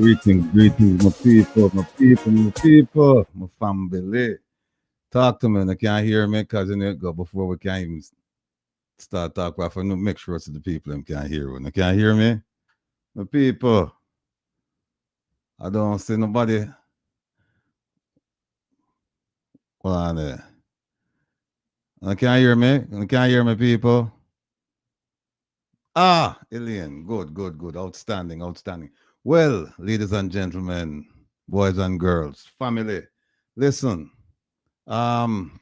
greetings, my people, my family. Talk to me, and I can't hear me because you know go before we can even start talking. I have to make sure to the people them can't hear when they can't hear me. My people, I don't see nobody. Hold on there. I can't hear me. I can't hear me, people. Ah, Elaine, good, outstanding. Well, ladies and gentlemen, boys and girls, family, listen. Um,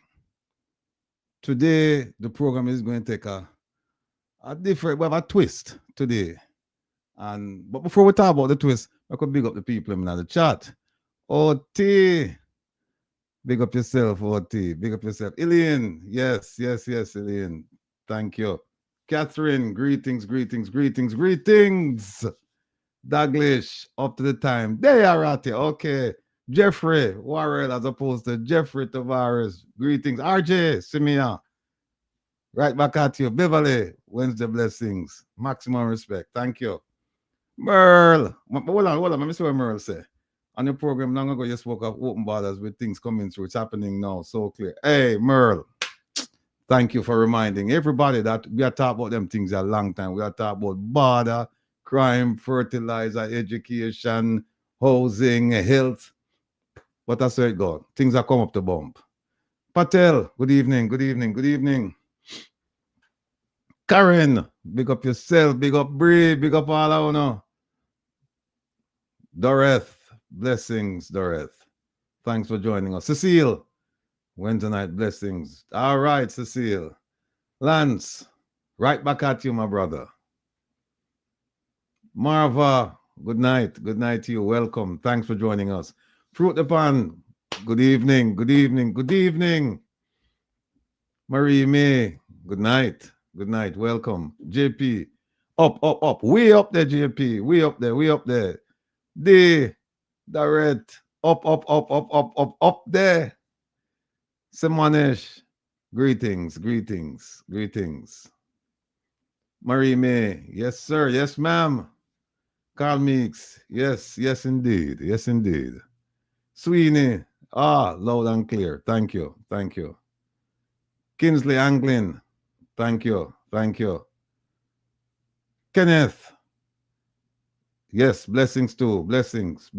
Today the program is going to take a different, we have a twist today. And but before we talk about the twist, I could big up the people in the chat. OT, big up yourself, OT, big up yourself. Elaine, yes, Elaine. Thank you. Catherine, greetings. Daglish, up to the time. They are at you. Okay. Jeffrey Warrell as opposed to Jeffrey Tavares. Greetings. RJ, Simia. Right back at you. Beverly, Wednesday blessings. Maximum respect. Thank you. Merle. Hold on. Let me see what Merle say. On your program, long ago, you spoke of open borders with things coming through. It's happening now. So clear. Hey, Merle. Thank you for reminding everybody that we are talking about them things a long time. We are talking about border, crime, fertilizer, education, housing, health. But that's where it goes. Things are come up to bump. Patel, good evening. Karen, big up yourself, big up Bree, big up all I know. Doreth, blessings, Doreth. Thanks for joining us. Cecile, Wednesday night blessings. All right, Cecile. Lance, right back at you, my brother. Marva, good night to you. Welcome. Thanks for joining us. Fruit the Pan, good evening. Marie May, good night. Welcome. JP, up. Way up there, JP. Way up there. D, direct. Up there. Simonesh, greetings. Marie May, yes, sir. Yes, ma'am. Carl Meeks, yes, indeed. Sweeney, loud and clear. Thank you. Kinsley Anglin, thank you. Kenneth, yes, blessings too. Blessings.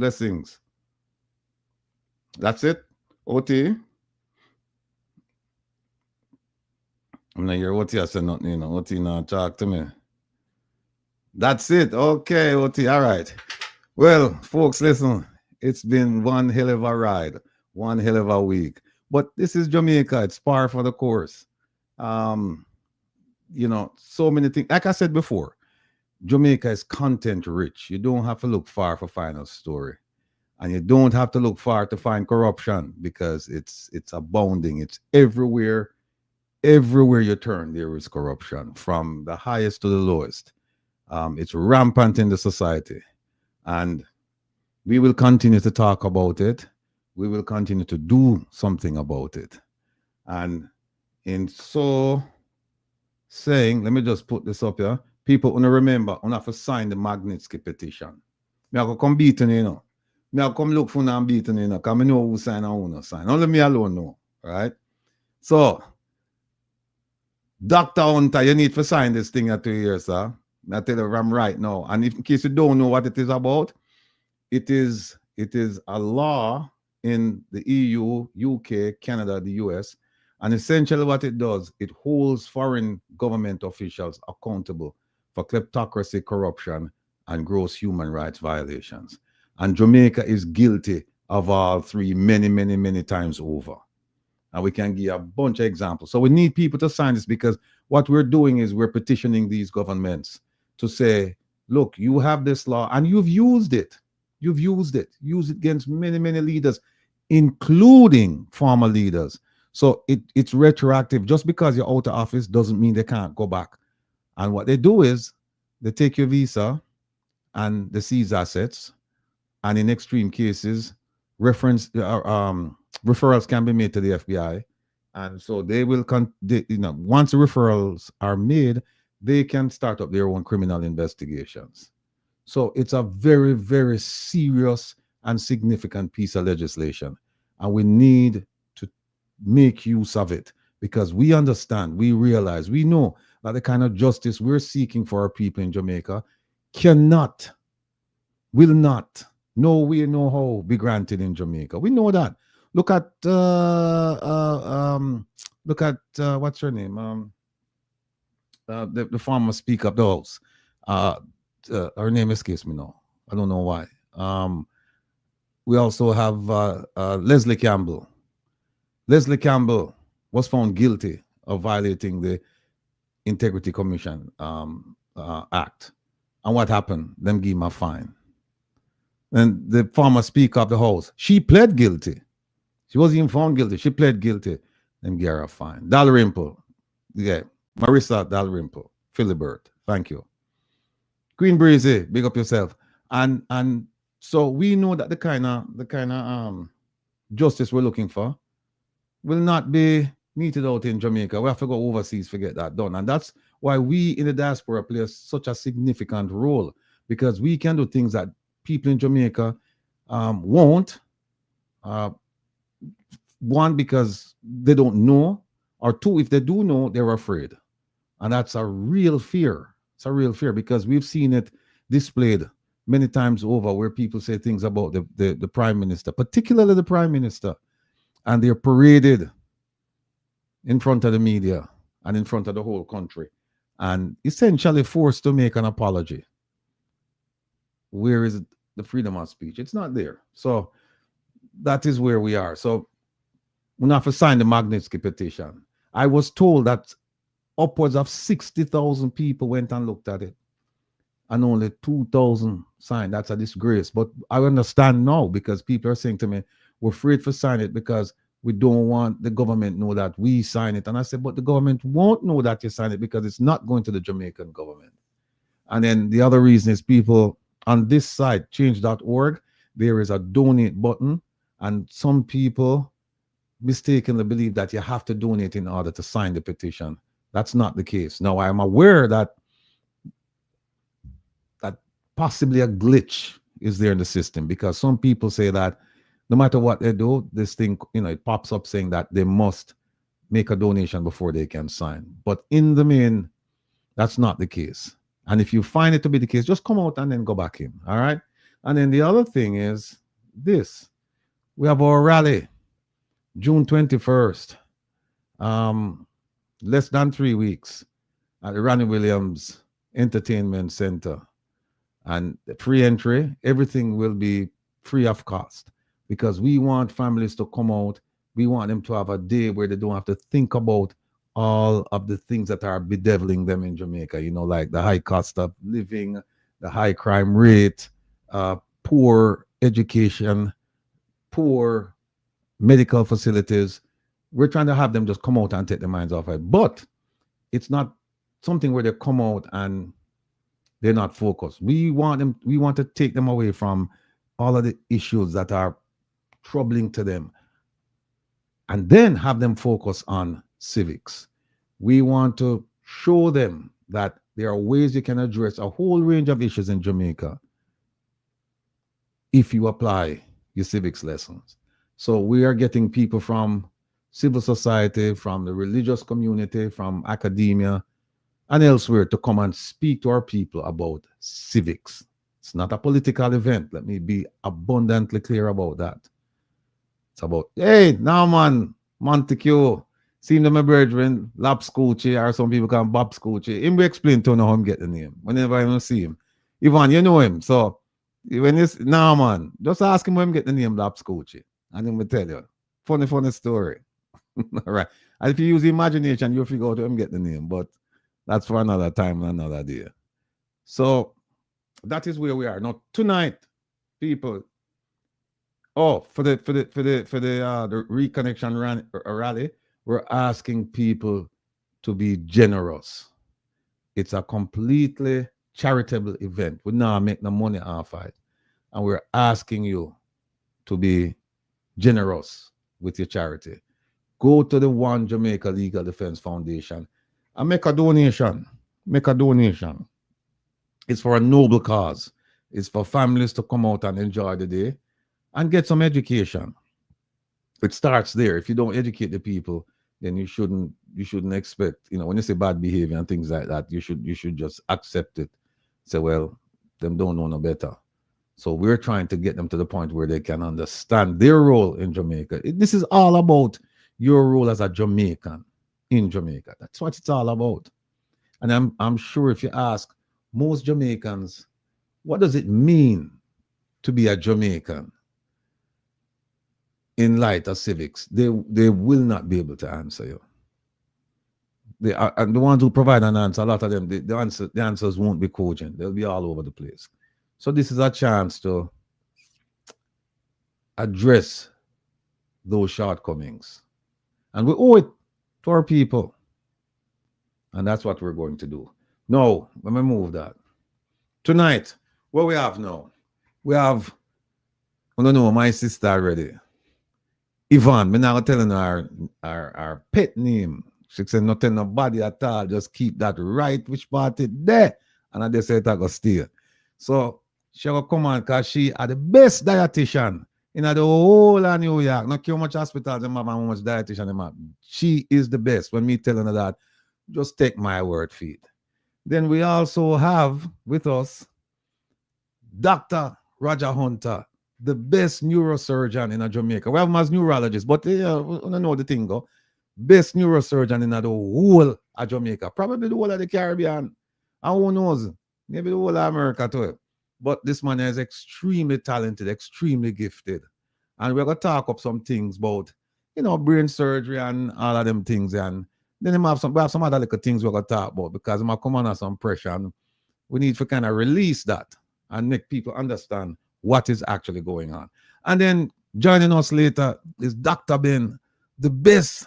That's it. OT. I'm not here. OT I said nothing, OT now talk to me. That's it. Okay, OT. All right. Well, folks, listen. It's been one hell of a ride, one hell of a week. But this is Jamaica. It's par for the course. So many things. Like I said before, Jamaica is content rich. You don't have to look far for find a story. And you don't have to look far to find corruption because it's abounding. It's everywhere. Everywhere you turn, there is corruption, from the highest to the lowest. It's rampant in the society. And we will continue to talk about it. We will continue to do something about it. And in so saying, let me just put this up here. People want to remember, you have to sign the Magnitsky Petition. Me have to come beating, Me have to come look for them beating, because I know who sign and who not sign. Only me alone know, right? So, Dr. Hunter, you need to sign this thing at 2 years, sir. I tell you, I'm right now. And if, in case you don't know what it is about, it is a law in the EU, UK, Canada, the US. And essentially what it does, it holds foreign government officials accountable for kleptocracy, corruption, and gross human rights violations. And Jamaica is guilty of all three many times over. And we can give a bunch of examples. So we need people to sign this, because what we're doing is we're petitioning these governments to say, look, you have this law and you've used it. Use it against many leaders, including former leaders. So it's retroactive. Just because you're out of office doesn't mean they can't go back. And what they do is they take your visa and they seize assets. And in extreme cases, referrals can be made to the FBI. And so they will, once the referrals are made, they can start up their own criminal investigations. So it's a very, very serious and significant piece of legislation. And we need to make use of it because we understand, we realize, we know that the kind of justice we're seeking for our people in Jamaica cannot, will not, no way, no how be granted in Jamaica. We know that. Look at what's her name? The former Speaker of the House. Her name escapes me now. I don't know why. We also have Leslie Campbell. Leslie Campbell was found guilty of violating the Integrity Commission Act. And what happened? Them gave him a fine. And the former Speaker of the House, she pled guilty. She wasn't even found guilty. She pled guilty. Them gave her a fine. Dalrymple. Yeah. Marissa Dalrymple. Philibert. Thank you. Queen Breezy, big up yourself. And so we know that the kind of justice we're looking for will not be meted out in Jamaica. We have to go overseas to get that done. And that's why we in the diaspora play such a significant role, because we can do things that people in Jamaica won't. One, because they don't know, or two, if they do know, they're afraid. And that's a real fear. It's a real fear because we've seen it displayed many times over where people say things about the prime minister, particularly the prime minister, and they're paraded in front of the media and in front of the whole country and essentially forced to make an apology. Where is the freedom of speech? It's not there. So that is where we are. So we have to sign the Magnitsky Petition. I was told that upwards of 60,000 people went and looked at it and only 2,000 signed. That's a disgrace. But I understand now because people are saying to me, we're afraid to sign it because we don't want the government know that we sign it. And I said, but the government won't know that you sign it because it's not going to the Jamaican government. And then the other reason is people on this site, change.org, there is a donate button. And some people mistakenly believe that you have to donate in order to sign the petition. That's not the case. Now, I am aware that possibly a glitch is there in the system because some people say that no matter what they do, this thing, it pops up saying that they must make a donation before they can sign. But in the main, that's not the case. And if you find it to be the case, just come out and then go back in. All right. And then the other thing is this. We have our rally, June 21st. Less than 3 weeks at the Ronnie Williams Entertainment Center. And free entry, everything will be free of cost because we want families to come out. We want them to have a day where they don't have to think about all of the things that are bedeviling them in Jamaica, like the high cost of living, the high crime rate, poor education, poor medical facilities. We're trying to have them just come out and take their minds off it. But it's not something where they come out and they're not focused. We want to take them away from all of the issues that are troubling to them and then have them focus on civics. We want to show them that there are ways you can address a whole range of issues in Jamaica if you apply your civics lessons. So we are getting people from civil society, from the religious community, from academia, and elsewhere to come and speak to our people about civics. It's not a political event. Let me be abundantly clear about that. It's about, hey, now man, Montague, see him, my brethren, Lap Scoochie, or some people call him Bob Scoochie. Him will explain to know how him get the name whenever I see him. Ivan, you know him. So when you now man, just ask him where him get the name Lap Scoochie. And he will tell you. Funny story. All right. And if you use imagination, you'll figure out where him get the name. But that's for another time and another day. So that is where we are. Now tonight, people. Oh, for the Reconnection rally, we're asking people to be generous. It's a completely charitable event. We now make no money off it. And we're asking you to be generous with your charity. Go to the One Jamaica Legal Defense Foundation and make a donation. Make a donation. It's for a noble cause. is for families to come out and enjoy the day and get some education. It starts there. If you don't educate the people, then you shouldn't expect, when you say bad behavior and things like that, you should just accept it. Say, well, them don't know no better. So we're trying to get them to the point where they can understand their role in Jamaica. This is all about your role as a Jamaican in Jamaica. That's what it's all about. And I'm sure if you ask most Jamaicans, what does it mean to be a Jamaican in light of civics, they will not be able to answer you. They are, and the ones who provide an answer, a lot of them, the answers won't be cogent. They'll be all over the place. So this is a chance to address those shortcomings. And we owe it to our people. And that's what we're going to do. Now, let me move that. Tonight, what we have now? We have, I don't know, my sister already. Yvonne, me now telling our pet name. She said, not tell nobody at all. Just keep that right, which part it there. And I just said, I go stay. So she will come on because she are the best dietitian in the whole of New York. Not how much hospitals and how much dietitian. She is the best. When me telling her that, just take my word for it. Then we also have with us Dr. Roger Hunter, the best neurosurgeon in Jamaica. We have him as neurologist, but I don't know the thing go. Best neurosurgeon in the whole of Jamaica, probably the whole of the Caribbean. And who knows? Maybe the whole of America too. But this man is extremely talented, extremely gifted. And we're going to talk up some things about, brain surgery and all of them things. And then we have some other little things we're going to talk about because I'm come under some pressure. And we need to kind of release that and make people understand what is actually going on. And then joining us later is Dr. Ben, the best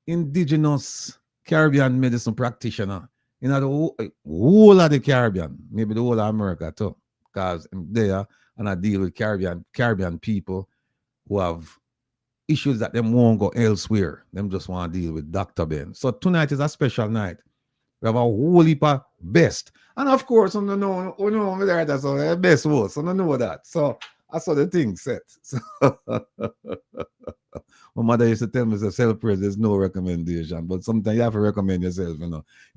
Indigenous Caribbean medicine practitioner in the whole of the Caribbean, maybe the whole of America too, because I'm there and I deal with Caribbean people who have issues that them won't go elsewhere. Them just want to deal with Dr. Ben. So tonight is a special night. We have a whole heap of best. And of course, I don't know there, that's the best was. So I don't know that. So I saw the thing set. So my mother used to tell me, self-praise, there's no recommendation. But sometimes you have to recommend yourself,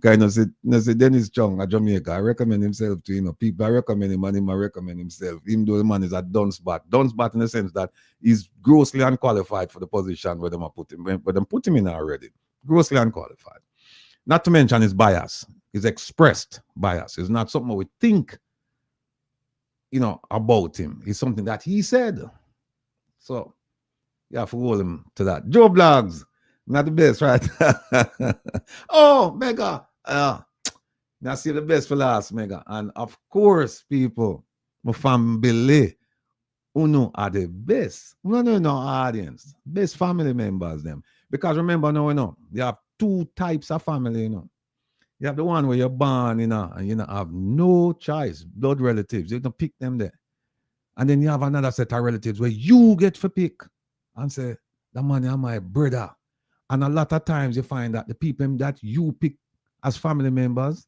Kind of say Dennis Chung at Jamaica, I recommend himself to, people. I recommend him and him I recommend himself, even though the man is a done spot. Done spot in the sense that he's grossly unqualified for the position where them put him in already. Grossly unqualified. Not to mention his bias, his expressed bias. It's not something we think, about him. It's something that he said. So you have to hold him to that. Joe Blogs, not the best, right? Oh, Mega. Now see the best for last, Mega. And of course, people, my family, who are the best. No audience. Best family members, them. Because remember, you have two types of family, You have the one where you're born, and you have no choice, blood relatives. You don't pick them there. And then you have another set of relatives where you get to pick and say, the man is my brother. And a lot of times you find that the people that you pick as family members,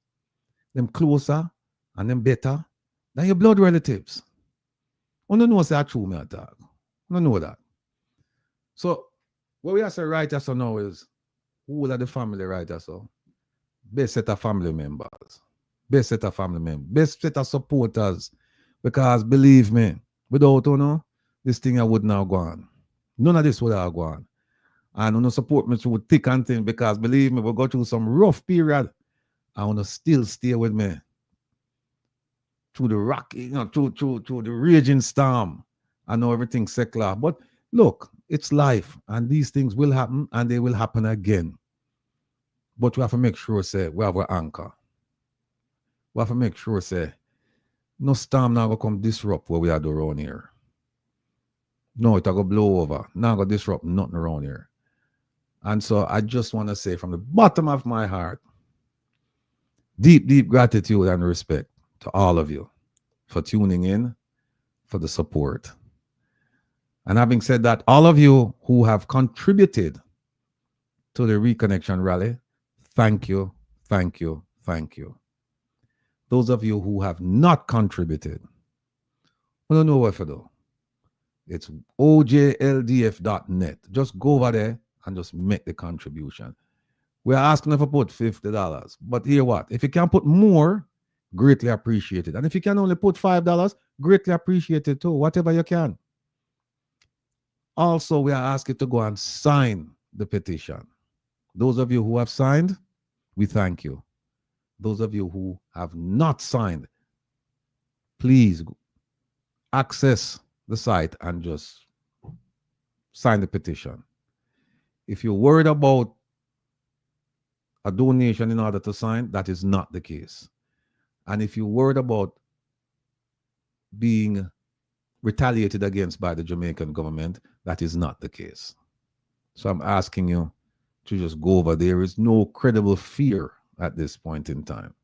them closer and them better than your blood relatives. I don't know say true, me attack. I don't know that. So what we have to say right so now is who are the family right so? Best set of family members. Best set of family members. Best set of supporters. Because believe me, without this thing I would not go on. None of this would have gone. And support me through thick and thin because believe me, we'll go through some rough period. I want to still stay with me through the rock, through the raging storm. I know everything's secular. But look, it's life and these things will happen and they will happen again. But we have to make sure, we have an anchor. We have to make sure, no storm now will come disrupt what we are doing around here. No, it will go blow over. Now go disrupt nothing around here. And so I just want to say from the bottom of my heart, deep, deep gratitude and respect to all of you for tuning in, for the support. And having said that, all of you who have contributed to the Reconnection rally, thank you, thank you, thank you. Those of you who have not contributed, I don't know what to do. It's ojldf.net. Just go over there and just make the contribution. We're asking if you put $50. But here what? If you can put more, greatly appreciated. And if you can only put $5, greatly appreciated too. Whatever you can. Also, we are asking to go and sign the petition. Those of you who have signed, we thank you. Those of you who have not signed, please access the site and just sign the petition. If you're worried about a donation in order to sign, that is not the case. And if you're worried about being retaliated against by the Jamaican government, that is not the case. So I'm asking you to just go over. There is no credible fear at this point in time.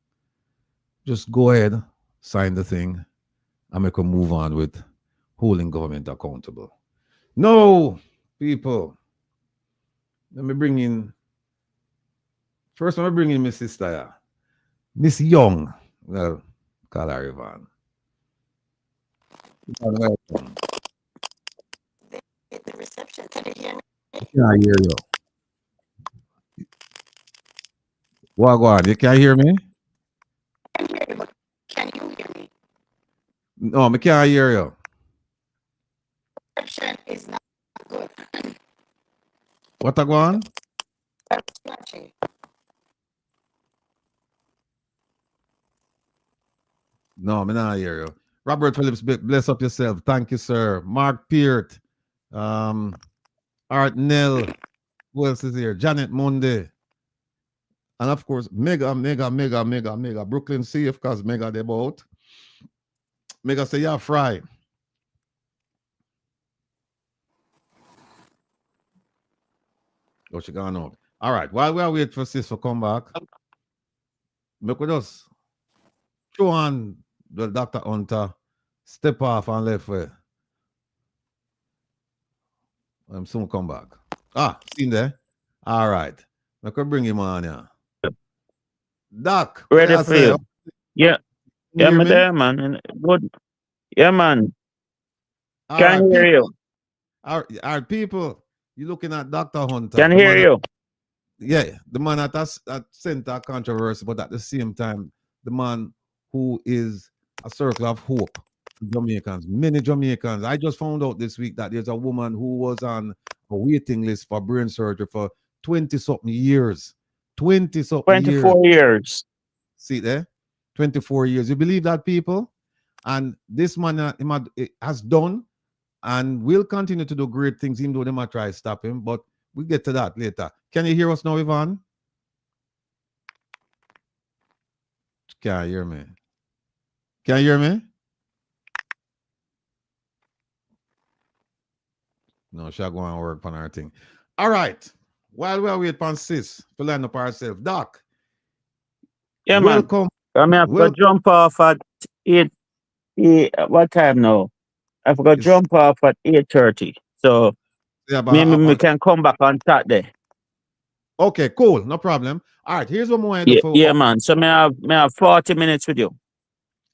Just go ahead, sign the thing, and we can move on with holding government accountable. No, people. Let me bring in, first let me bring in Miss Sister, Miss Young. Well, call her Yvonne. The reception, can you hear me? I can't hear you. What go on? You can't hear me? I can hear you, but can you hear me? No, I can't hear you. Reception is not good. What I go on? I'm watching. No, I'm not hear you. Robert Phillips, bless up yourself. Thank you, sir. Mark Peart, Art Nell, who else is here? Janet Monday. And of course, Mega. Brooklyn Safe, because Mega they both. Mega say, yeah, fry. Oh, she gone out. All right, while we are waiting for Sis to come back, make with us. Show on the Dr. Hunter, step off and left way. I'm soon come back. Ah, seen there? All right. I could bring him on here. Doc, Ready for you. Yeah. Yeah, I'm there, man. And good. Yeah, man. Can hear you. Our people, you looking at Dr. Hunter. Can hear you. Yeah, the man that center controversy, but at the same time, the man who is a circle of hope for Jamaicans. Many Jamaicans. I just found out this week that there's a woman who was on a waiting list for brain surgery for 20-something years. 20-something years. 24 years. See there? 24 years. You believe that, people? And this man has done and will continue to do great things, even though they might try to stop him. But we'll get to that later. Can you hear us now, Yvonne? Can't hear me. Can you hear me? No, she'll go and work on her thing. All right. While we're waiting on Sis to line up ourselves, Doc. Yeah, welcome. Man. I have to jump off at 8. What time now? I forgot to jump off at 8:30. So yeah, maybe we can come back on Saturday. Okay, cool. No problem. All right, here's what more I do for yeah, man. So may I have 40 minutes with you.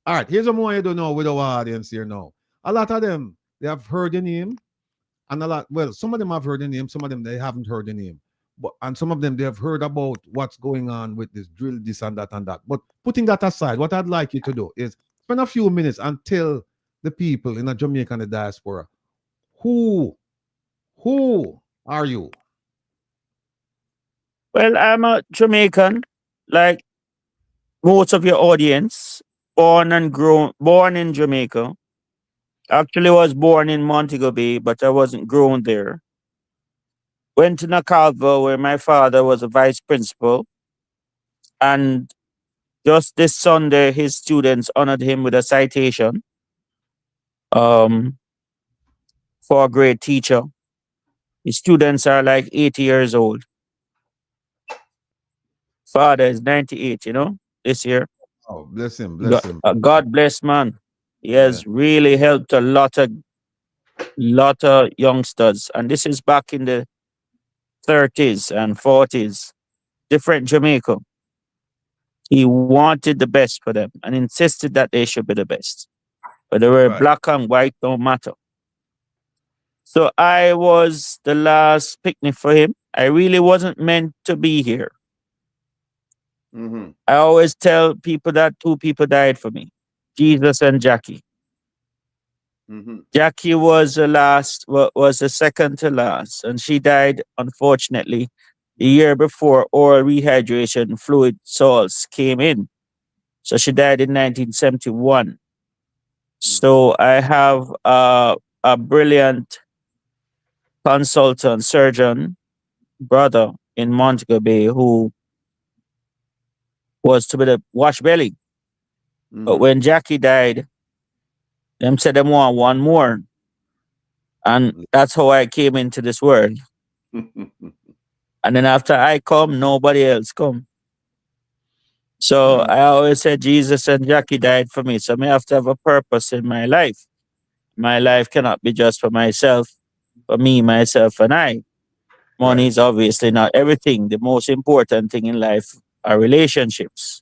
All right, here's what more I do now with our audience here now. A lot of them, they have heard the name, and some of them have heard the name, some of them they haven't heard the name. And some of them they have heard about what's going on with this drill, this and that and that. But putting that aside, what I'd like you to do is spend a few minutes and tell the people in the Jamaica and the diaspora, who are you? Well, I'm a Jamaican, like most of your audience, born in Jamaica. Actually, was born in Montego Bay, but I wasn't grown there. Went to Nakalva, where my father was a vice principal. And just this Sunday, his students honored him with a citation for a great teacher. His students are like 80 years old. Father is 98, this year. Oh, bless him, bless him. God bless, man. He has really helped a lot of youngsters. And this is back in the 30s and 40s. Different Jamaica. He wanted the best for them and insisted that they should be the best. Whether we're Right. black and white, don't matter. So I was the last picnic for him. I really wasn't meant to be here. Mm-hmm. I always tell people that two people died for me, Jesus and Jackie. Mm-hmm. Jackie was the last, was the second to last, and she died unfortunately the year before oral rehydration fluid salts came in. So she died in 1971. Mm-hmm. So I have a brilliant consultant surgeon brother in Montego Bay who was to be the wash belly. But Mm-hmm. when Jackie died, them said them want one more. And that's how I came into this world. And then after I come, nobody else come. So Mm. I always said Jesus and Jackie died for me. So I have to have a purpose in my life. My life cannot be just for myself, for me, myself, and I. Money Right. is obviously not everything. The most important thing in life are relationships.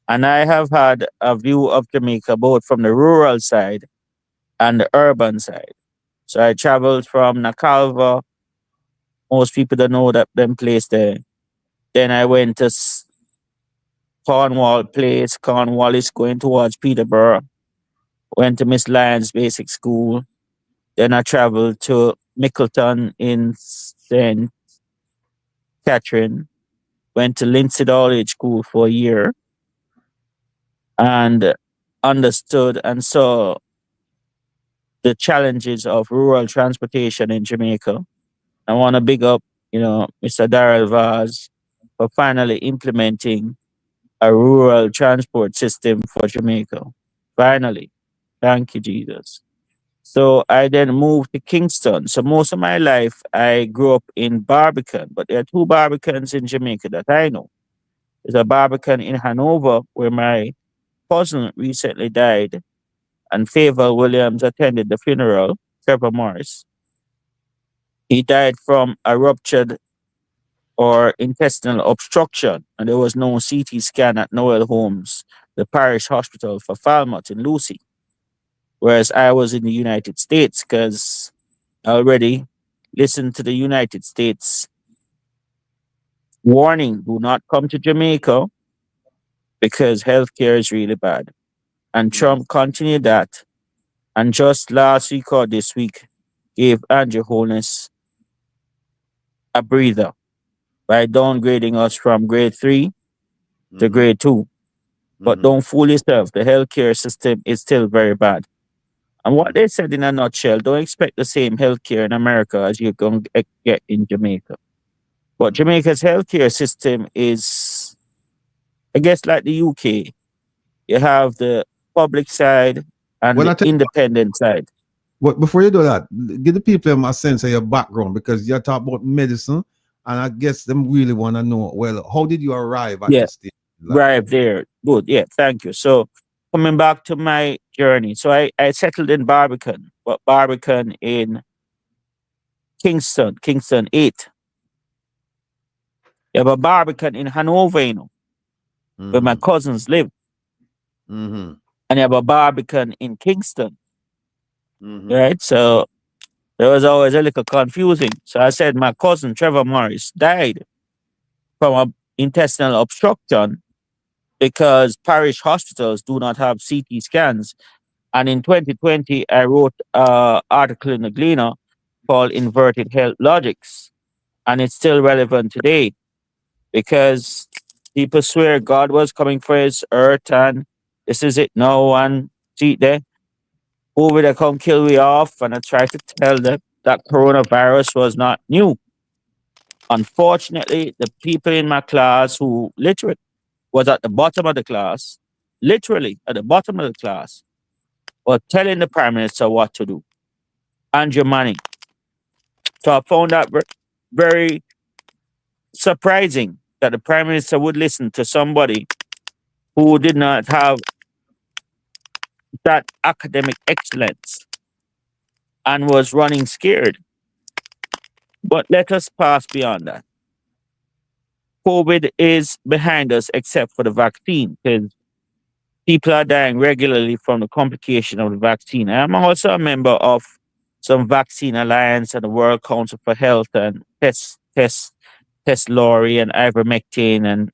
And I have had a view of Jamaica both from the rural side and the urban side. So I traveled from Nakalva. Most people don't know that them place there. Then I went to Cornwall Place. Cornwallis going towards Peterborough. Went to Miss Lyons Basic School. Then I traveled to Mickleton in St. Catherine. Went to Lindsay College School for a year and understood and saw the challenges of rural transportation in Jamaica. I want to big up, Mr. Darrell Vaz for finally implementing a rural transport system for Jamaica. Finally. Thank you, Jesus. So I then moved to Kingston. So most of my life, I grew up in Barbican, but there are two Barbicans in Jamaica that I know. There's a Barbican in Hanover where my cousin recently died, and Favor Williams attended the funeral, Trevor Morris. He died from a ruptured or intestinal obstruction, and there was no CT scan at Noel Holmes, the parish hospital for Falmouth in Lucy. Whereas I was in the United States because I already listened to the United States warning: do not come to Jamaica because healthcare is really bad. And Mm-hmm. Trump continued that. And just last week or this week, gave Andrew Holness a breather by downgrading us from grade 3 to Mm-hmm. grade 2. But Mm-hmm. don't fool yourself, the healthcare system is still very bad. And what they said in a nutshell, don't expect the same healthcare in America as you're going to get in Jamaica. But Mm-hmm. Jamaica's healthcare system is, I guess, like the UK. You have the public side and Well, the I tell you independent side. what, before you do that, give the people a sense of your background because you talk about medicine, and I guess them really want to know. Well, how did you arrive at Yeah, this stage in life? right there. Good. Yeah, thank you. So coming back to my journey. So I settled in Barbican, but Barbican in Kingston 8. You have a Barbican in Hanover, where my Mm-hmm. cousins live. Mm-hmm. And you have a Barbican in Kingston, Mm-hmm. right? So there was always a little confusing. So I said my cousin Trevor Morris died from a intestinal obstruction because parish hospitals do not have CT scans. And in 2020, I wrote an article in the Gleaner called Inverted Health Logics. And it's still relevant today because people swear God was coming for his earth and this is it now. And see there, COVID that come kill we off. And I tried to tell them that coronavirus was not new. Unfortunately, the people in my class who literally was at the bottom of the class, literally at the bottom of the class, were telling the prime minister what to do and your money. So I found that very surprising that the prime minister would listen to somebody who did not have that academic excellence and was running scared. But let us pass beyond that. COVID is behind us except for the vaccine because People are dying regularly from the complication of the vaccine. I'm also a member of some vaccine alliance and the World Council for Health and Test Lori and ivermectin and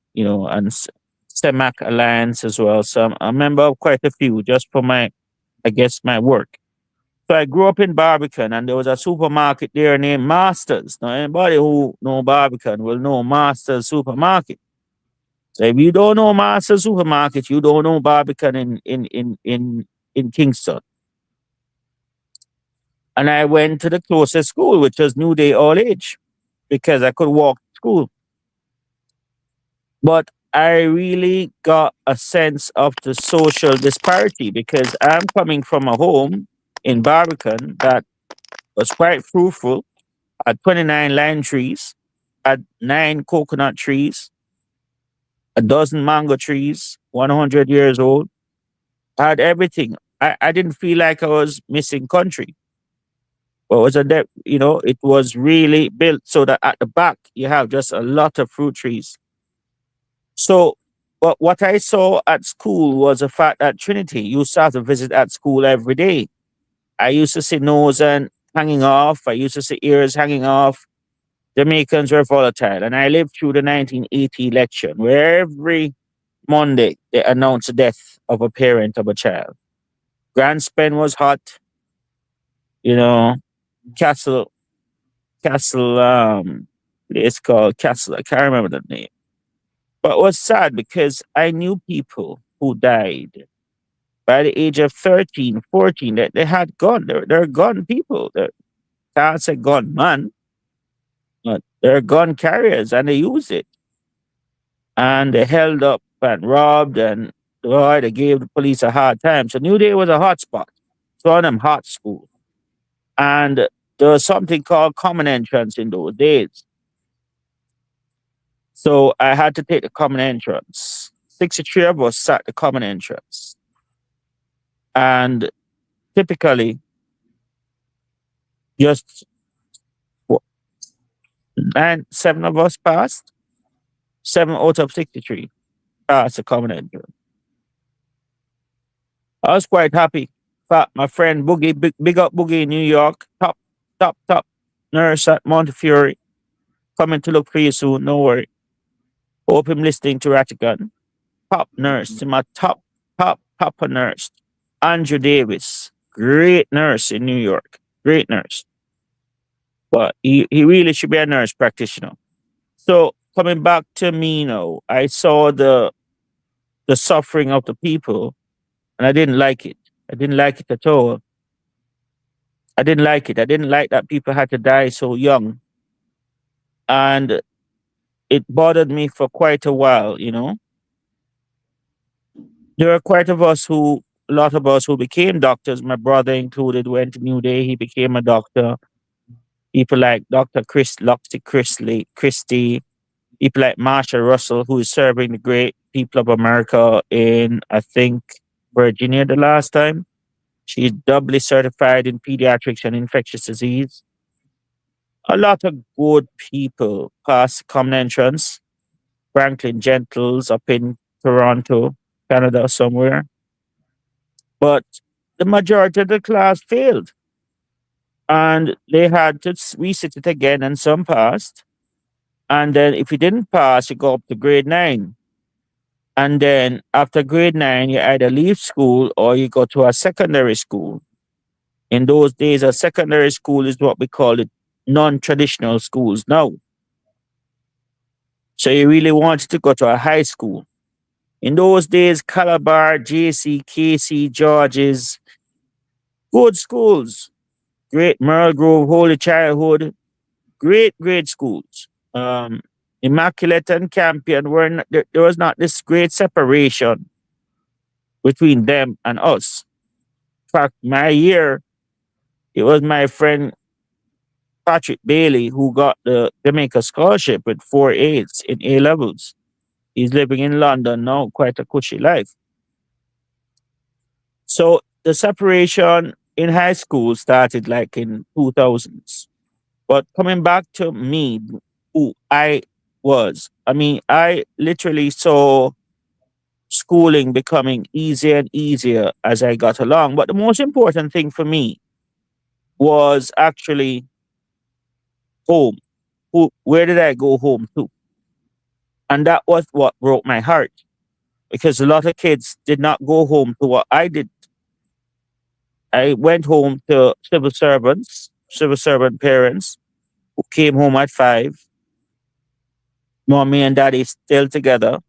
STEMAC Alliance as well. So I'm a member of quite a few just for my work. So I grew up in Barbican and there was a supermarket there named Masters. Now anybody who know Barbican will know Masters Supermarket. So if you don't know Masters Supermarket, you don't know Barbican in Kingston. And I went to the closest school, which was New Day All Age, because I could walk to school. But I really got a sense of the social disparity because I'm coming from a home in Barbican that was quite fruitful, had 29 lime trees, had 9 coconut trees, a dozen mango trees, 100 years old. I had everything. I didn't feel like I was missing country. But it was really built so that at the back you have just a lot of fruit trees. So, but what I saw at school was the fact that Trinity used to have to visit at school every day. I used to see nose and hanging off. I used to see ears hanging off. Jamaicans were volatile. And I lived through the 1980 election where every Monday they announced the death of a parent of a child. Grand Spen was hot, you know, Castle, it's called Castle. I can't remember the name. But it was sad because I knew people who died by the age of 13, 14, that they had gun. They're gun people. They can't say gun man, but they're gun carriers and they use it. And they held up and robbed and boy, they gave the police a hard time. So New Day was a hot spot. It's one of them hot schools. And there was something called common entrance in those days. So I had to take the common entrance. 63 of us sat the common entrance. And typically, just what, 7 of us passed. 7 out of 63 passed the common entrance. I was quite happy. In fact, my friend Boogie, big up Boogie in New York, top nurse at Montefiore, coming to look for you soon. No worry. Hope him listening to Rattigan. Top nurse, to my top nurse. Andrew Davis, great nurse in New York, great nurse. But he really should be a nurse practitioner. So coming back to me now, I saw the suffering of the people, and I didn't like it. I didn't like it at all. I didn't like it. I didn't like that people had to die so young, and it bothered me for quite a while. There are a lot of us who became doctors. My brother included went to New Day. He became a doctor. People like Dr. Christie, people like Marsha Russell, who is serving the great people of America in, I think, Virginia the last time. She's doubly certified in pediatrics and infectious disease. A lot of good people passed the common entrance. Franklin Gentles up in Toronto, Canada, somewhere. But the majority of the class failed. And they had to resit it again, and some passed. And then if you didn't pass, you go up to grade 9. And then after grade 9, you either leave school or you go to a secondary school. In those days, a secondary school is what we call it non-traditional schools now. So you really wanted to go to a high school. In those days, Calabar, JC, KC, George's, good schools. Great Merle Grove, Holy Childhood, great schools. Immaculate and Campion there was not this great separation between them and us. In fact, my year, it was my friend Patrick Bailey who got the Jamaica scholarship with 4 8s in A levels. He's living in London now, quite a cushy life. So the separation in high school started like in 2000s. But coming back to me, who I was, I mean, I literally saw schooling becoming easier and easier as I got along. But the most important thing for me was actually home. Where did I go home to? And that was what broke my heart because a lot of kids did not go home to what I did. I went home to civil servant parents who came home at 5. Mommy and daddy still together,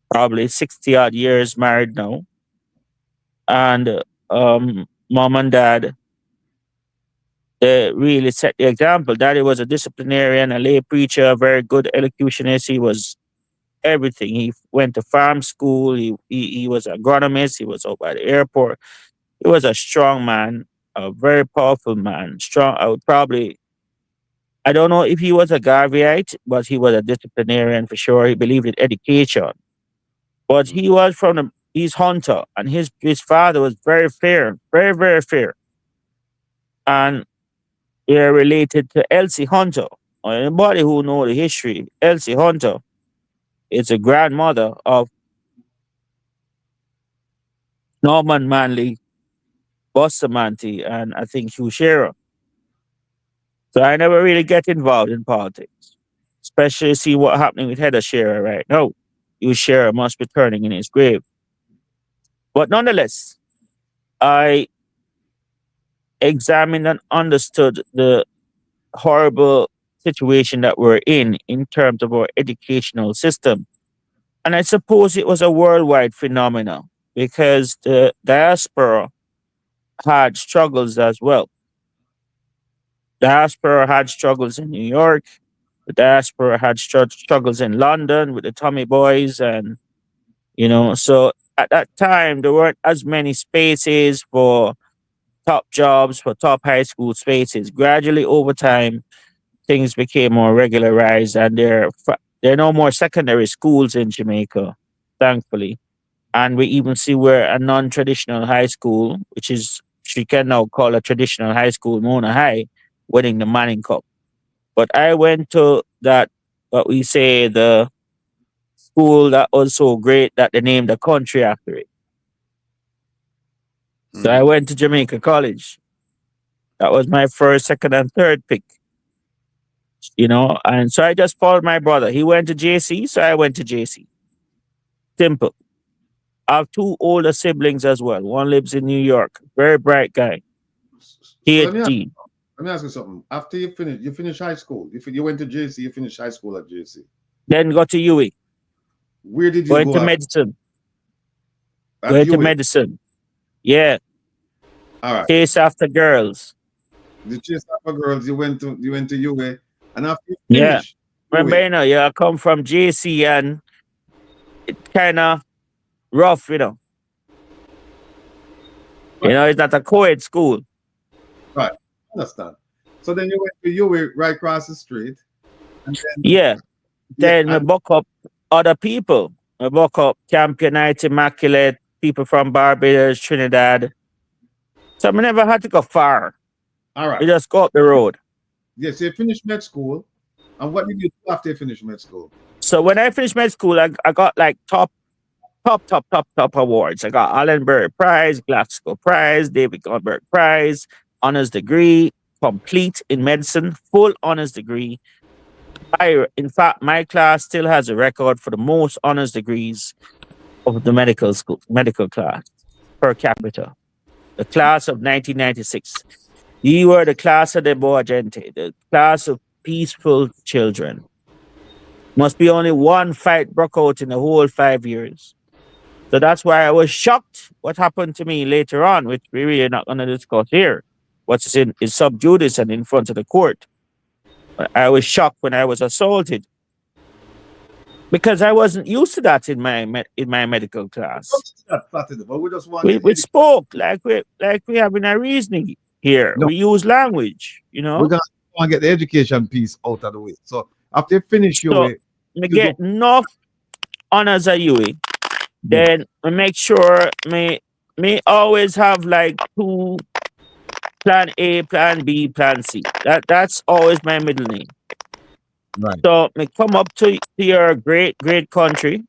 probably 60 odd years married now. And mom and dad, they really set the example. Daddy was a disciplinarian, a lay preacher, a very good elocutionist. He was everything. He went to farm school. He was an agronomist. He was out by the airport. He was a strong man, a very powerful man. Strong. I don't know if he was a Garveyite, but he was a disciplinarian for sure. He believed in education. But he was he's Hunter, and his father was very fair, very, very fair. And they're related to Elsie Hunter. Or anybody who know the history, Elsie Hunter is a grandmother of Norman Manley, Bustamante, and I think Hugh Shearer. So I never really get involved in politics, especially see what happening with Heather Shearer right now. Hugh Shearer must be turning in his grave. But nonetheless, I examined and understood the horrible situation that we're in terms of our educational system. And I suppose it was a worldwide phenomenon because the diaspora had struggles as well. Diaspora had struggles in New York. The diaspora had struggles in London with the Tommy Boys. And, so at that time, there weren't as many spaces for top jobs, for top high school spaces. Gradually over time, things became more regularized, and there are no more secondary schools in Jamaica, thankfully. And we even see where a non-traditional high school, she can now call a traditional high school, Mona High, winning the Manning Cup. But I went to what we say, the school that was so great that they named the country after it. So I went to Jamaica College. That was my first, second, and third pick. And so I just followed my brother. He went to JC, so I went to JC. Simple. I have 2 older siblings as well. One lives in New York. Very bright guy. So PhD. let me ask you something. After you finish high school. You went to JC, you finished high school at JC. Then go to UWI. Where did you Going go? to medicine. At Going to UWI? medicine. Yeah. All right. Chase after girls. The chase after girls, you went to UA, and after you Yeah. finished, Remember, I come from JC and it's kind of rough, Right. It's not a co-ed school. Right. Understand. So then you went to UA right across the street. And then, Yeah. Then we buck up other people. We buck up Campionite, Immaculate, people from Barbados, Trinidad. So I never had to go far. all right. We just go up the road. Yes, you finished med school. And what did you do after you finished med school? So when I finished med school, I got like top awards. I got Allenberg Prize, Glasgow Prize, David Goldberg Prize, honors degree, complete in medicine, full honors degree. In fact, my class still has a record for the most honors degrees of the medical class per capita. The class of 1996. We were the class of the Boa Gente, the class of peaceful children. Must be only one fight broke out in the whole 5 years. So that's why I was shocked what happened to me later on, which we really are not going to discuss here. What's in is sub judice and in front of the court. But I was shocked when I was assaulted because I wasn't used to that in my medical class. But we just want We spoke like we having a reasoning here. No. We use language, we're gonna get the education piece out of the way. So after you finish your So way, me get enough honors at UWI. Then I make sure me always have like 2 plan A, plan B, plan C. That's always my middle name. right. So me come up to your great country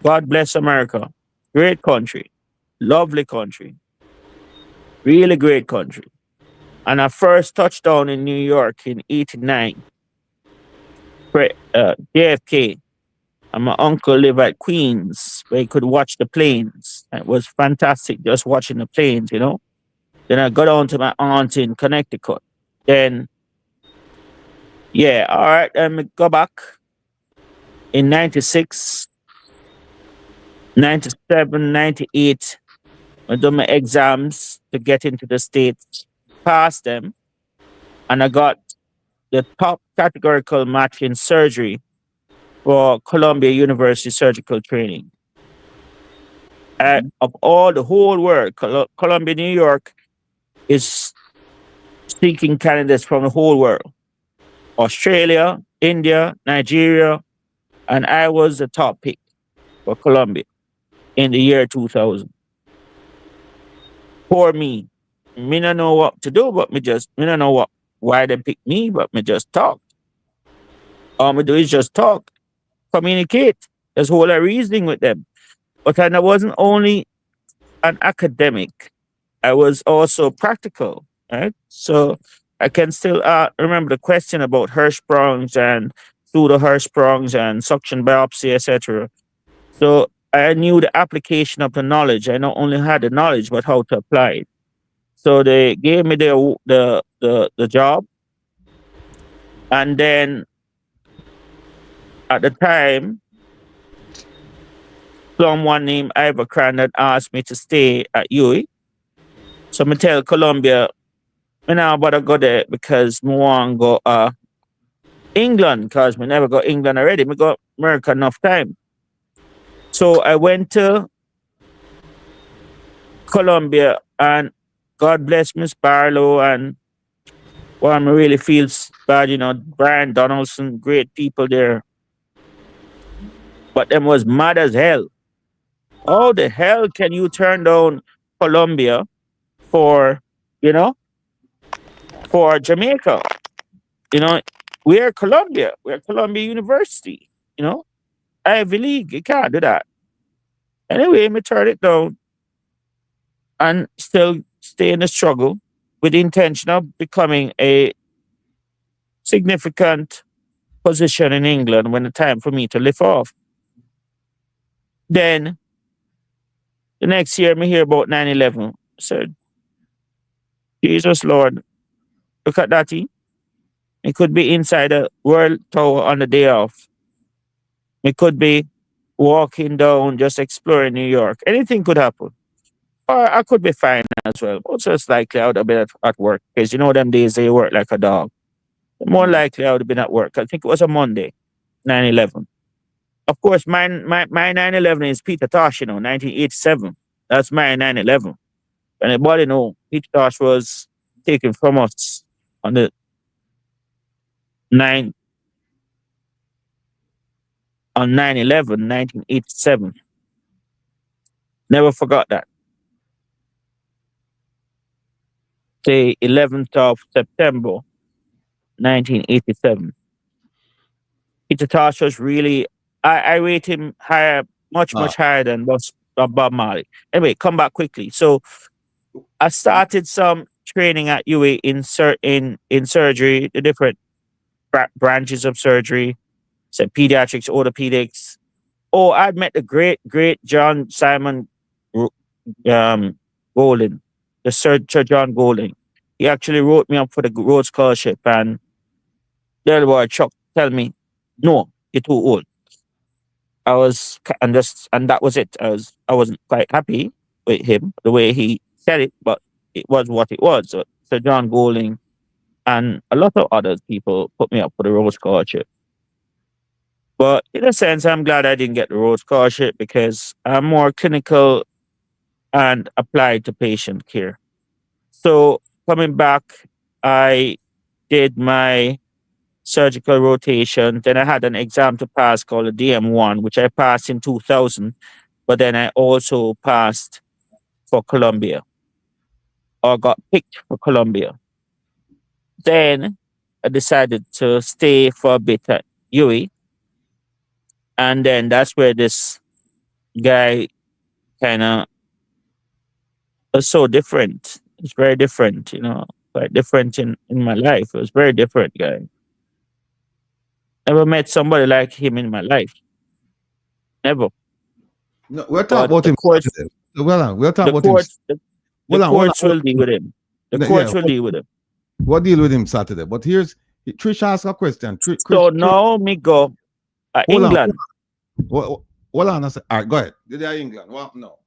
God bless America. Great country. Lovely country. Really great country. And I first touched down in New York in 89. JFK. And my uncle lived at Queens, where he could watch the planes. And it was fantastic just watching the planes, you know. Then I got on to my aunt in Connecticut. Then, yeah, all right, let me go back in 96, 97, 98. I did my exams to get into the States, passed them, and I got the top categorical match in surgery for Columbia University surgical training. Of all the whole world, Columbia, New York is seeking candidates from the whole world. Australia, India, Nigeria, and I was the top pick for Columbia in the year 2000. Poor me. Me don't know what to do, but me don't know why they pick me, but me just talk. All me do is just talk, communicate. There's whole lot of reasoning with them. But I wasn't only an academic, I was also practical, right? So I can still remember the question about Hirschsprungs and pseudo Hirschsprungs and suction biopsy, etc. So I knew the application of the knowledge. I not only had the knowledge, but how to apply it. So they gave me the job, and then at the time, someone named Ivor Cran had asked me to stay at UWI. So me tell Columbia, me now bother go there because me want go England, because me never go England already. Me go America enough time. So I went to Columbia, and God bless Miss Barlow, and well, me really feels bad, you know, Brian Donaldson, great people there. But them was mad as hell. How the hell can you turn down Columbia for, you know, for Jamaica? You know, we're Columbia. We're Columbia University. You know, Ivy League. You can't do that. Anyway, me turn it down and still stay in the struggle with the intention of becoming a significant position in England when the time for me to lift off. Then the next year, me hear about 9/11. I said, Jesus Lord, look at that. It could be inside the World Tower on the day off. It could be walking down, just exploring New York. Anything could happen. Or I could be fine as well. Also, it's likely I would have been at work because you know them days they work like a dog. More likely I would have been at work. I think it was a Monday, 9/11. Of course, my 9/11 is Peter Tosh, you know, 1987. That's my 9/11. And everybody know Peter Tosh was taken from us on the 9 on 9/11, 1987. Never forgot that. The 11th of September, 1987. Peter Tosh was really, I rate him higher, much, Ah, much higher than Bob Marley. Anyway, come back quickly. So I started some training at UA in surgery, the different branches of surgery, so pediatrics, orthopedics. Oh, I'd met the great John Simon Ro- Golding, the Sir John Golding. He actually wrote me up for the Rhodes Scholarship, and the boy Chuck tell me, no, you're too old. And that was it. I wasn't quite happy with him the way he said it, but it was what it was. So Sir John Golding and a lot of other people put me up for the Rhodes Scholarship. But in a sense, I'm glad I didn't get the Rhodes Scholarship because I'm more clinical and applied to patient care. So coming back, I did my surgical rotation. Then I had an exam to pass called a DM1, which I passed in 2000. But then I also passed for Columbia or got picked for Columbia. Then I decided to stay for a bit at UWI. And then that's where this guy kind of was so different. It's very different, quite different in my life. It was very different, guy. Never met somebody like him in my life. Never. No, we're talking But about him Saturday. Well, on, we're talking the about him. courts, the Hold on, courts will deal with him. The Yeah, courts will deal with him. we'll deal with him Saturday. But here's Trish asked a question. So now me go hold on. England. Hold on. All right, go ahead. Did I England? Well, no.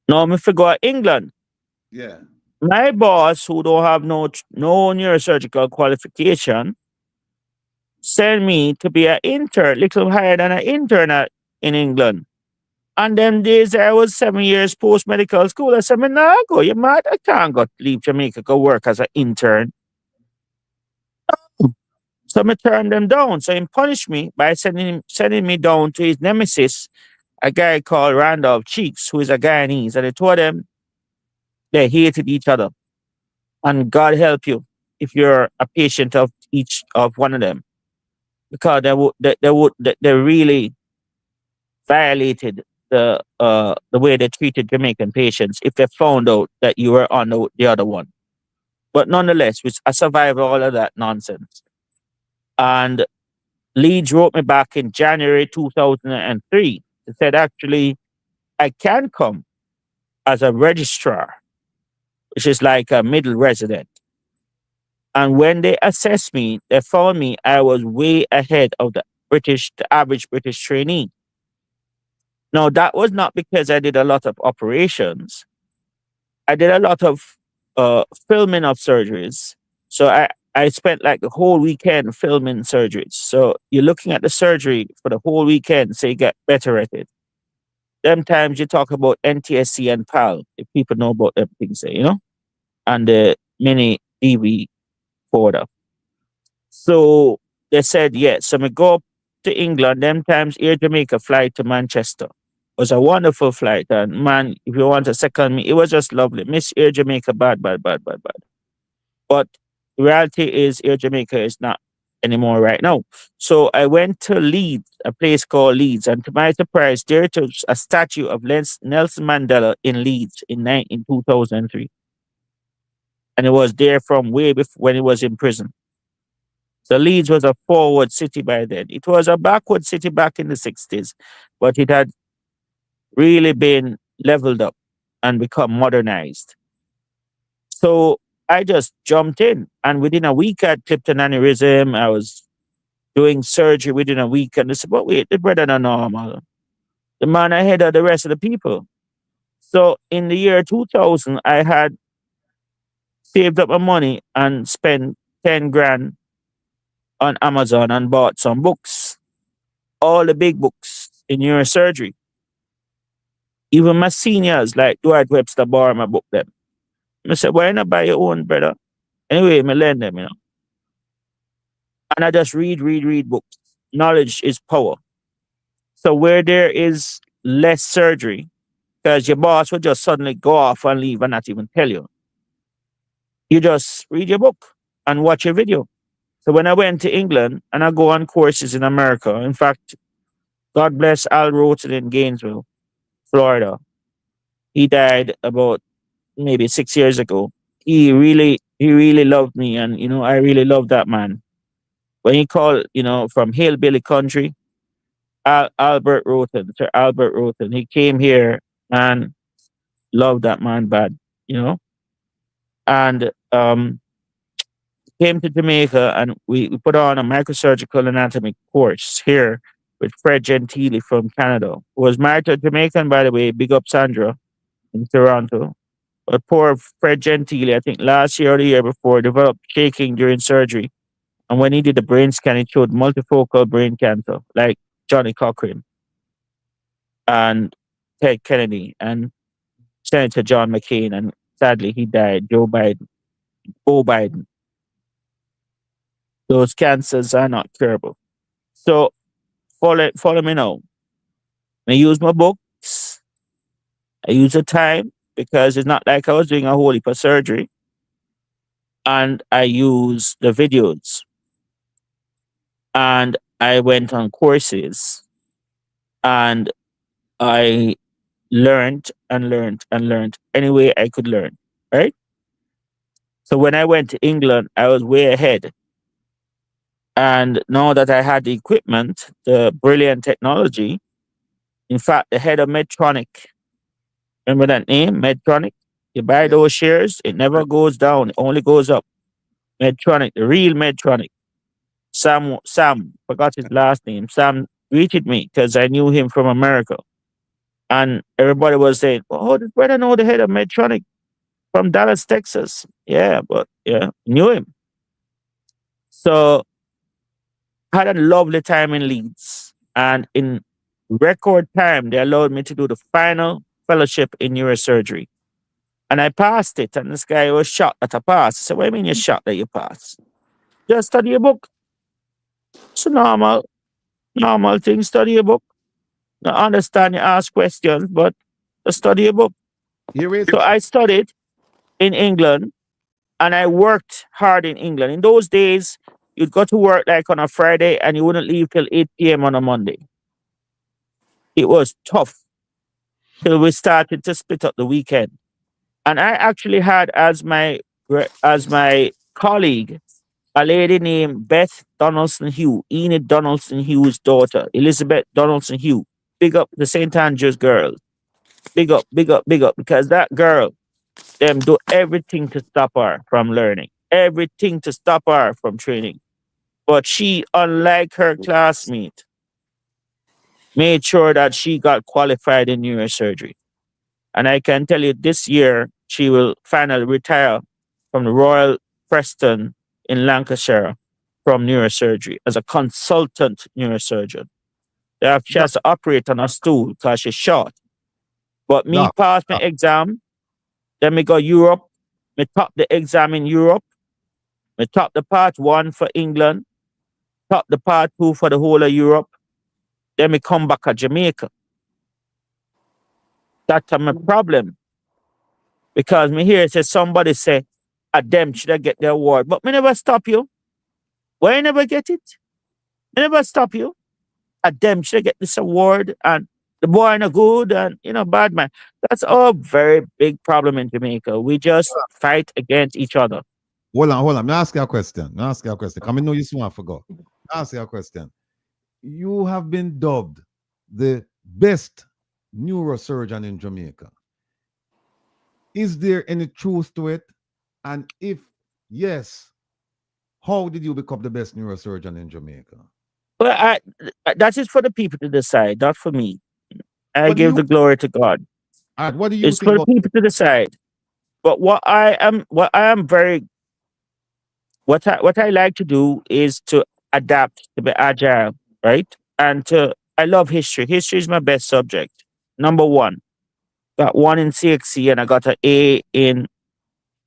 No, me forgot England. Yeah. My boss, who don't have no neurosurgical qualification, sent me to be an intern, little higher than an intern in England. And them days I was 7 years post medical school. I said, me nah go, you mad? I can't go leave Jamaica, go work as an intern. So me turned them down. So he punished me by sending me down to his nemesis, a guy called Randolph Cheeks, who is a Guyanese. And I told them they hated each other. And God help you if you're a patient of each of one of them. Because they really violated the way they treated Jamaican patients if they found out that you were on the other one. But nonetheless, I survived all of that nonsense. And Leeds wrote me back in January 2003. They said, actually, I can come as a registrar, which is like a middle resident. And when they assessed me, they found me I was way ahead of the average British trainee. Now, that was not because I did a lot of operations. I did a lot of filming of surgeries. So I spent like the whole weekend filming surgeries. So you're looking at the surgery for the whole weekend, so you get better at it. Them times you talk about NTSC and PAL, if people know about them things, and the mini DV folder. So they said, yes. So we go up to England, them times Air Jamaica flight to Manchester. It was a wonderful flight. And man, if you want to second me, it was just lovely. Miss Air Jamaica, bad, bad, bad, bad, bad. But the reality is Air Jamaica is not anymore right now. So I went to Leeds, a place called Leeds. And to my surprise, there was a statue of Nelson Mandela in Leeds in 2003. And it was there from way before when he was in prison. So Leeds was a forward city by then. It was a backward city back in the 60s, but it had really been leveled up and become modernized. So I just jumped in, and within a week I had clipped an aneurysm. I was doing surgery within a week, and they said, but wait, the brother not normal. The man ahead of the rest of the people. So in the year 2000, I had saved up my money and spent 10 grand on Amazon and bought some books, all the big books in neurosurgery. Even my seniors, like Dwight Webster, borrow my book them. I said, why not buy your own, brother? Anyway, I lend them, And I just read books. Knowledge is power. So where there is less surgery, because your boss will just suddenly go off and leave and not even tell you. You just read your book and watch your video. So when I went to England and I go on courses in America, in fact, God bless Al Roten in Gainesville, Florida. He died about maybe 6 years ago. He really loved me, and I really loved that man. When he called, from hillbilly country, Albert Roten, Sir Albert Roten, he came here and loved that man bad, and came to Jamaica, and we put on a microsurgical anatomy course here with Fred Gentili from Canada, who was married to a Jamaican, by the way. Big up Sandra in Toronto. But poor Fred Gentili, I think last year or the year before, developed shaking during surgery. And when he did the brain scan, it showed multifocal brain cancer, like Johnny Cochran and Ted Kennedy and Senator John McCain. And sadly, he died. Joe Biden. Those cancers are not curable. So follow me now. I use my books. I use the time because it's not like I was doing a whole heap of surgery. And I use the videos. And I went on courses. And I learned and learned and learned any way I could learn. Right. So when I went to England, I was way ahead. And now that I had the equipment, the brilliant technology, in fact, the head of Medtronic, remember that name, Medtronic? You buy Yeah. those shares, it never goes down, it only goes up. Medtronic, the real Medtronic. Sam, forgot his last name. Sam greeted me because I knew him from America. And everybody was saying, oh, this brother know the head of Medtronic from Dallas, Texas. Yeah, but yeah, knew him. So had a lovely time in Leeds. And in record time, they allowed me to do the final fellowship in neurosurgery. And I passed it. And this guy was shocked that I passed. I said, what do you mean you're shocked that you passed? Just study a book. It's a normal thing, study a book. I understand you ask questions, but just study a book. Here is So I studied in England and I worked hard in England. In those days, you'd go to work like on a Friday and you wouldn't leave till 8 p.m. on a Monday. It was tough till we started to split up the weekend. And I actually had as my colleague a lady named Beth Donaldson Hugh, Enid Donaldson Hugh's daughter, Elizabeth Donaldson Hugh. Big up the St. Andrews girls. Big up, big up, big up. Because that girl, them do everything to stop her from learning, everything to stop her from training. But she, unlike her classmate, made sure that she got qualified in neurosurgery. And I can tell you this year, she will finally retire from the Royal Preston in Lancashire from neurosurgery as a consultant neurosurgeon. She doc, has to operate on a stool because she's short. But me doc, pass my doc. exam, then me go Europe, me top the exam in Europe, me top the part one for England, top the part two for the whole of Europe, then me come back to Jamaica. That's my problem. Because me hear say somebody say, them should I get the award. But me never stop you. Why you never get it? Me never stop you. Them should I get this award and the boy no good and bad man. That's a very big problem in Jamaica. We just fight against each other. Hold on, hold on. Let me ask you a question. Let me ask you a question. Come, I know you smart for go. Let me ask you a question. You have been dubbed the best neurosurgeon in Jamaica. Is there any truth to it? And if yes, how did you become the best neurosurgeon in Jamaica? Well, that is for the people to decide, not for me. I What do give you the glory to God. what do you It's think for the about people to decide. But what I like to do is to adapt, to be agile, right? And I love history. History is my best subject. Number one, got one in CXC and I got an A in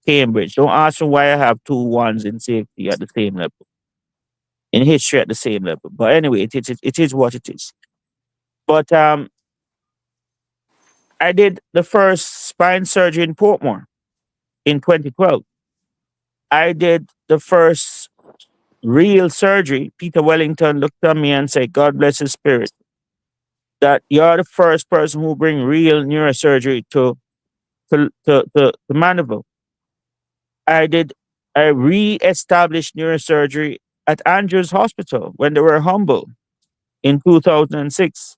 Cambridge. Don't ask me why I have two ones in CXC at the same level, in history at the same level. But anyway, it is what it is. But I did the first spine surgery in Portmore in 2012. I did the first real surgery. Peter Wellington looked at me and said, God bless his spirit, that you're the first person who bring real neurosurgery to Mandeville. I re-established neurosurgery at Andrews Hospital when they were humble in 2006.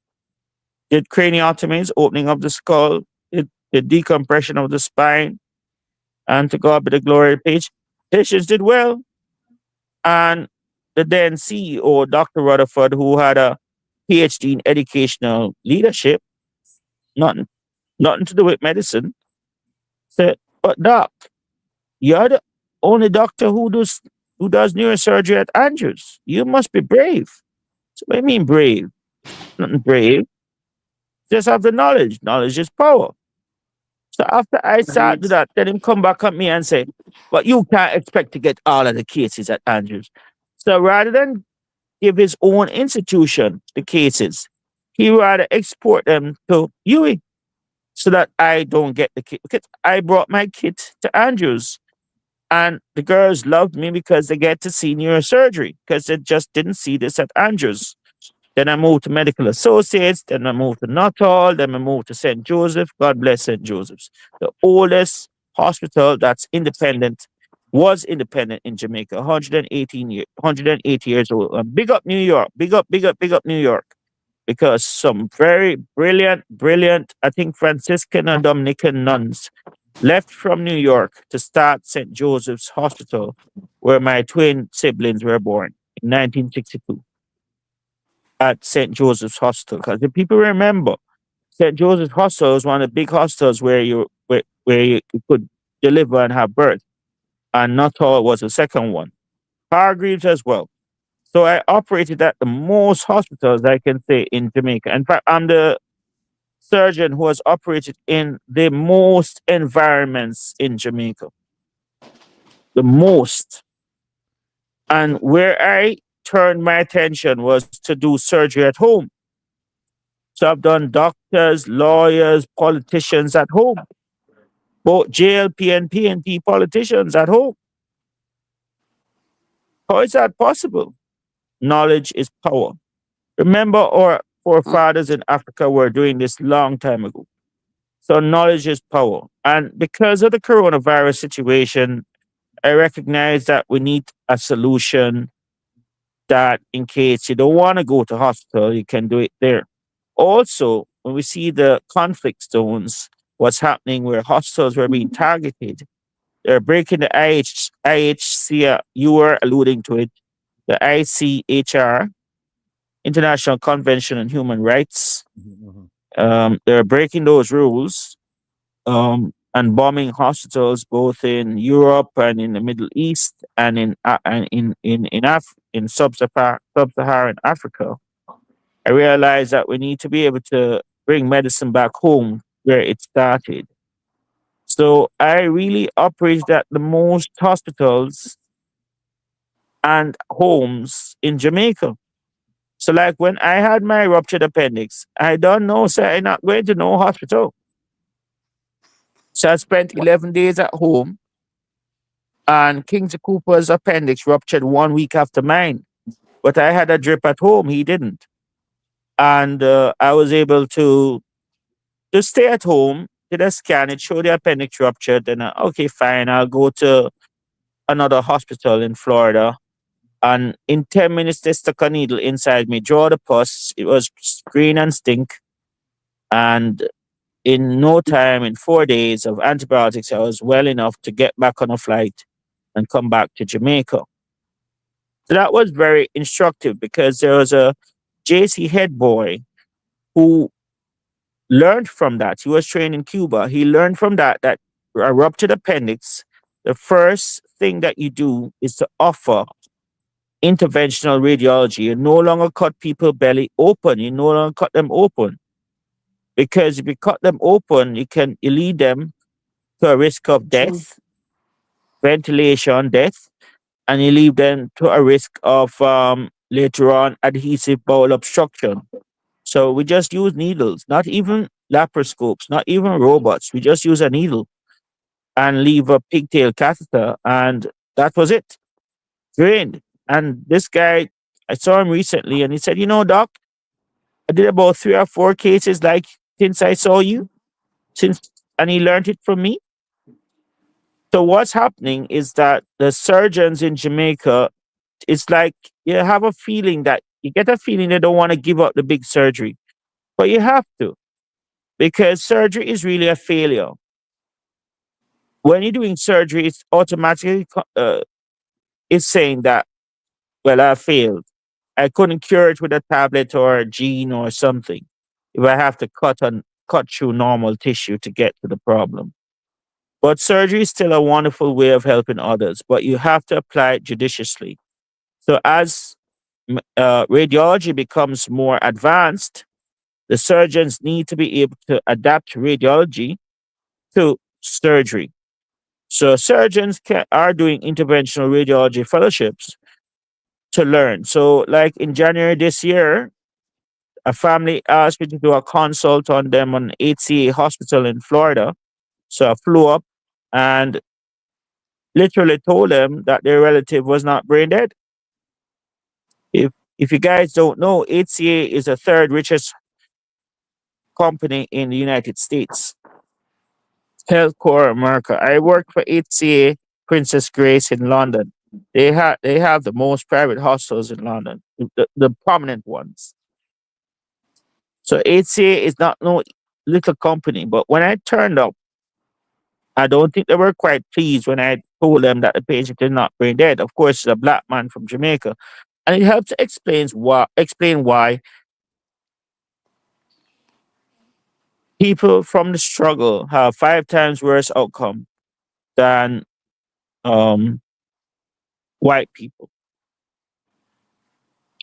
Did craniotomies, opening of the skull, did decompression of the spine, and to God be the glory, patients did well. And the then CEO, Dr. Rutherford, who had a PhD in educational leadership, nothing, nothing to do with medicine, said, but doc, you're the only doctor who does neurosurgery at Andrews. You must be brave. So what do you mean brave? Nothing brave. Just have the knowledge. Knowledge is power. So after I started that, then him come back at me and say, but you can't expect to get all of the cases at Andrews. So rather than give his own institution the cases, he rather export them to UWI so that I don't get the kit. Because I brought my kit to Andrews and the girls loved me because they get to see neurosurgery because they just didn't see this at Andrews. Then I moved to Medical Associates. Then I moved to Nuttall. Then I moved to St. Joseph. God bless St. Joseph's. The oldest hospital that's independent, was independent in Jamaica, 180 years old. Big up New York. Big up, big up, big up New York. Because some very brilliant, I think Franciscan and Dominican nuns left from New York to start St. Joseph's Hospital, where my twin siblings were born in 1962 at St. Joseph's Hospital. Because if people remember, St. Joseph's Hospital is one of the big hospitals where you could deliver and have birth. And Nuttall was the second one. Hargreaves as well. So I operated at the most hospitals I can say in Jamaica. In fact, I'm the surgeon who has operated in the most environments in Jamaica. The most. And where I turned my attention was to do surgery at home. So I've done doctors, lawyers, politicians at home. Both JLP and PNP politicians at home. How is that possible? Knowledge is power. Remember, our forefathers in Africa were doing this long time ago. So knowledge is power. And because of the coronavirus situation, I recognize that we need a solution that in case you don't want to go to hospital, you can do it there. Also, when we see the conflict zones, what's happening where hospitals were being targeted, they're breaking the IHC, you were alluding to it, the ICHR, International Convention on Human Rights. They're breaking those rules and bombing hospitals both in Europe and in the Middle East and in sub-Saharan Africa. I realized that we need to be able to bring medicine back home where it started. So I really operated at the most hospitals and homes in Jamaica. So like when I had my ruptured appendix, I don't know, sir, I'm not going to no hospital. So I spent 11 days at home, and King Cooper's appendix ruptured 1 week after mine. But I had a drip at home, he didn't. And I was able to stay at home, did a scan, it showed the appendix ruptured, and okay, fine, I'll go to another hospital in Florida. And in 10 minutes, they stuck a needle inside me, draw the pus. It was green and stink. And in no time, in 4 days of antibiotics, I was well enough to get back on a flight and come back to Jamaica. So that was very instructive because there was a JC head boy who learned from that. He was trained in Cuba. He learned from that a ruptured appendix, the first thing that you do is to offer interventional radiology. You no longer cut people belly open. You no longer cut them open. Because if you cut them open, you lead them to a risk of death, ventilation, death, and you leave them to a risk of later on adhesive bowel obstruction. So we just use needles, not even laparoscopes, not even robots. We just use a needle and leave a pigtail catheter, and that was it. Drained. And this guy, I saw him recently, and he said, doc, I did about 3 or 4 cases like since I saw you, and he learned it from me. So what's happening is that the surgeons in Jamaica, it's like you have a feeling that you get a feeling they don't want to give up the big surgery, but you have to, because surgery is really a failure. When you're doing surgery, it's automatically it's saying that, well, I failed. I couldn't cure it with a tablet or a gene or something. If I have to cut through normal tissue to get to the problem. But surgery is still a wonderful way of helping others, but you have to apply it judiciously. So as radiology becomes more advanced, the surgeons need to be able to adapt radiology to surgery. So surgeons are doing interventional radiology fellowships to learn. So like in January this year, a family asked me to do a consult on them on HCA hospital in Florida. So I flew up and literally told them that their relative was not brain dead. If If you guys don't know, HCA is the third richest company in the United States. Healthcare America. I work for HCA Princess Grace in London. They have the most private hospitals in London, the prominent ones. So HCA is not no little company. But when I turned up, I don't think they were quite pleased when I told them that the patient is not brain dead. Of course, it's a black man from Jamaica, and it helps explain why people from the struggle have 5 times worse outcome than um, white people.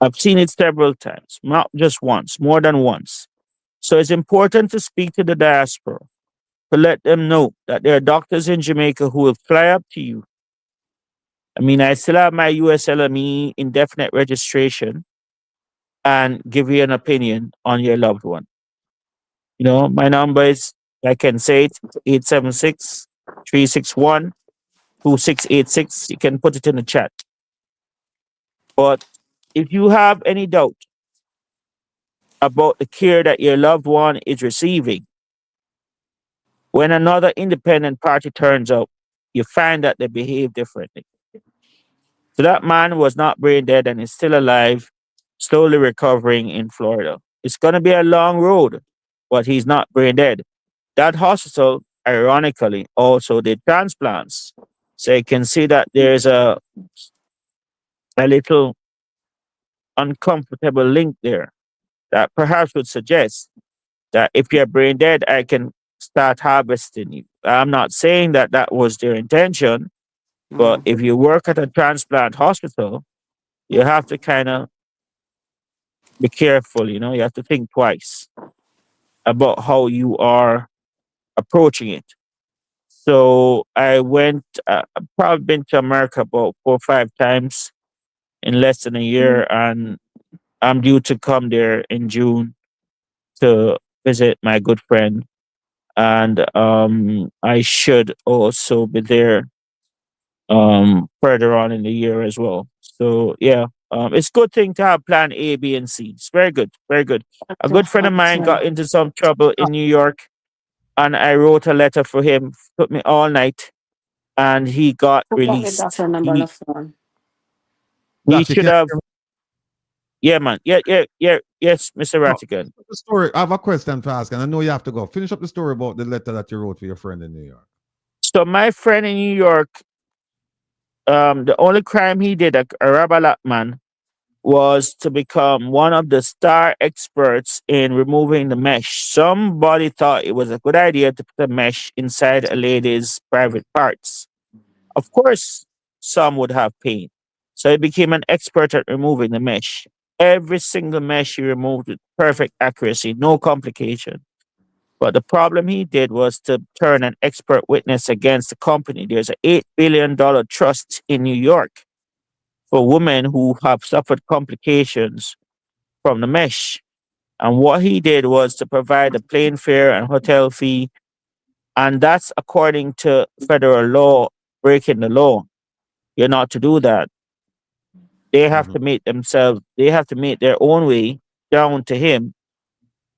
I've seen it several times, not just once, more than once. So it's important to speak to the diaspora to let them know that there are doctors in Jamaica who will fly up to you. I mean, I still have my USLME indefinite registration and give you an opinion on your loved one. You know, my number is, I can say it, 876 361 2686. You can put it in the chat. But if you have any doubt about the care that your loved one is receiving, when another independent party turns up, you find that they behave differently. So that man was not brain dead and is still alive, slowly recovering in Florida. It's going to be a long road, but he's not brain dead. That hospital, ironically, also did transplants. So you can see that there's a little uncomfortable link there that perhaps would suggest that if you're brain dead, I can start harvesting you. I'm not saying that that was their intention, but if you work at a transplant hospital, you have to kind of be careful, you know, you have to think twice about how you are approaching it. So I went, I've probably been to America about 4 or 5 times in less than a year, and I'm due to come there in June to visit my good friend. And I should also be there further on in the year as well. So yeah, it's a good thing to have plan A, B, and C. It's very good, very good. A good friend of mine got into some trouble in New York, and I wrote a letter for him. Took me all night, and he got released. Doctor number on the phone. He Doc, you should can't have. hear Yeah, man. Yeah. Yes, Mr. me? Rattigan. The story. I have a question to ask, and I know you have to go. Finish up the story about the letter that you wrote for your friend in New York. So my friend in New York, the only crime he did, a Rabalak man, was to become one of the star experts in removing the mesh. Somebody thought it was a good idea to put a mesh inside a lady's private parts. Of course, some would have pain. So he became an expert at removing the mesh. Every single mesh he removed with perfect accuracy, no complication. But the problem he did was to turn an expert witness against the company. There's an $8 billion trust in New York for women who have suffered complications from the mesh. And what he did was to provide a plane fare and hotel fee. And that's according to federal law, breaking the law. You're not to do that. They have to make they have to make their own way down to him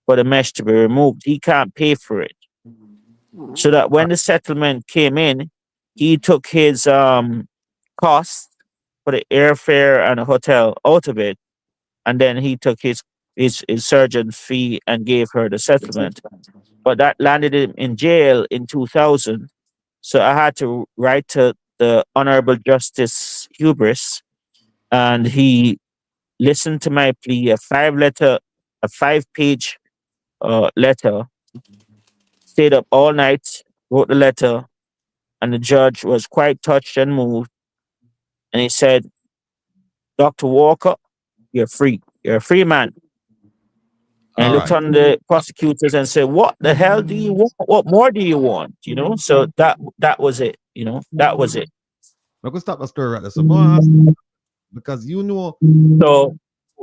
for the mesh to be removed. He can't pay for it. So that when the settlement came in, he took his cost for the airfare and the hotel out of it, and then he took his surgeon's fee and gave her the settlement. But that landed him in jail in 2000. So I had to write to the Honorable Justice Hubris, and he listened to my plea, a 5 page letter, stayed up all night, wrote the letter, and the judge was quite touched and moved. And he said, Dr. Walker, you're free. You're a free man. And All I looked right. on the prosecutors and said, what the hell do you want? What more do you want? You know, so that was it. You know, that was it. I could stop the story right there. So, go ask, because you know, So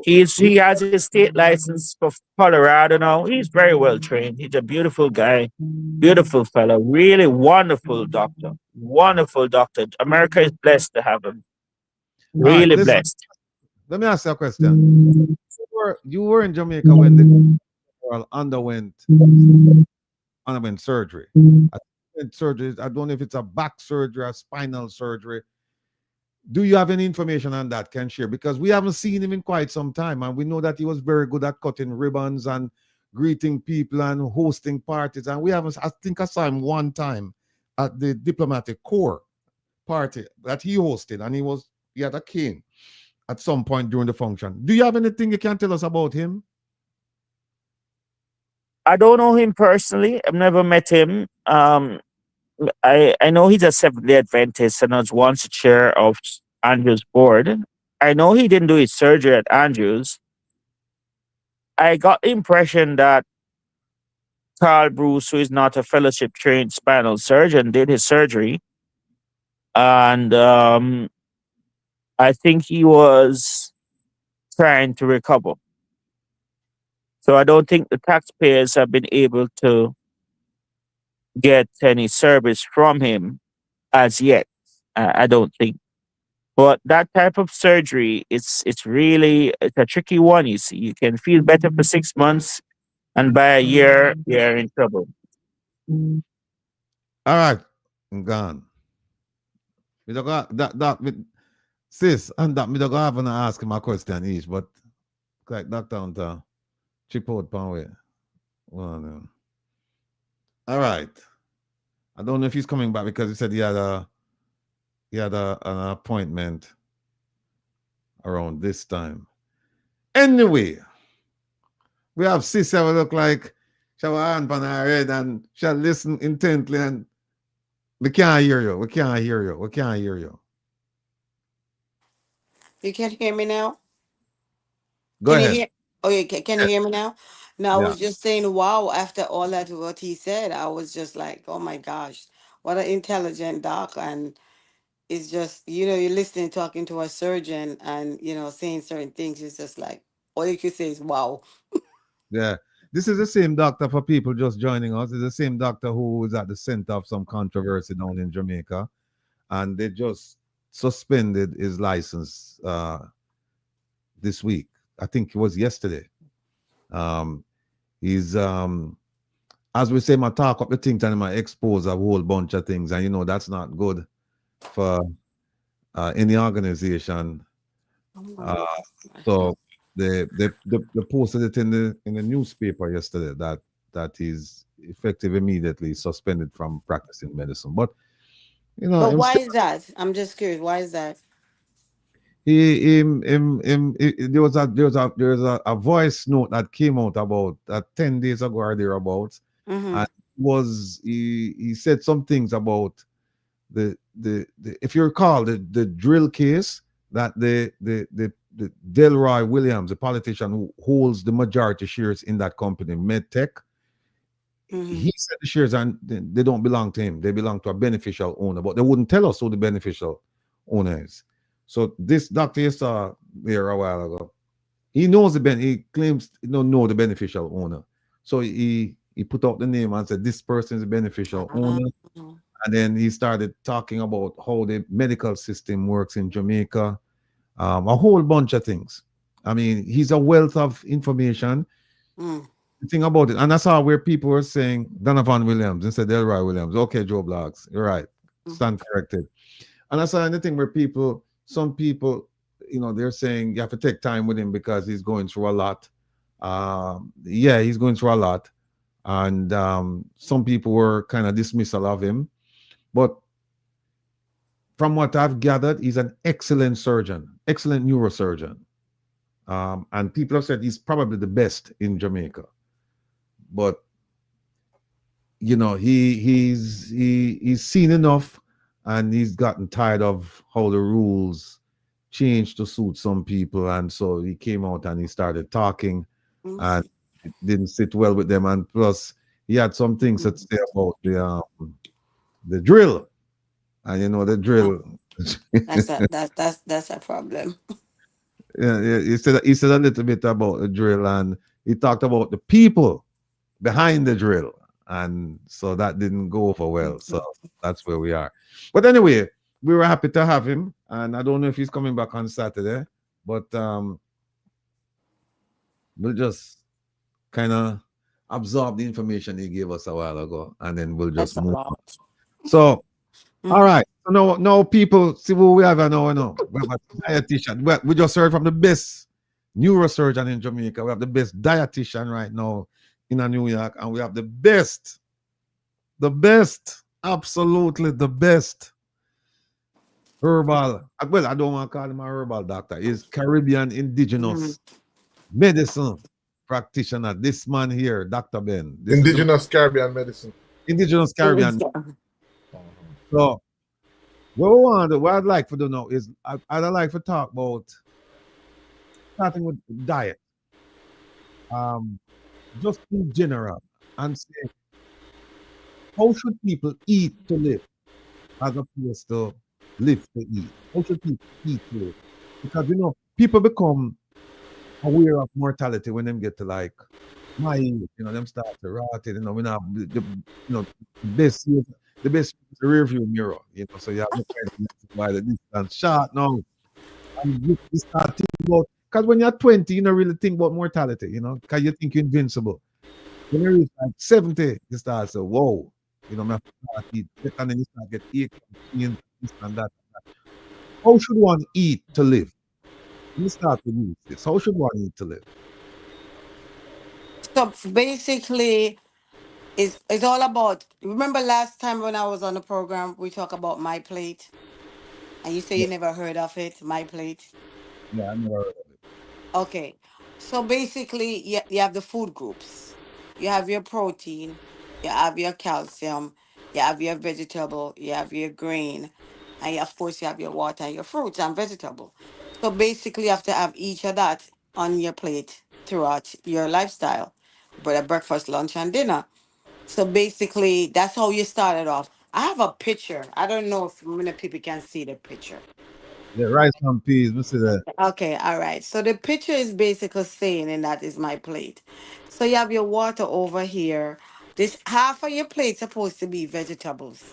he has his state license for Colorado now. He's very well trained. He's a beautiful guy, beautiful fellow, really wonderful doctor. Wonderful doctor. America is blessed to have him. all right, Really listen, blessed. Let me ask you a question. You were in Jamaica when the girl underwent surgery. I surgery. I don't know if it's a back surgery or spinal surgery. Do you have any information on that? Can share, because we haven't seen him in quite some time, and we know that he was very good at cutting ribbons and greeting people and hosting parties. And we haven't. I think I saw him one time at the diplomatic corps party that he hosted, and he had a cane at some point during the function. Do you have anything you can tell us about him? I don't know him personally. I've never met him. I know he's a Seventh-day Adventist and was once a chair of Andrew's board. I know he didn't do his surgery at Andrew's. I got the impression that Carl Bruce, who is not a fellowship trained spinal surgeon, did his surgery. And I think he was trying to recover. So I don't think the taxpayers have been able to get any service from him as yet. I don't think. But that type of surgery, it's a tricky one. You see, you can feel better for 6 months, and by a year you're in trouble. All right, I'm gone. We don't got sis, and that me don't go have to ask him a question each, but like Doctor Hunter, chip out pan way. Well, all right. I don't know if he's coming back because he said he had an appointment around this time. Anyway, we have sis who look like she have a hand on her head and she'll listen intently, and we can't hear you. We can't hear you. We can't hear you. You can hear me now? Go Can you ahead. hear? Oh, yeah. Can you hear me now? No, I Yeah. was just saying, wow, after all that, what he said, I was just like, oh my gosh, what an intelligent doc. And it's just, you're listening, talking to a surgeon and, saying certain things. It's just like, all you can say is, wow. Yeah. This is the same doctor, for people just joining us. It's the same doctor who is at the center of some controversy down in Jamaica. And they just suspended his license this week. I think it was yesterday. He's as we say, my talk up the things and my expose a whole bunch of things, and that's not good for any organization. Oh my So they posted it in the newspaper yesterday that he's effective immediately suspended from practicing medicine. But But him why still, is that? I'm just curious. Why is that? there was a voice note that came out about 10 days ago or thereabouts, Mm-hmm. and he said some things about the if you recall the drill case that the Delroy Williams, the politician who holds the majority shares in that company, MedTech, Mm-hmm. he said the shares they don't belong to him. They belong to a beneficial owner, but they wouldn't tell us who the beneficial owner is. So this doctor you saw there a while ago, he knows he claims he don't know the beneficial owner. So he put out the name and said this person is the beneficial owner. And then he started talking about how the medical system works in Jamaica, a whole bunch of things. I mean, he's a wealth of information. Mm. The thing about it, and I saw where people were saying Donovan Williams instead of Delroy Williams. Okay, Joe Bloggs, you're right. Stand corrected. And I saw anything where some people, they're saying you have to take time with him because he's going through a lot. Yeah, he's going through a lot. And some people were kind of dismissal of him. But from what I've gathered, he's an excellent surgeon, excellent neurosurgeon. And people have said he's probably the best in Jamaica. But he's seen enough, and he's gotten tired of how the rules change to suit some people, and so he came out and he started talking, and it didn't sit well with them. And plus, he had some things to say about the drill, and the drill. That's a problem. Yeah, he said a little bit about the drill, and he talked about the people behind the drill, and so that didn't go over well. So that's where we are. But anyway, we were happy to have him, and I don't know if he's coming back on Saturday. But we'll just kind of absorb the information he gave us a while ago, and then we'll That's just a move on. lot. So, all Mm-hmm. right. So now people see who we have now. We have a dietitian. We just heard from the best neurosurgeon in Jamaica. We have the best dietitian right now in New York, and we have the best, absolutely the best herbal. Well, I don't want to call him a herbal doctor. He's Caribbean Mm-hmm. indigenous medicine practitioner. This man here, Dr. Ben. This is the Indigenous Caribbean medicine. indigenous Caribbean. So what I'd like to do now is I'd like to talk about starting with diet. Um, just in general, and say how should people eat to live as opposed to live to eat? How should people eat to live? Because people become aware of mortality when them get to like my age, them start to rot it, we not the best years, the best is the rear view mirror, so you have no kind of why the distance short now. And you start thinking about, because when you're 20, you don't really think about mortality, because you think you're invincible. When you reach like 70, you start to say, whoa, I have to start eat, and then you start get ache, pain, this and that. How should one eat to live? Let me start with this. How should one eat to live? So basically, it's all about. Remember last time when I was on the program, we talk about my plate, and you say Yeah, you never heard of it, my plate. yeah, I never heard of it. Okay. So basically, you have the food groups. You have your protein, you have your calcium, you have your vegetable, you have your grain, and of course, you have your water and your fruits and vegetable. So basically, you have to have each of that on your plate throughout your lifestyle, but at breakfast, lunch, and dinner. So basically, that's how you started off. I have a picture. I don't know if many people can see the picture. Yeah, rice and peas. We see that. Okay, all right. So the picture is basically saying, and that is my plate. So you have your water over here. This half of your plate supposed to be vegetables.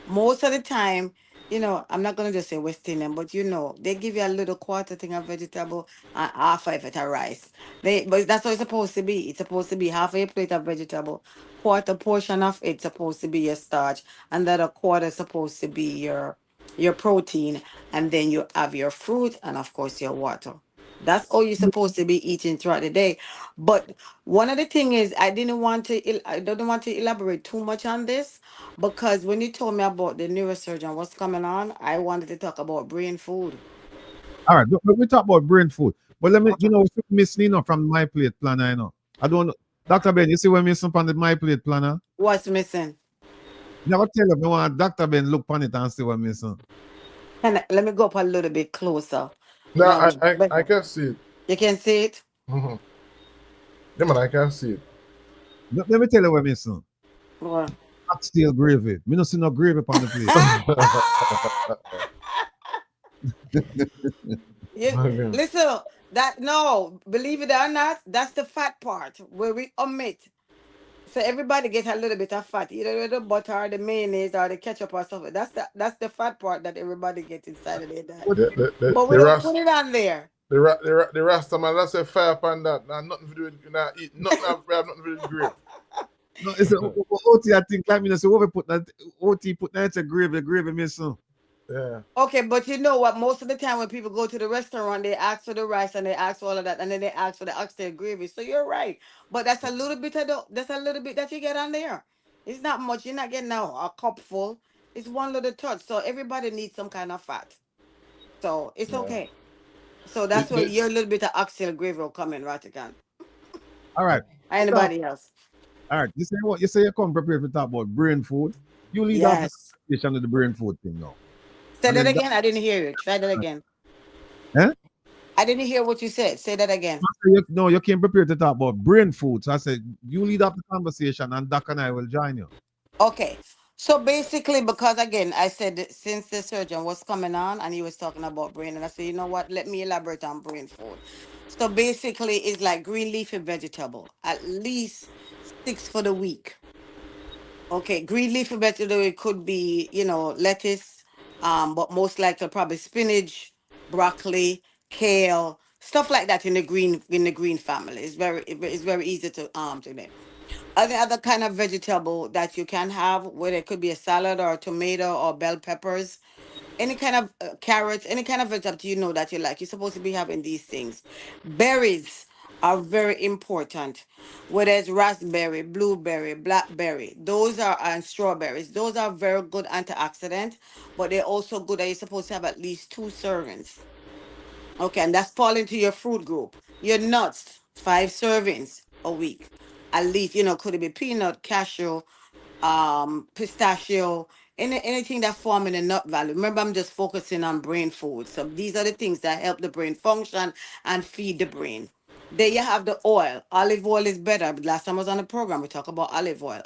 Most of the time, I'm not gonna just say West Indian, but they give you a little quarter thing of vegetable and half of it a rice. But that's what it's supposed to be. It's supposed to be half of your plate of vegetable, quarter portion of it supposed to be your starch, and that a quarter supposed to be your protein, and then you have your fruit and of course your water. That's all you're supposed to be eating throughout the day. But one of the thing is, I don't want to elaborate too much on this, because when you told me about the neurosurgeon, what's coming on, I wanted to talk about brain food. All right, but we talk about brain food. But let me, we missing from my plate planner, I don't know. Dr. Ben, you see what missing from the my plate planner? What's missing? Never tell me want Dr. Ben look on it and see what missing. Let me go up a little bit closer. No, I Better. can see it. You can see it. Mm-hmm. Yeah, man, I can see it. Let me tell you what missing. What? Oxtail gravy. Me no see no gravy on the plate. You Okay. listen, that no, believe it or not, that's the fat part where we omit. So everybody gets a little bit of fat, either the butter or the mayonnaise or the ketchup or something. That's the fat part that everybody gets inside of their diet. What The the the, But we the don't put rast it on there. the Rasta man, that's a fire upon that. Nah, nothing to do with eat nothing have nothing to do with grape. No, it's OT. I think like me. No, so what we put that OT put that gravy missing. Yeah. Okay, but you know what? Most of the time when people go to the restaurant, they ask for the rice and they ask for all of that, and then they ask for the oxtail gravy. So you're right, but that's a little bit that you get on there. It's not much. You're not getting a cup full. It's one little touch. So everybody needs some kind of fat. So it's Yeah. okay. So The, that's where the, your little bit of oxtail gravy will come in, Rattigan. All right. So, Anybody else? all right. You say what? You say you come prepared to talk about brain food. You lead off the Yes. conversation with the brain food thing now. Say And that then again. I didn't hear you. Try that again. eh? I didn't hear what you said. Say that again. No, you came prepared to talk about brain food. So I said, you lead up the conversation and Doc and I will join you. Okay. So basically, because again, I said that since the surgeon was coming on and he was talking about brain, and I said, you know what, let me elaborate on brain food. So basically, it's like green leafy vegetable, at least six for the week. Okay, green leafy vegetable, it could be, lettuce, but most likely probably spinach, broccoli, kale. stuff like that in the green family. It's very easy to them. Other kind of vegetable that you can have, whether it could be a salad or a tomato or bell peppers, any kind of carrots, any kind of vegetable you know that you like. You're supposed to be having these things. Berries are very important. Whether it's raspberry, blueberry, blackberry, those are and strawberries. Those are very good antioxidant, but they're also good that you're supposed to have at least 2 servings. Okay, and that's fall into your fruit group. Your nuts, 5 servings a week. At least, could it be peanut, cashew, pistachio, anything that form in the nut valley. Remember, I'm just focusing on brain food. So these are the things that help the brain function and feed the brain. There you have the oil. Olive oil is better. Last time I was on the program, we talked about olive oil.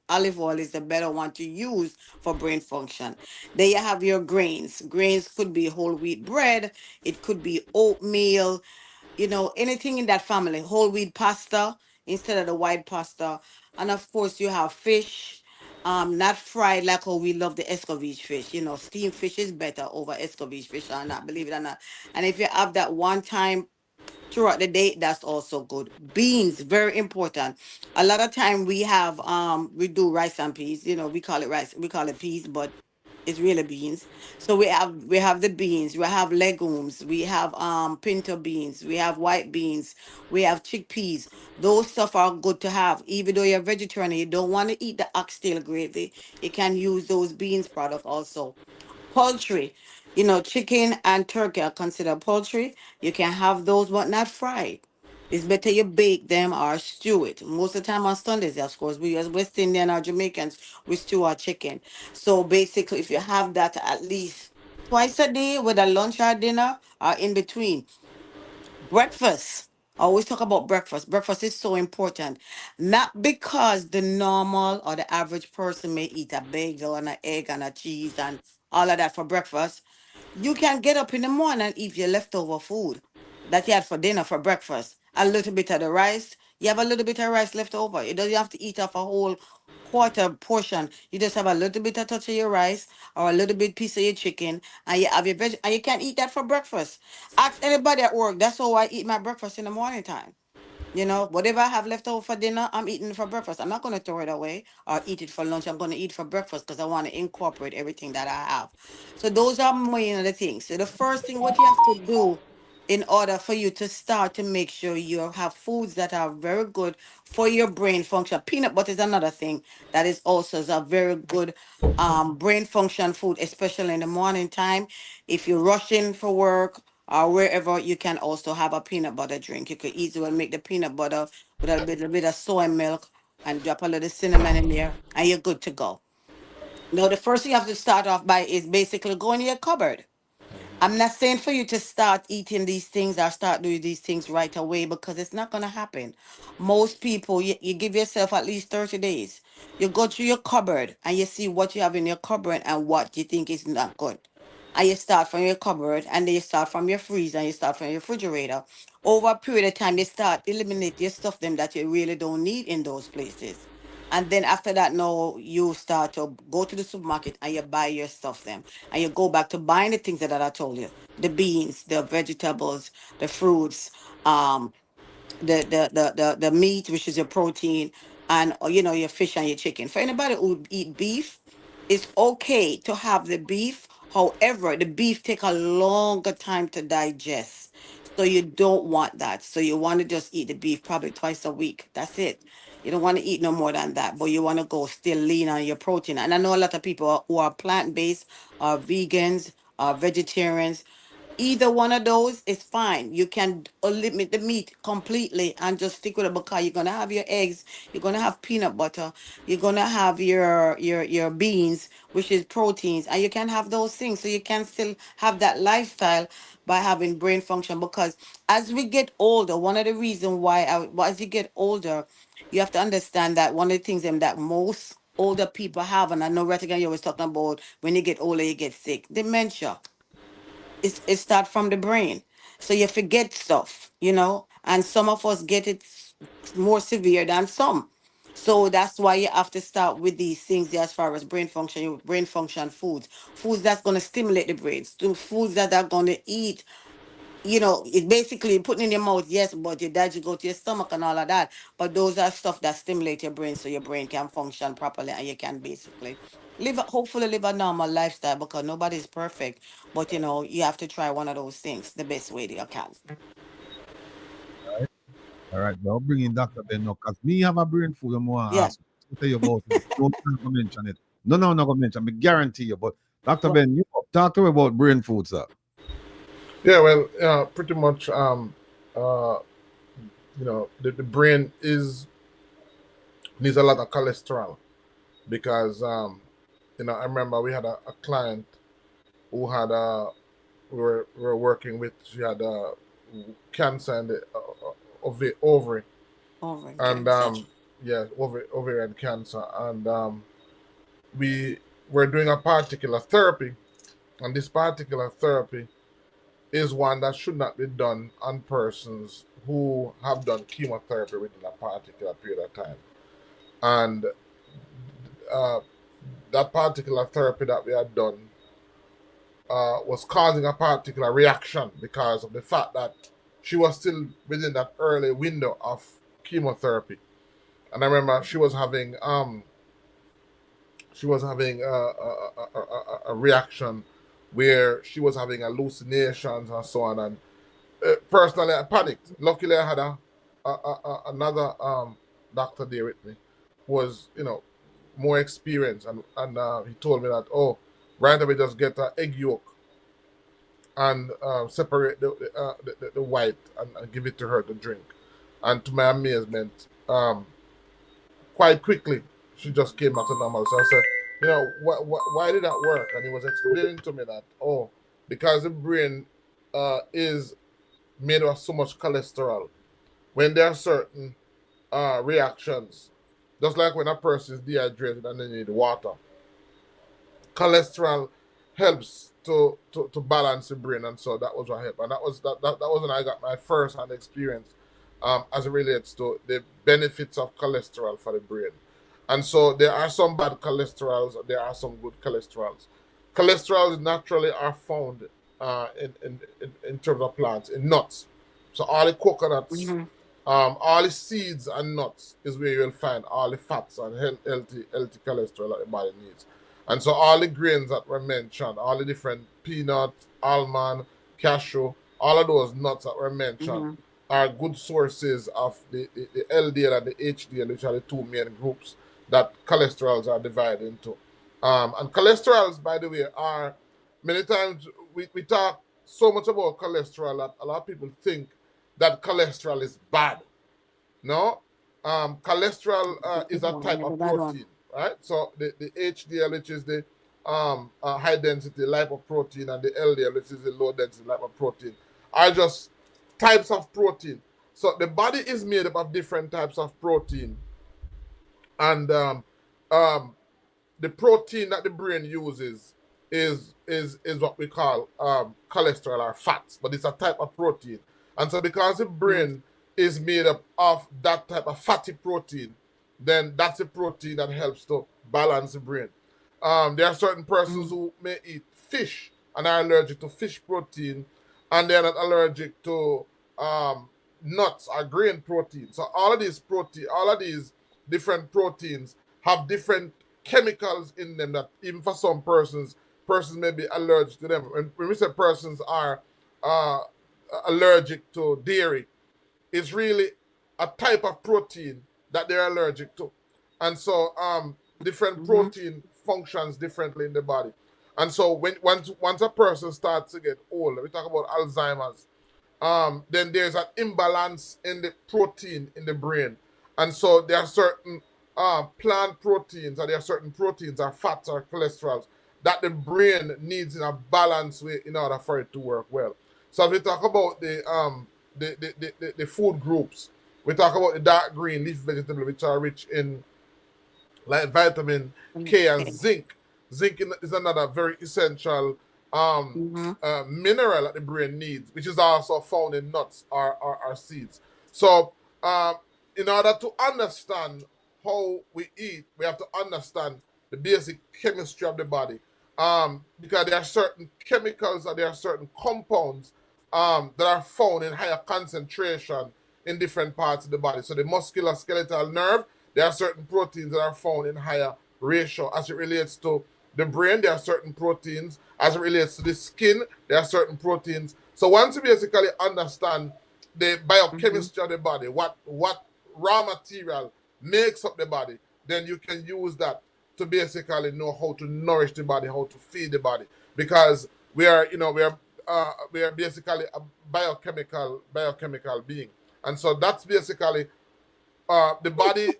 Olive oil is the better one to use for brain function. There you have your grains. Grains could be whole wheat bread. It could be oatmeal, anything in that family, whole wheat pasta instead of the white pasta. And of course, you have fish, not fried like how we love the escovitch fish. Steamed fish is better over escovitch fish or not, believe it or not. And if you have that one time throughout the day, that's also good. Beans, very important. A lot of time we do rice and peas. We call it rice, we call it peas, but it's really beans. So we have the beans, we have legumes, we have pinto beans, we have white beans, we have chickpeas. Those stuff are good to have. Even though you're vegetarian, you don't want to eat the oxtail gravy, you can use those beans product also. Poultry, chicken and turkey are considered poultry. You can have those, but not fried. It's better you bake them or stew it. Most of the time on Sundays, of course, we as West Indian or Jamaicans, we stew our chicken. So basically, if you have that at least twice a day with a lunch or dinner or in between, breakfast. I always talk about breakfast. Breakfast is so important. Not because the normal or the average person may eat a bagel and an egg and a cheese and all of that for breakfast. You can get up in the morning and eat your leftover food that you had for dinner for breakfast. A little bit of the rice. You have a little bit of rice left over. You don't have to eat off a whole quarter portion. You just have a little bit of touch of your rice or a little bit piece of your chicken, and you have your veg, and you can eat that for breakfast. Ask anybody at work. That's how I eat my breakfast in the morning time. Whatever I have left over for dinner, I'm eating it for breakfast. I'm not going to throw it away or eat it for lunch. I'm going to eat for breakfast because I want to incorporate everything that I have. So those are main of the things. So the first thing what you have to do in order for you to start to make sure you have foods that are very good for your brain function. Peanut butter is another thing that is also is a very good brain function food, especially in the morning time. If you're rushing for work or wherever, you can also have a peanut butter drink. You could easily make the peanut butter with a bit of soy milk and drop a little cinnamon in there, and you're good to go. Now, the first thing you have to start off by is basically going to your cupboard. I'm not saying for you to start eating these things or start doing these things right away because it's not going to happen. Most people, you give yourself at least 30 days. You go through your cupboard and you see what you have in your cupboard and what you think is not good. And you start from your cupboard and then you start from your freezer and you start from your refrigerator. Over a period of time, you start eliminate your stuff them that you really don't need in those places. And then after that, now you start to go to the supermarket and you buy your stuff them. And you go back to buying the things that I told you. The beans, the vegetables, the fruits, um, the meat, which is your protein, and your fish and your chicken. For anybody who eat beef, it's okay to have the beef. However, the beef take a longer time to digest. So you don't want that. So you want to just eat the beef probably twice a week. That's it. You don't want to eat no more than that, but you want to go still lean on your protein. And I know a lot of people who are plant-based, are vegans, are vegetarians. Either one of those is fine. You can eliminate the meat completely and just stick with it because you're gonna have your eggs, you're gonna have peanut butter, you're gonna have your beans, which is proteins, and you can have those things. So you can still have that lifestyle by having brain function. Because as we get older, one of the reasons as you get older, you have to understand that one of the things that most older people have, and I know Rattigan, you always talking about when you get older, you get sick, dementia. It start from the brain, so you forget stuff, and some of us get it more severe than some. So that's why you have to start with these things as far as brain function, your brain function foods that's going to stimulate the brain, foods that are going to eat you know, it basically putting in your mouth, yes, but your dad, you go to your stomach and all of that. But those are stuff that stimulate your brain so your brain can function properly and you can basically hopefully live a normal lifestyle, because nobody's perfect. But you know, you have to try one of those things the best way that you can. All right, well, bring in Dr. Ben now, because me have a brain food and want to Yeah. ask. I'll tell you about it. Don't mention it. No, no, not going to mention. I guarantee you. But Dr. Well, Ben, you talk to me about brain food, sir. Yeah, well, pretty much. The brain needs a lot of cholesterol because I remember we had a client who had we were working with. She had cancer in the ovary, ovarian and cancer. yeah, ovarian cancer, and we were doing a particular therapy, and this particular therapy is one that should not be done on persons who have done chemotherapy within a particular period of time. And uh, that particular therapy that we had done was causing a particular reaction because of the fact that she was still within that early window of chemotherapy. And I remember she was having a reaction where she was having hallucinations and so on. And personally, I panicked. Luckily, I had another doctor there with me, who was more experienced, and he told me that, oh, right away, just get an egg yolk and separate the white and give it to her to drink. And to my amazement, quite quickly, she just came back to normal. So I said, why did that work? And he was explaining to me that, oh, because the brain is made of so much cholesterol. When there are certain reactions, just like when a person is dehydrated and they need water, cholesterol helps to balance the brain, and so that was what helped. And that was when I got my first hand experience as it relates to the benefits of cholesterol for the brain. And so there are some bad cholesterols, there are some good cholesterols. Cholesterols naturally are found in terms of plants, in nuts. So all the coconuts, Mm-hmm. all the seeds and nuts is where you'll find all the fats and healthy cholesterol that the body needs. And so all the grains that were mentioned, all the different peanut, almond, cashew, all of those nuts that were mentioned Mm-hmm. are good sources of the LDL and the HDL, which are the two main groups that cholesterols are divided into. And cholesterols, by the way, are many times we talk so much about cholesterol that a lot of people think that cholesterol is bad. No, cholesterol is a type The of bad one. protein, right? So the HDL, which is the high density lipoprotein, and the LDL, which is the low density lipoprotein, are just types of protein. So the body is made up of different types of protein, and um, the protein that the brain uses is what we call cholesterol or fats, but it's a type of protein. And so because the Mm-hmm. brain is made up of that type of fatty protein, then that's a protein that helps to balance the brain. There are certain persons who may eat fish and are allergic to fish protein, and they're not allergic to um, nuts or grain protein. So all of these different proteins have different chemicals in them that even for some persons may be allergic to them. When we say persons are uh, allergic to dairy, it's really a type of protein that they're allergic to. And so different Mm-hmm. protein functions differently in the body. And so once a person starts to get old, we talk about Alzheimer's, then there's an imbalance in the protein in the brain. And so there are certain plant proteins, or there are certain proteins or fats or cholesterols that the brain needs in a balanced way in order for it to work well. So if we talk about the food groups, we talk about the dark green leaf vegetables, which are rich in like vitamin K and Okay. zinc. Zinc is another very essential Mm-hmm. mineral that the brain needs, which is also found in nuts or seeds. So, in order to understand how we eat, we have to understand the basic chemistry of the body. Because there are certain chemicals and there are certain compounds that are found in higher concentration in different parts of the body. So the musculoskeletal nerve, there are certain proteins that are found in higher ratio as it relates to the brain. There are certain proteins as it relates to the skin. There are certain proteins. So once you basically understand the Mm-hmm. biochemistry of the body, what raw material makes up the body, then you can use that to basically know how to nourish the body, how to feed the body, because we are basically a biochemical being, and so that's basically the body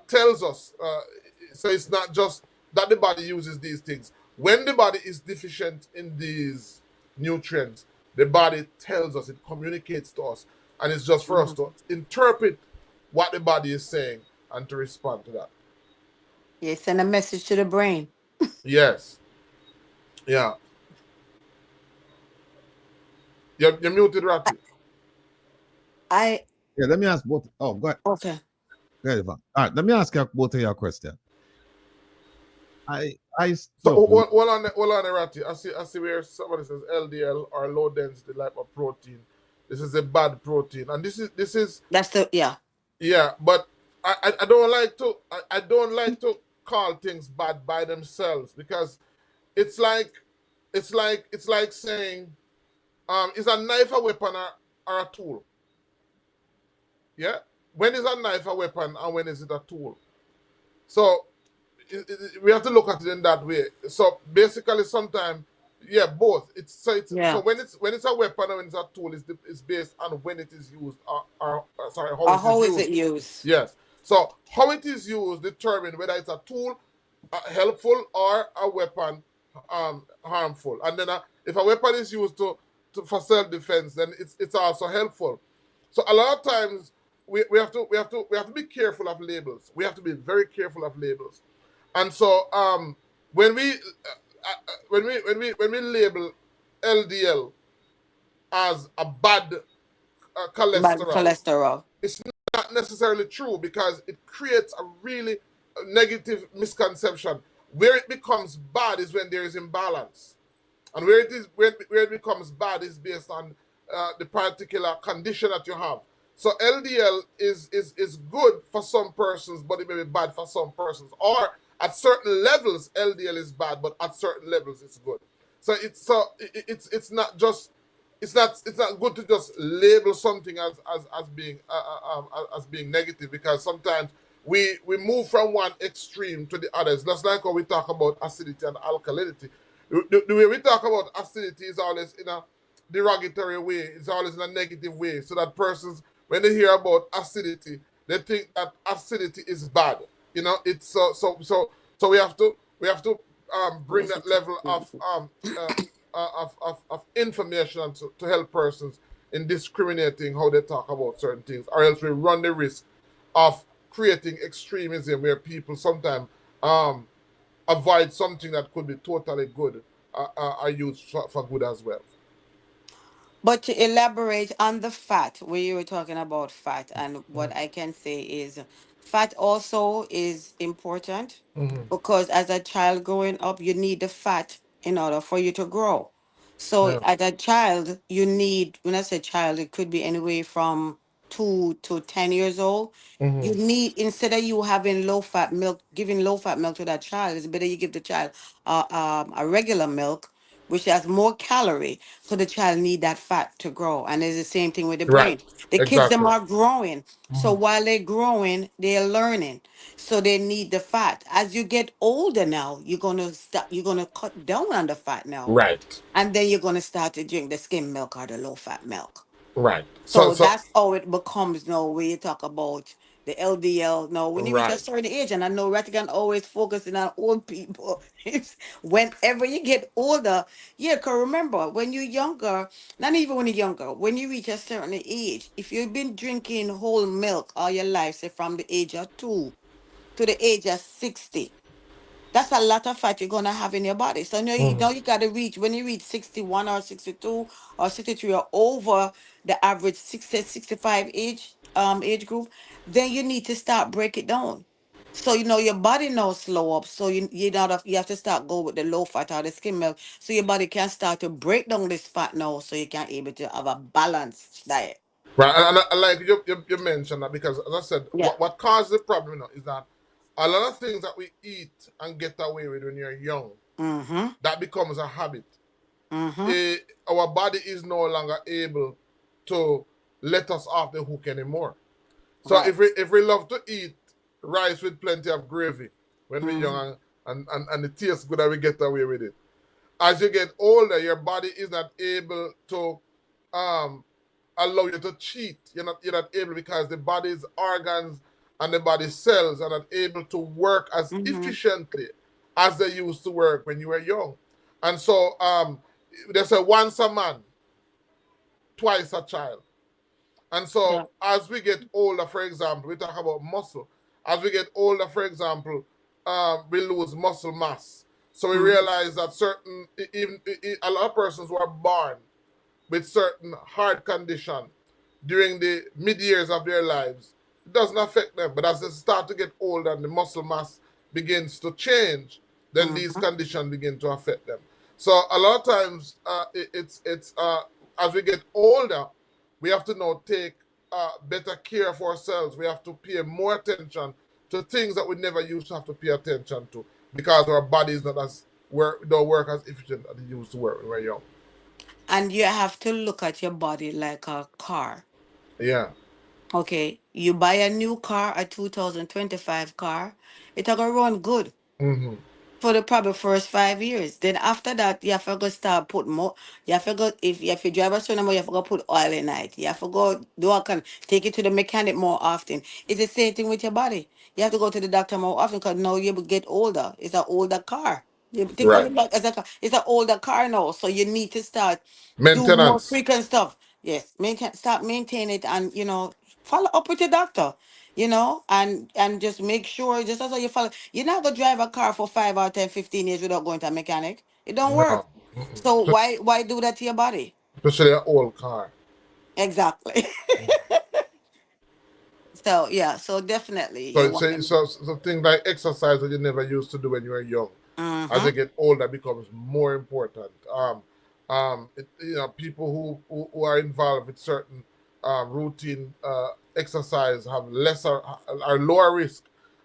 tells us. So it's not just that the body uses these things. When the body is deficient in these nutrients, the body tells us, it communicates to us, and it's just for us Mm-hmm. to interpret what the body is saying and to respond to that. Yeah, send a message to the brain. Yes, yeah. You're muted, I, Ratty. I Yeah, let me ask both. Oh, okay. go ahead, Ivan. All right, let me ask you both of your question. I So struggle. hold on, Ratty. I see where somebody says LDL or low density lipoprotein. This is a bad protein, and this is That's the yeah. yeah. But I don't like to I don't like to call things bad by themselves, because it's like it's like saying is a knife a weapon or a tool? Yeah. When is a knife a weapon and when is it a tool? So we have to look at it in that way. So basically, sometimes, yeah, both. So Yeah. when it's a weapon and when it's a tool, is based on when it is used, or sorry, how Or it is how is it used. used? Yes. So how it is used determine whether it's a tool helpful or a weapon harmful. And then if a weapon is used for self defense, then it's also helpful. So a lot of times we have to be careful of labels. We have to be very careful of labels. And so when we when we label LDL as a bad Bad cholesterol, cholesterol. it's not necessarily true, because it creates a really negative misconception. Where it becomes bad is when there is imbalance, and where it becomes bad is based on the particular condition that you have. So LDL is good for some persons, but it may be bad for some persons. Or at certain levels, LDL is bad, but at certain levels, it's good. It's not just it's not good to just label something as being negative, because sometimes we move from one extreme to the others. That's like when we talk about acidity and alkalinity. The way we talk about acidity is always in a derogatory way. It's always in a negative way, so that persons, when they hear about acidity, they think that acidity is bad. It's so we have to bring Yes, that it's level of information to help persons in discriminating how they talk about certain things, or else we run the risk of creating extremism where people sometimes um, avoid something that could be totally good, are used for good as well. But to elaborate on the fat, where you were talking about fat, and what I can say is fat also is important Mm-hmm. because as a child growing up, you need the fat in order for you to grow. So Yeah. as a child, you need, when I say child, it could be anywhere from 2 to 10 years old. You Mm-hmm. need, instead of you having low fat milk, giving low fat milk to that child, it's better you give the child a regular milk, which has more calorie, so the child need that fat to grow. And it's the same thing with the Right. brain. The kids them Exactly. are growing, so Mm-hmm. while they're growing, they're learning, so they need the fat. As you get older now, you're gonna cut down on the fat now, Right. and then you're gonna start to drink the skim milk or the low fat milk. Right. So So so that's how it becomes now when you talk about the LDL. Now, when you reach a right. certain age, and I know Rattigan always focusing on old people, it's whenever you get older, yeah, because remember, when you're younger, not even when you're younger, when you reach a certain age, if you've been drinking whole milk all your life, say from the age of 2 to the age of 60, that's a lot of fat you're gonna have in your body. So now Mm-hmm. you gotta reach when you reach 61 or 62 or 63 or over the average 60 65 age group, then you need to start break it down. So your body now slow up. So you have to start go with the low fat or the skim milk. So your body can start to break down this fat now, so you can able to have a balanced diet. Right, and like you mentioned that, because as I said, Yeah. what causes the problem, is that a lot of things that we eat and get away with when you're young, Mm-hmm. that becomes a habit. Mm-hmm. Our body is no longer able to let us off the hook anymore. So Right. if we love to eat rice with plenty of gravy when we're Mm-hmm. young, and it tastes good and we get away with it, as you get older, your body is not able to um, allow you to cheat. You're not able, because the body's organs and the body's cells are not able to work as Mm-hmm. efficiently as they used to work when you were young. And so they say once a man, twice a child. And Yeah. so as we get older, for example, we talk about muscle. As we get older, for example, we lose muscle mass. So we Mm-hmm. realize that even a lot of persons who are born with certain heart condition during the mid years of their lives, it doesn't affect them. But as they start to get older and the muscle mass begins to change, then these Mm-hmm. conditions begin to affect them. So a lot of times, it's as we get older, we have to now take better care of ourselves. We have to pay more attention to things that we never used to have to pay attention to, because our body is not as don't work as efficient as it used to work when we were young. And you have to look at your body like a car. Yeah. Okay. You buy a new car, a 2025 car, it'll go run good Mm-hmm. for the probably first 5 years. Then after that, you have to go start put more. You have to go, if you drive a certain more, you have to go put oil in it. You have to go do a can take it to the mechanic more often. It's the same thing with your body. You have to go to the doctor more often, because now you get older. It's an older car. You think of Right. it like as a car. It's an older car now, so you need to start do more Maintenance. frequent stuff. Yes, maintain it, and follow up with your doctor. And just make sure, just as how you follow, you're not gonna drive a car for 5 or 10, 15 years without going to a mechanic. It don't work. No. So why do that to your body? Especially an old car. Exactly. So yeah, so definitely you So, want so, them. so, so things like exercise that you never used to do when you were young, as Mm-hmm. you get older, becomes more important. People who are involved with certain routine exercise have lesser are lower risk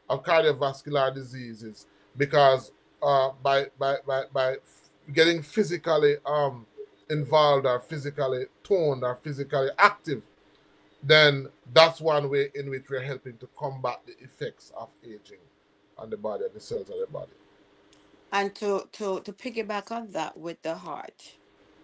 of cardiovascular diseases, because by getting physically involved, or physically toned, or physically active, then that's one way in which we're helping to combat the effects of aging on the body and the cells of the body. And to piggyback on that with the heart,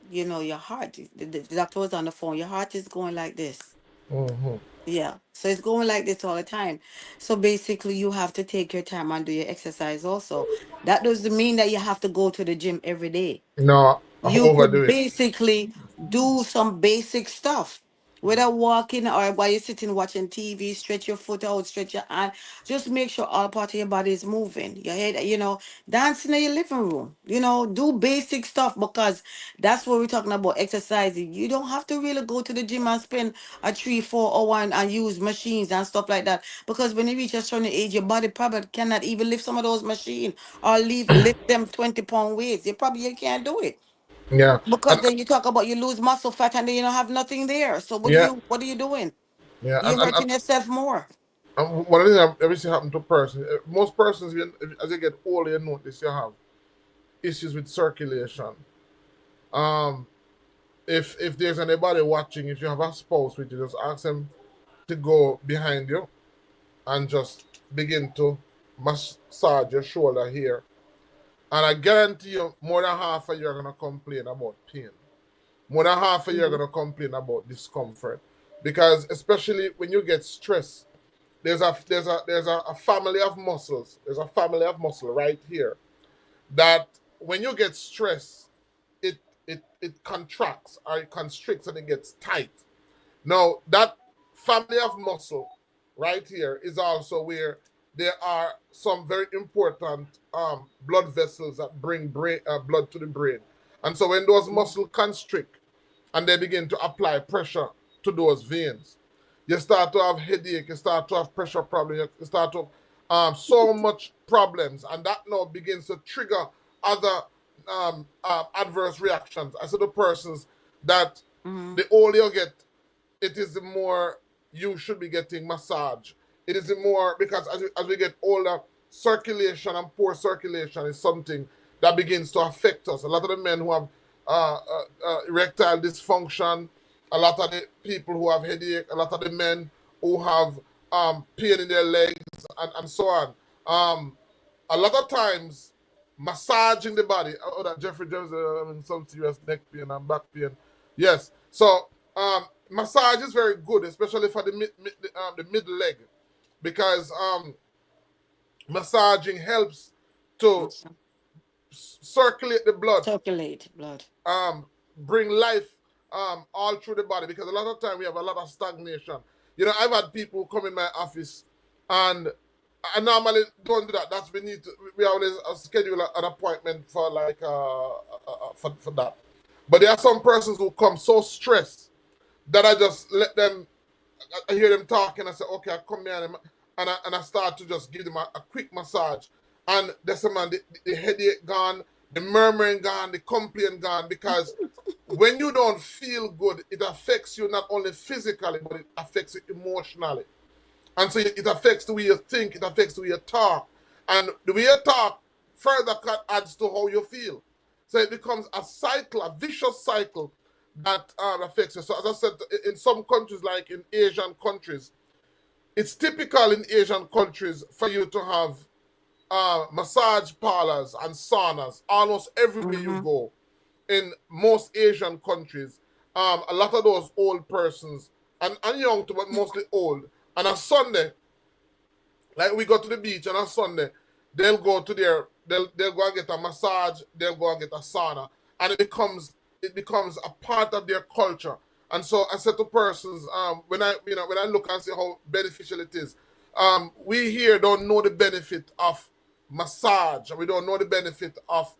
your heart. The doctor was on the phone. Your heart is going like this. Mm-hmm. Yeah. So it's going like this all the time. So basically, you have to take your time and do your exercise also. That doesn't mean that you have to go to the gym every day. No, You overdo could it. basically do some basic stuff. Whether walking or while you're sitting watching TV, stretch your foot out, stretch your hand. Just make sure all part of your body is moving. Your head, dancing in your living room. Do basic stuff, because that's what we're talking about, exercising. You don't have to really go to the gym and spend a 3, 4 hour and use machines and stuff like that. Because when you reach a certain age, your body probably cannot even lift some of those machines, or lift them 20-pound weights. You can't do it. Yeah, Because and then you talk about you lose muscle fat and then you don't have nothing there. So yeah, what are you doing? yeah, You're hurting yourself more. and one of the things I've ever seen happen to a person, most persons, as you get older, you notice you have issues with circulation. Um, if there's anybody watching, if you have a spouse with you, just ask them to go behind you and just begin to massage your shoulder here. And I guarantee you, more than half of you are gonna complain about pain. More than half of you are Mhm. gonna complain about discomfort, because especially when you get stressed, there's a family of muscles. There's a family of muscle right here that when you get stressed, it it contracts, or it constricts, and it gets tight. Now, that family of muscle right here is also where there are some very important blood vessels that bring blood to the brain. And so when those muscles constrict and they begin to apply pressure to those veins, you start to have headache, you start to have pressure problems, you start to so much problems, and that now begins to trigger other adverse reactions. I said the persons that the older you get, it is the more you should be getting massage. It is the more, because as we get older, circulation and poor circulation is something that begins to affect us. A lot of the men who have erectile dysfunction, a lot of the people who have headache, a lot of the men who have pain in their legs, and so on. A lot of times, massaging the body. Oh, that Jeffrey Jones having some serious neck pain and back pain. Yes. So, massage is very good, especially for the mid leg, because massaging helps to circulate the blood, bring life all through the body, because a lot of time we have a lot of stagnation. You know, I've had people come in my office, and I normally don't do that. That's we always schedule an appointment for like for that. But there are some persons who come so stressed that I just let them. I hear them talking. I say, okay, I come here and I start to just give them a quick massage, and there's a man, the headache gone, the murmuring gone, the complaint gone, because when you don't feel good, it affects you not only physically, but it affects you emotionally. And so it affects the way you think, it affects the way you talk. And the way you talk further adds to how you feel. So it becomes a cycle, a vicious cycle that affects you. So as I said, in some countries, like in Asian countries, it's typical in Asian countries for you to have massage parlors and saunas almost everywhere you go. In most Asian countries, a lot of those old persons, and young too, but mostly old, and on Sunday, like we go to the beach, and on Sunday, they'll go to they'll go and get a massage, they'll go and get a sauna, and it becomes a part of their culture. And so I said to persons, when I look and see how beneficial it is, we here don't know the benefit of massage, and we don't know the benefit of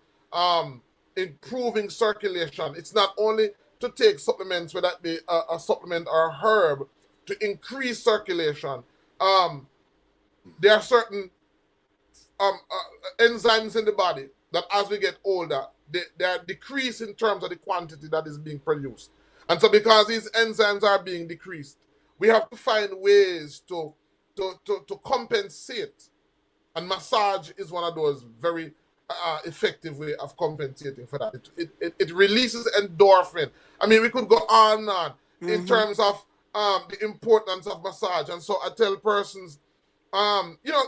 improving circulation. It's not only to take supplements, whether that be a supplement or a herb, to increase circulation. There are certain enzymes in the body that as we get older, they are decreased in terms of the quantity that is being produced. And so because these enzymes are being decreased, we have to find ways to compensate. And massage is one of those very effective way of compensating for that. It releases endorphin. I mean, we could go on and on in terms of the importance of massage. And so I tell persons, you know,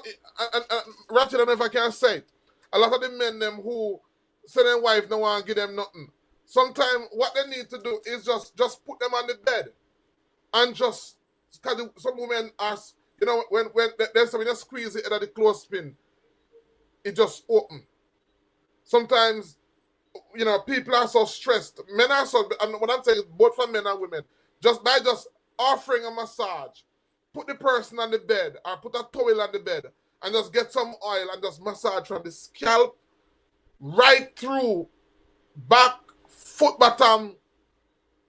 Ratchet, I don't know if I can say it. A lot of the men them who say their wife don't want to give them nothing. Sometimes what they need to do is just put them on the bed and just, because some women ask, you know, when you squeeze it out of the clothespin, it just open. Sometimes, you know, people are so stressed. Men are so, and what I'm saying is both for men and women, just by offering a massage, put the person on the bed or put a towel on the bed and just get some oil and just massage from the scalp right through back, foot bottom,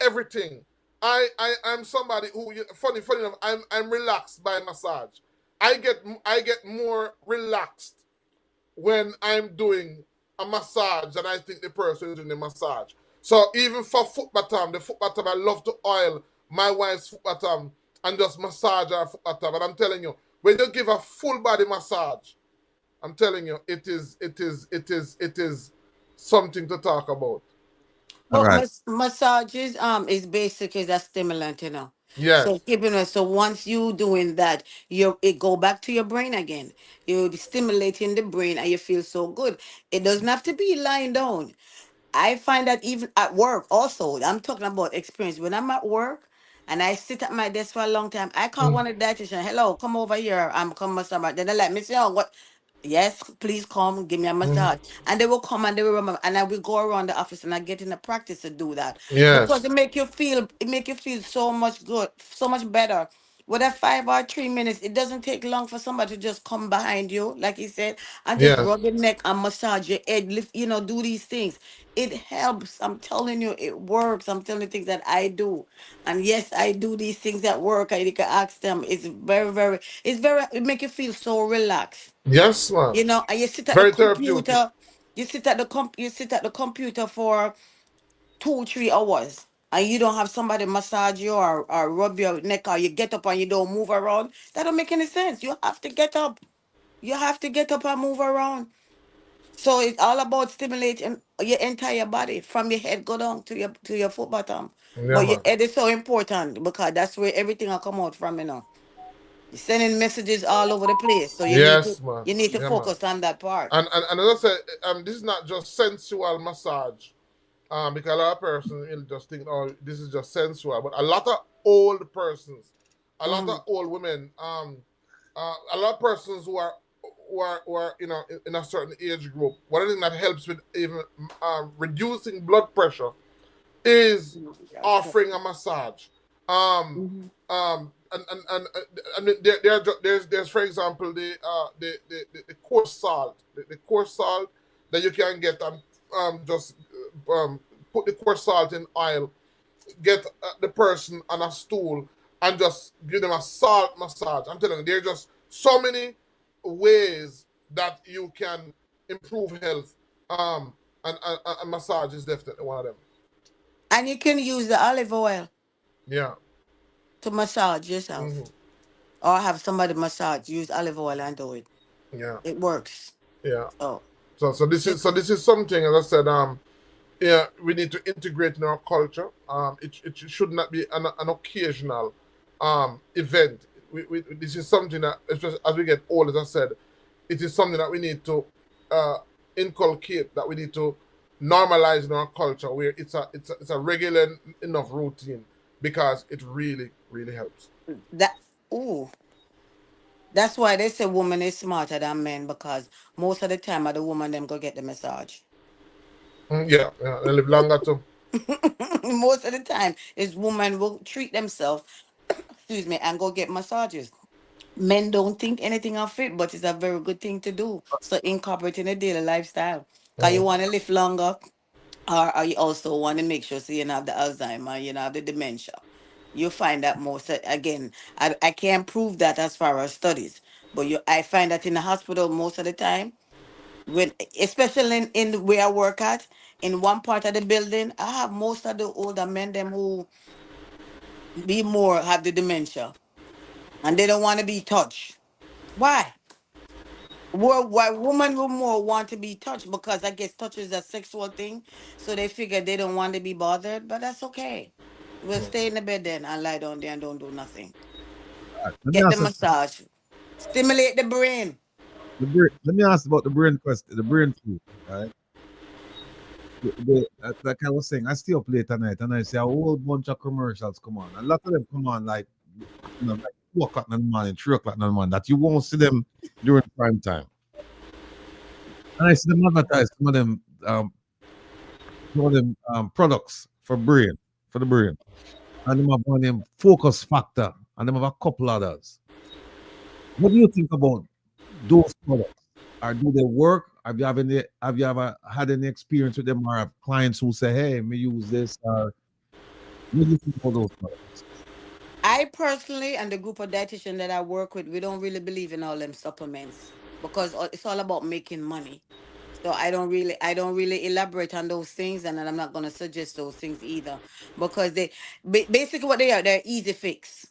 everything. I'm somebody who, funny enough, I'm relaxed by massage. I get more relaxed when I'm doing a massage than I think the person is doing the massage. So even for foot bottom, I love to oil my wife's foot bottom and just massage her foot bottom. And I'm telling you, when you give a full body massage, I'm telling you, it is something to talk about. All Well, right. massages is basically a stimulant, you know. So Yes. keeping it, so once you doing that, it go back to your brain again. You're stimulating the brain and you feel so good. It doesn't have to be lying down. I find that even at work also, I'm talking about experience. When I'm at work and I sit at my desk for a long time, I call one of the dietitian, hello, come over here. I'm coming massage. Then they're like, Miss Young, what? Yes, please come, give me a massage. And they will come and they will remember. And I will go around the office and I get in the practice to do that. Because Yes. it make you feel so much good, so much better whether 5 or 3 minutes, it doesn't take long for somebody to just come behind you, like you said, and just Yes. rub your neck and massage your head, lift, do these things. It helps. I'm telling you, it works. I'm telling you things that I do. And yes, I do these things at work. You can ask them. It's it make you feel so relaxed. Yes, man. And you sit at the Very therapeutic. computer, you sit at the computer for 2 3 hours, and you don't have somebody massage you or rub your neck, or you get up and you don't move around. That don't make any sense. You have to get up. You have to get up and move around. So it's all about stimulating your entire body from your head go down to your foot bottom. Yeah, But your man. head is so important because that's where everything will come out from. You're sending messages all over the place. So Yes, man. you need to Yeah, man. focus on that part. And as I said, this is not just sensual massage. Because a lot of persons will just think, oh, this is just sensual. But a lot of old persons, a lot of Mm. old women, a lot of persons who are in a certain age group. One of the things that helps with even reducing blood pressure is offering a massage. Um, Mhm. and there's for example the coarse salt, the coarse salt that you can get and just um put the coarse salt in oil, get the person on a stool and just give them a salt massage. I'm telling you, there are just so many ways that you can improve health. And massage is definitely one of them. And you can use the olive oil Yeah. to massage yourself, Hmm. or have somebody massage. Use olive oil and do it. Yeah. It works. Yeah. So So this is something, as I said, yeah, we need to integrate in our culture. It should not be an occasional event. This is something that, especially as we get old, as I said, it is something that we need to uh, inculcate, that we need to normalize in our culture, where it's a regular enough routine, because it really really helps. that ooh, that's why they say woman is smarter than men, because most of the time are the woman them go get the massage. Yeah, yeah, and live longer too. Most of the time is women will treat themselves, excuse me, and go get massages. Men don't think anything of it, but it's a very good thing to do. So incorporate in a daily lifestyle. Cause you Mhm. want to live longer, or you also want to make sure so you don't have the Alzheimer, you know, the dementia. You find that most again, I can't prove that as far as studies, but I find that in the hospital most of the time, when especially in where I work at, in one part of the building, I have most of the older men them who be more have the dementia, and they don't want to be touched. Why? Why women will more want to be touched, because I guess touch is a sexual thing, so they figure they don't want to be bothered, but that's okay. We'll stay in the bed then and lie down there and don't do nothing. Let me Get the ask you, massage, stimulate the brain. let me ask about the brain question, the brain food, right? Like I was saying, I stay up late at night and I see a whole bunch of commercials come on. A lot of them come on like 2 o'clock in the morning, 3 o'clock in the morning, that you won't see them during prime time. And I see them advertise some of them products for the brain. And them have one of them focus factor, and them have a couple others. What do you think about those products? Or do they work? Have you ever had any experience with them, or have clients who say, "Hey, me use this"? Or what do you think about those products? I personally, and the group of dietitian that I work with, we don't really believe in all them supplements, because it's all about making money. So I don't really elaborate on those things, and I'm not gonna suggest those things either, because basically what they're easy fix.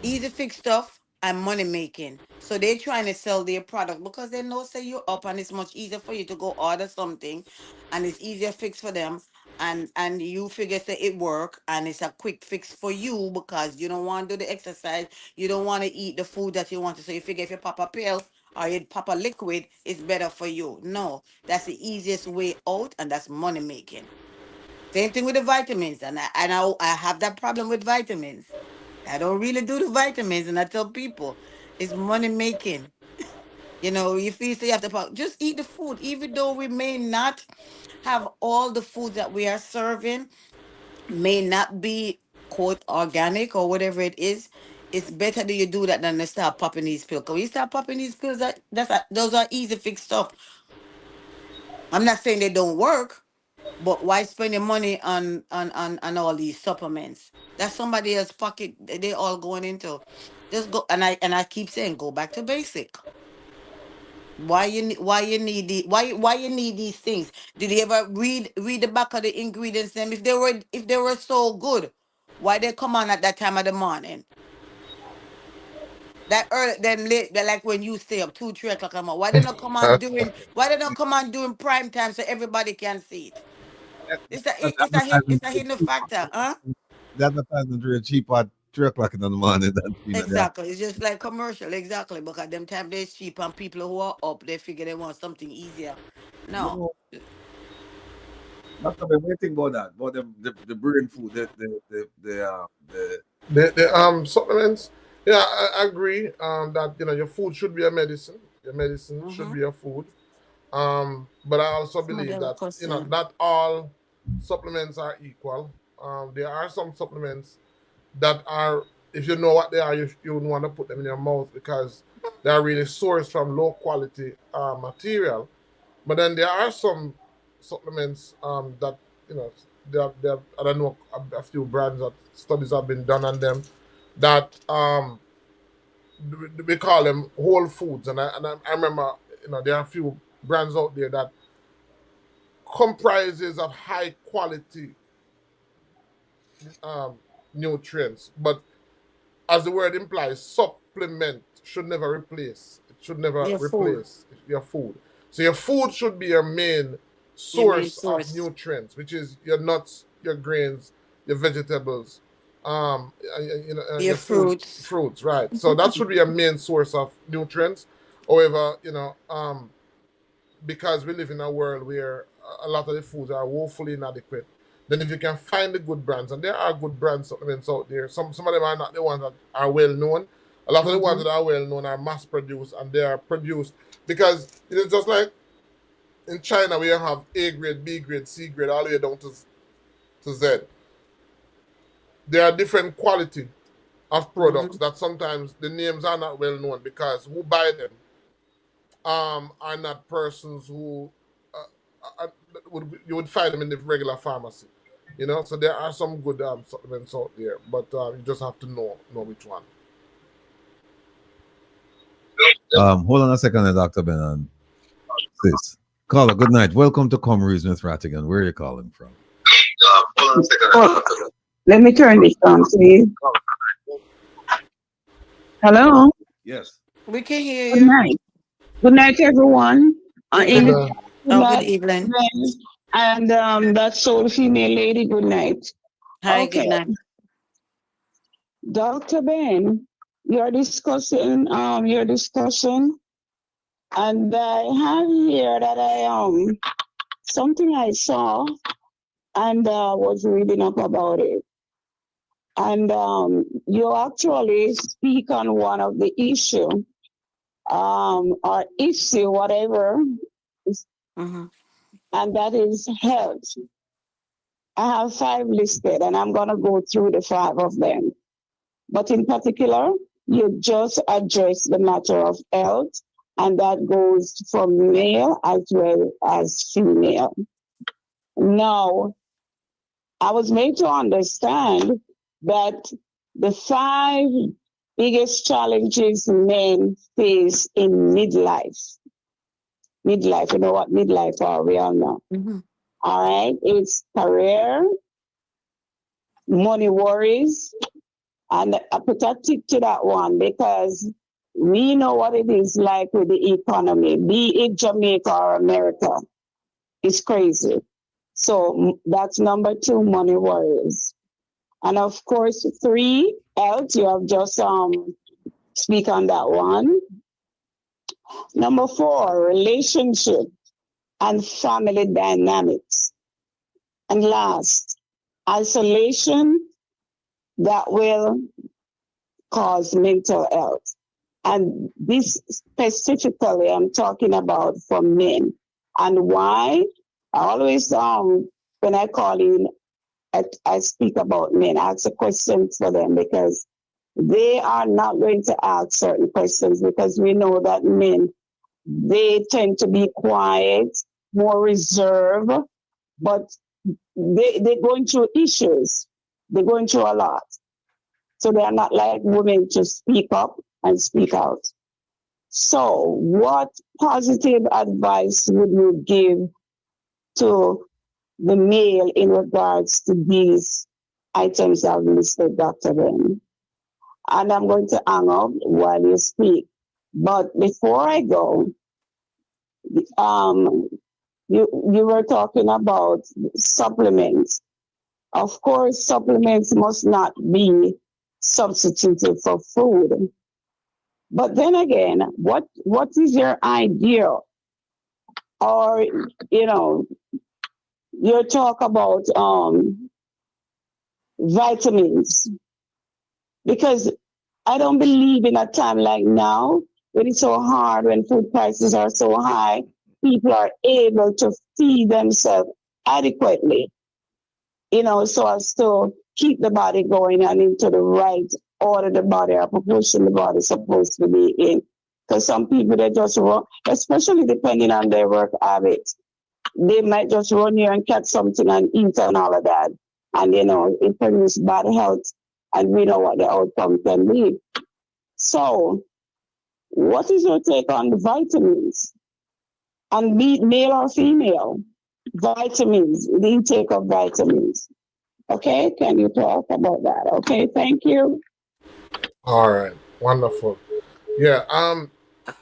Easy fix stuff and money making. So they're trying to sell their product because they know say you're up, and it's much easier for you to go order something, and it's easier fix for them, and you figure say it work, and it's a quick fix for you because you don't want to do the exercise, you don't want to eat the food that you want to. So you figure if you pop a pill or you pop a liquid, it's better for you. No, that's the easiest way out, and that's money making. Same thing with the vitamins, and I have that problem with vitamins. I don't really do the vitamins, and I tell people it's money making. You feel so you have to just eat the food, even though we may not have all the food that we are serving, may not be quote organic or whatever it is. It's better that you do that than to start popping these pills. Because when you start popping these pills, those are easy fix stuff. I'm not saying they don't work, but why spend your money on all these supplements? That's somebody else's pocket. They all going into. Just go, and I keep saying, go back to basic. Why you need why you need these things? Did you ever read the back of the ingredients them? If they were so good, why they come on at that time of the morning? That early, then late, like when you stay up 2, 3 o'clock in the morning. Why they not come on during prime time so everybody can see it? It's a hidden factor, huh? The advertisement really cheap at 3 o'clock in the morning. Exactly. It's just like commercial, exactly. Because them time they cheap and people who are up, they figure they want something easier. You No. know, Dr. Ben, what do you think about that? About the brain food, The supplements, yeah, I agree. That your food should be a medicine. Your medicine should Mm-hmm. be a food. But I also Somebody believe have a that question. not all supplements are equal. There are some supplements that are, if you know what they are, you would want to put them in your mouth because they are really sourced from low quality material. But then there are some supplements that you know I don't know a few brands that studies have been done on them that we call them whole foods, and I remember there are a few brands out there that comprises of high quality um, nutrients, but as the word implies, supplement should never replace. It should never Your food. replace your food. So your food should be your main Your main source of source. nutrients, which is your nuts, your grains, your vegetables, Your your fruits. fruits, right? So that should be your main source of nutrients. However, because we live in a world where a lot of the foods are woefully inadequate, then if you can find the good brands, and there are good brand supplements out there, some of them are not the ones that are well known. A lot of the ones Mm-hmm. that are well known are mass produced, and they are produced because just like in China where you have A grade, B grade, C grade, all the way down to Z. There are different quality of products Mm-hmm. that sometimes the names are not well known because who buy them are not persons who you would find them in the regular pharmacy. So there are some good supplements out there, but you just have to know which one. hold on a second, Dr. Ben and sis. Caller, good night. Welcome to Comrades with Rattigan. Where are you calling from? Hold on a second. Oh, let me turn this on, please. Hello. Yes. We can hear Good you. night. Good night, everyone. Good Good night. English, night. good Oh, good night. evening. And that soul female lady, good night. Hi, good Okay, night. Dr. Ben, you're discussing your discussion, and I have here that something I saw and was reading up about it. And you actually speak on one of the issue, or issue, whatever, Mm-hmm. and that is health. I have 5 listed, and I'm going to go through the 5 of them. But in particular, you just address the matter of health, and that goes for male as well as female. Now, I was made to understand that the 5 biggest challenges men face in midlife. Midlife, you know what midlife are, we all know. Mm-hmm. All right, it's career, money worries, and I put a tick to that one because we know what it is like with the economy, be it Jamaica or America. It's crazy. So that's number 2, money worries. And of course, 3, health, you have just speak on that one. Number 4, relationship and family dynamics. And last, isolation that will cause mental health. And this specifically, I'm talking about for men. And why? I always, when I call in, I speak about men, I ask a question for them because they are not going to ask certain questions because we know that men, they tend to be quiet, more reserved, but they're going through issues. They're going through a lot. So they are not like women to speak up and speak out. So what positive advice would you give to the male in regards to these items I've listed, Dr. Ben? And I'm going to hang up while you speak. But before I go, you were talking about supplements. Of course, supplements must not be substituted for food. But then again, what is your idea? Or, you know, you talk about vitamins. Because I don't believe in a time like now, when it's so hard, when food prices are so high, people are able to feed themselves adequately, you know, so as to keep the body going and into the right order the body or proportion the body is supposed to be in. Because some people, they just run, especially depending on their work habits, they might just run here and catch something and eat and all of that. And, you know, it produces bad health, and we know what the outcome can be. So, what is your take on the vitamins? And be male or female? Vitamins, the intake of vitamins. Okay, can you talk about that? Okay, thank you. All right, wonderful. Yeah,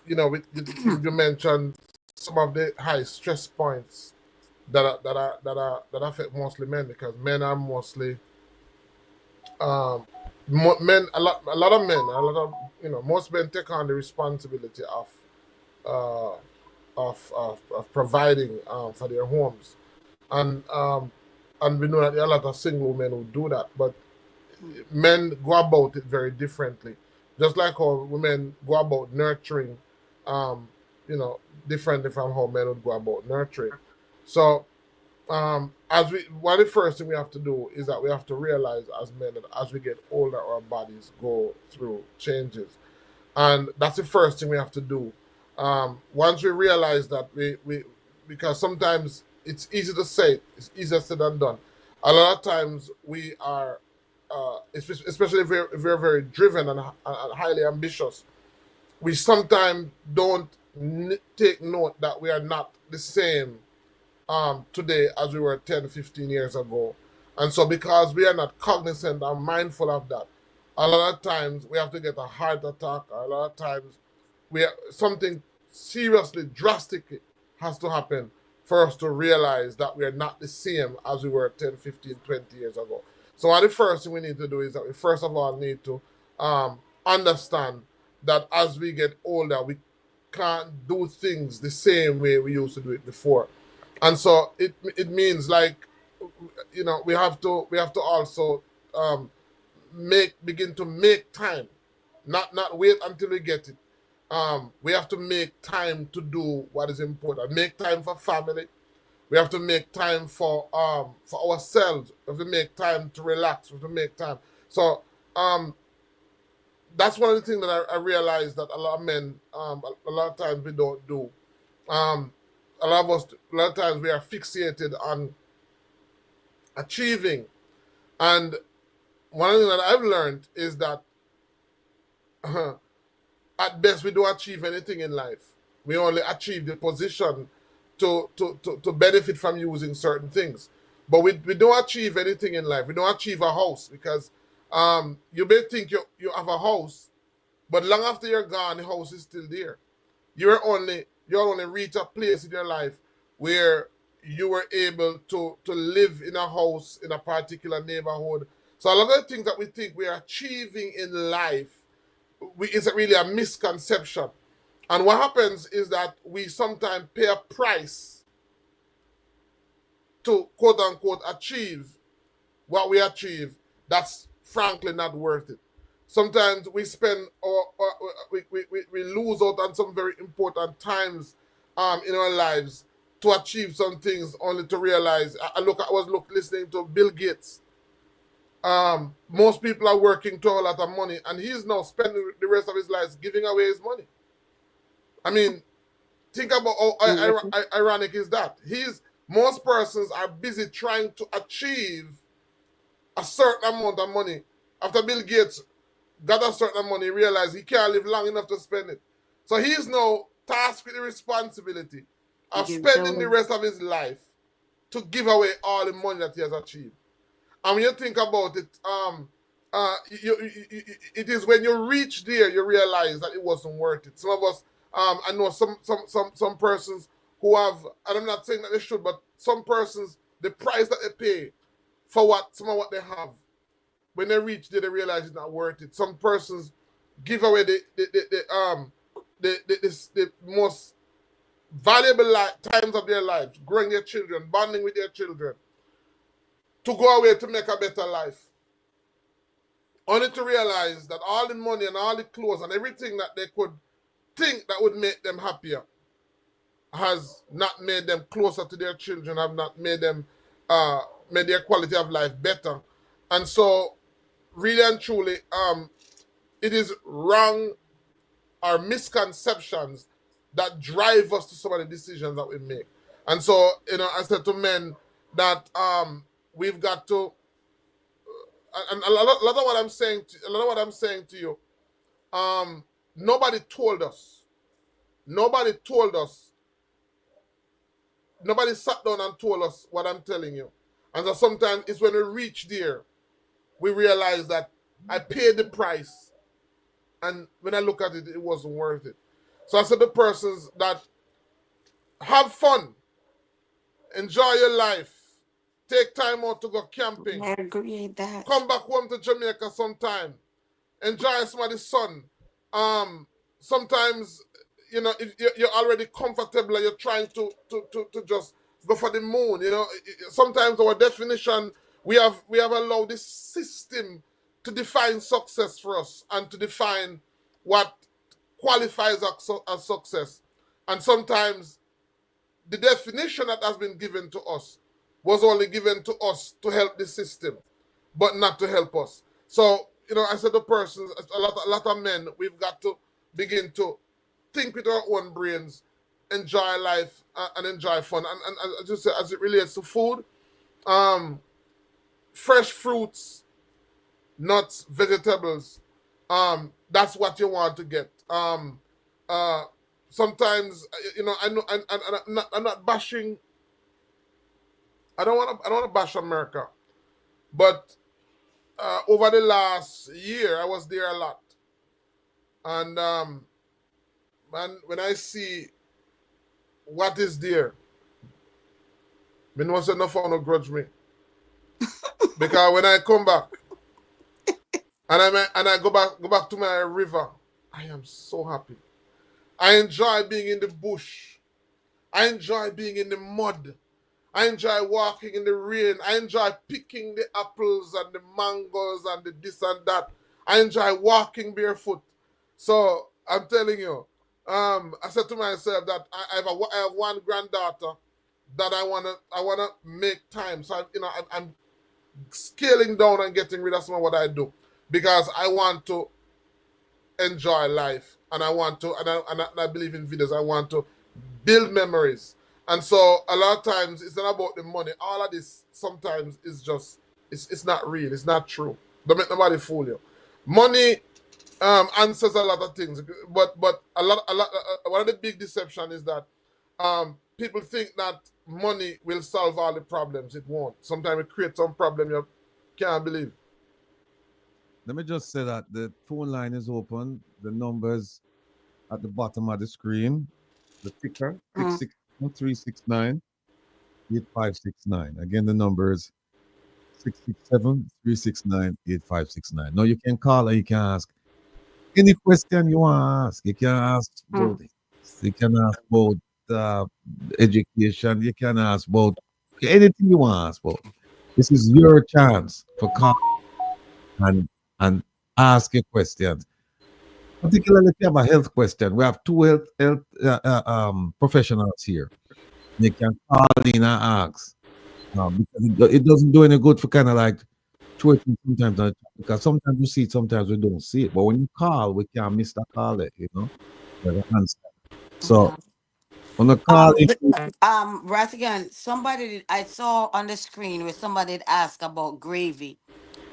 you know, you mentioned some of the high stress points that affect mostly men, because men are mostly men. A lot of men, a lot of, you know, most men take on the responsibility of uh, of providing for their homes, and we know that there are a lot of single men who do that, but men go about it very differently. Just like how women go about nurturing, um, you know, differently from how men would go about nurturing. So, as we, one of the first thing we have to do is that we have to realize as men that as we get older, our bodies go through changes, and that's the first thing we have to do. Once we realize that we because sometimes it's easy to say, it's easier said than done. A lot of times we are, especially if we're very driven and highly ambitious, we sometimes don't take note that we are not the same today as we were 10, 15 years ago. And so because we are not cognizant and mindful of that, a lot of times we have to get a heart attack, or a lot of times something seriously, drastically has to happen for us to realize that we are not the same as we were 10, 15, 20 years ago. So one of the first thing we need to do is that we first of all need to understand that as we get older, we can't do things the same way we used to do it before. And so it means, like, you know, we have to also begin to make time, not wait until we get it. We have to make time to do what is important. Make time for family. We have to make time for ourselves. We have to make time to relax. We have to make time. So that's one of the things that I realized that a lot of men, a lot of times we don't do. Um, a lot of us, a lot of times we are fixated on achieving. And one of the things that I've learned is that at best we don't achieve anything in life. We only achieve the position to benefit from using certain things. But we don't achieve anything in life. We don't achieve a house, because you may think you have a house, but long after you're gone, the house is still there. You only reach a place in your life where you were able to live in a house in a particular neighborhood. So a lot of the things that we think we are achieving in life, is really a misconception. And what happens is that we sometimes pay a price to quote unquote achieve what we achieve that's frankly not worth it. Sometimes we spend, or we lose out on some very important times in our lives to achieve some things, only to realize. I was listening to Bill Gates, Most people are working to a lot of money, and he's now spending the rest of his life giving away his money. I mean, think about how ironic is that. Most persons are busy trying to achieve a certain amount of money. After Bill Gates got a certain money, he realized he can't live long enough to spend it. So he's now tasked with the responsibility of spending the rest of his life to give away all the money that he has achieved. And when you think about it, it is when you reach there you realize that it wasn't worth it. Some of us, I know some persons who have, and I'm not saying that they should, but some persons, the price that they pay for some of what they have, when they reach there, they realize it's not worth it. Some persons give away the most valuable times of their lives, growing their children, bonding with their children, to go away to make a better life. Only to realize that all the money and all the clothes and everything that they could think that would make them happier has not made them closer to their children, have not made them made their quality of life better. And so really and truly, it is wrong or misconceptions that drive us to some of the decisions that we make. And so, I said to men that we've got to, and a lot of what I'm saying to you, nobody told us. Nobody sat down and told us what I'm telling you. And so sometimes it's when we reach there, we realize that I paid the price. And when I look at it, it wasn't worth it. So I said to persons that have fun, enjoy your life, take time out to go camping. I agree with that. Come back home to Jamaica sometime. Enjoy some of the sun. Sometimes, if you're already comfortable and you're trying to just go for the moon. Sometimes our definition, we have allowed this system to define success for us and to define what qualifies as success. And sometimes the definition that has been given to us was only given to us to help the system, but not to help us. So, I said to persons, a lot of men, we've got to begin to think with our own brains, enjoy life, and enjoy fun. And I just say, as it relates to food, fresh fruits, nuts, vegetables, that's what you want to get. Sometimes, I know I'm not bashing. I don't want to bash America, but over the last year, I was there a lot, and man, when I see what is there, me know say no one will grudge me, because when I come back and I go back to my river, I am so happy. I enjoy being in the bush. I enjoy being in the mud. I enjoy walking in the rain. I enjoy picking the apples and the mangoes and the this and that. I enjoy walking barefoot. So I'm telling you, I said to myself that I have one granddaughter that I wanna make time. So I'm scaling down and getting rid of some of what I do, because I want to enjoy life, and I want to, and I believe in videos. I want to build memories. And so a lot of times it's not about the money. All of this sometimes is just, it's not real. It's not true. Don't make nobody fool you. Money answers a lot of things, but one of the big deception is that people think that money will solve all the problems. It won't. Sometimes it creates some problem you can't believe. Let me just say that the phone line is open. The numbers at the bottom of the screen. The ticker 667-369-8569. Again, the number is 667-369-8569. Now you can call or you can ask any question you want to ask. You can ask about it. You can ask about education. You can ask about anything you want to ask about. This is your chance for call and ask your questions. Particularly if you have a health question. We have two health professionals here. You can call in and ask. Because it doesn't do any good for kind of like twitching sometimes because sometimes we see it, sometimes we don't see it. But when you call, we can't miss the call it, you know. You understand? So Yeah. on the call, Rattigan, I saw on the screen where somebody had asked about gravy,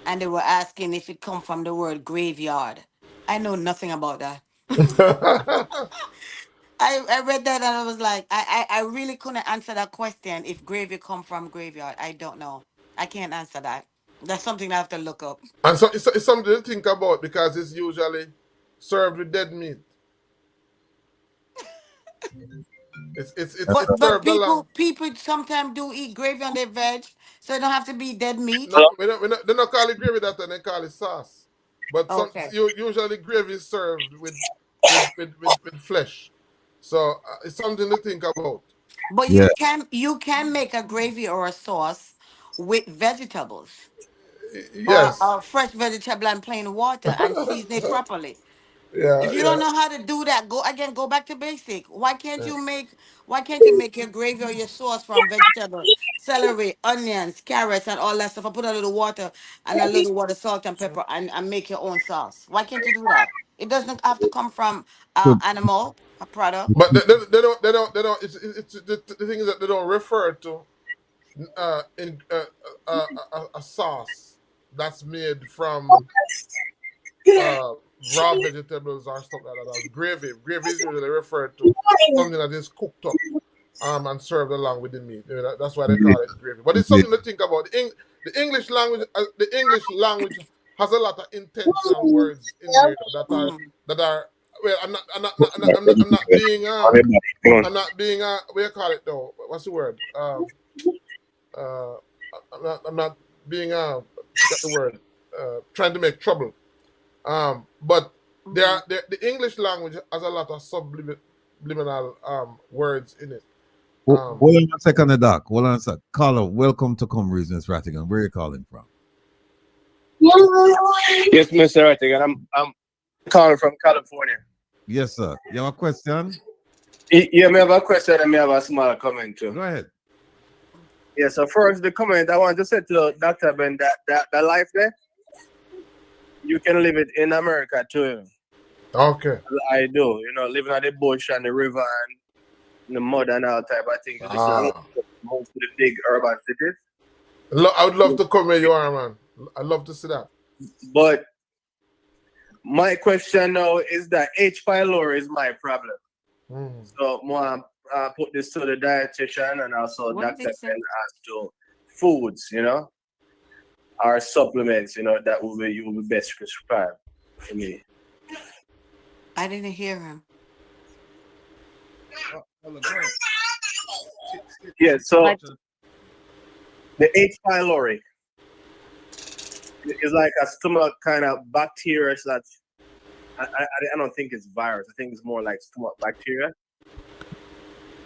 and they were asking if it come from the word graveyard. I know nothing about that. I read that and I was like, I really couldn't answer that question. If gravy come from graveyard, I don't know. I can't answer that. That's something I have to look up. And so it's something to think about because it's usually served with dead meat. It's But served along. people sometimes do eat gravy on their veg, so it don't have to be dead meat. No, they don't call it gravy that time. They call it sauce. But Okay. usually gravy is served with flesh. So it's something to think about. But yeah, you can make a gravy or a sauce with vegetables or Yes. a fresh vegetable and plain water and season it properly. Yeah, If you yeah. don't know how to do that, go back to basic. Why can't you make your gravy or your sauce from vegetable, celery, onions, carrots, and all that stuff? And put a little water and a little water, salt and pepper, and make your own sauce. Why can't you do that? It doesn't have to come from so animal, a product. But they don't. It's the thing is that they don't refer to in a sauce that's made from uh, raw vegetables or stuff like that as gravy. Gravy is usually referred to something that is cooked up and served along with the meat. That's why they yeah, call it gravy. But it's yeah, something to think about. The English language has a lot of intentional words in there Mm. that are. Well, I'm not being what do you call it though? What's the word? Uh, I'm not being forgot the word. Trying to make trouble. But Mm. the English language has a lot of subliminal words in it. Um, hold on a second, the doc. Hold on a sec. Caller, welcome to Come Reasons Rattigan. Where are you calling from? Yes, Mr. Rattigan. I'm calling from California. Yes, sir. You have a question? Yeah, me have a question and me have a small comment too. Go ahead. Yeah, so first the comment I want to say to Dr. Ben that the life there, you can live it in America too. okay. I do, living at the bush and the river and the mud and all type of things. This is Ah, most of the big urban cities. I would love to come where you are, man. I'd love to see that. But my question now is that H pylori is my problem. Mm. So more put this to the dietitian and also What did Dr. they Ben say? as to foods, or supplements, that you will be best prescribed for me. I didn't hear him. Caller, go ahead. Yeah, so Like, the H pylori is like a stomach kind of bacteria that I don't think it's virus. I think it's more like stomach bacteria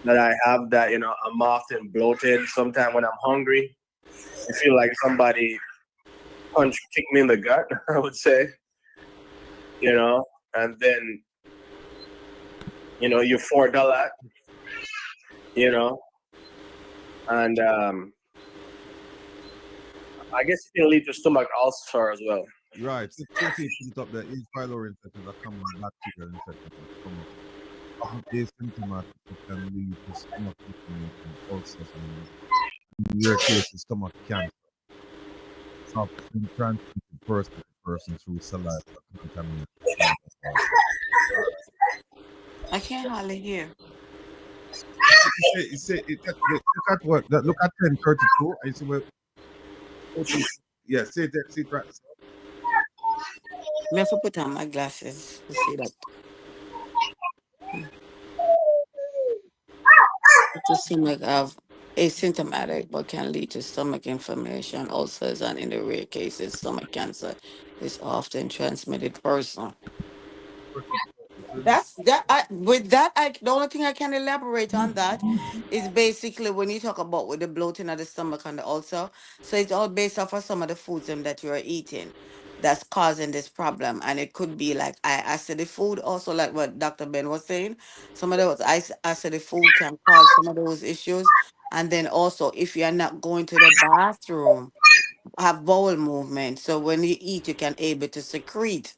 that I have that, I'm often bloated. Sometimes when I'm hungry, I feel like somebody kicked me in the gut, I would say, and then, you fart a lot, you know, and I guess it can lead to stomach ulcer as well. Right. Since he put up the H. pylori infection is a common bacterial infection that come up. Often asymptomatic, it can lead to stomach inflammation, ulcers, and in rare cases, stomach cancer. It's often transmitted person to person through saliva contamination. I can't hardly hear. Look at what? Look at 1032. I see what. Yeah, see it right. Me have to put on my glasses to see that. Mm. It just seems like I've asymptomatic, but can lead to stomach inflammation, ulcers, and in the rare cases, stomach cancer is often transmitted person. That's that. With that, the only thing I can elaborate on that is basically when you talk about with the bloating of the stomach and the ulcer. So it's all based off of some of the foods that you are eating that's causing this problem, and it could be like acidic food, also like what Dr. Ben was saying. Some of those acidic food can cause some of those issues, and then also if you're not going to the bathroom have bowel movement. So when you eat, you can able to secrete.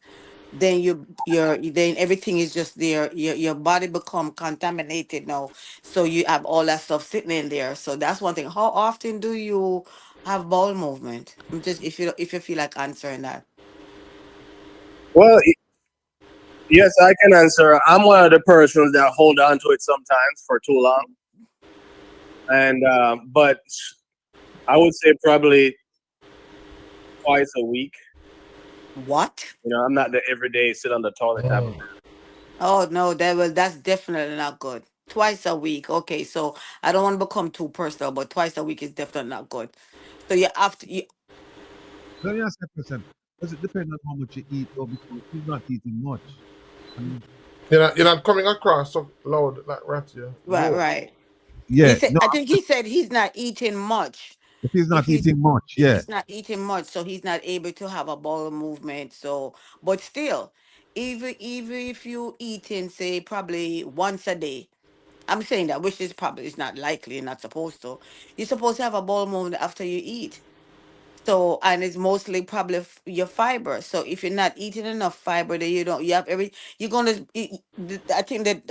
Then then everything is just there. Your body become contaminated now. So you have all that stuff sitting in there. So that's one thing. How often do you have bowel movement? I'm just if you feel like answering that. Well, yes, I can answer. I'm one of the persons that hold on to it sometimes for too long, and but I would say probably twice a week. What? You know, I'm not the everyday sit on the toilet type of. Oh no, that's definitely not good. Twice a week. Okay, so I don't want to become too personal, but twice a week is definitely not good. So you have to Let me ask you a question. Does it depend on how much you eat, though? Because he's not eating much. I mean, You're not coming across so loud like Ratty. right, Whoa. right. He yeah, said no, I think he said he's not eating much. if he's If not eating much, yeah. he's not eating much, so he's not able to have a bowel movement. So but still, even if you eating say probably once a day. I'm saying that, which is probably is not likely, not supposed to. You're supposed to have a bowel movement after you eat. So, and it's mostly probably your fiber. So, if you're not eating enough fiber, then you don't, you have you're going to, I think that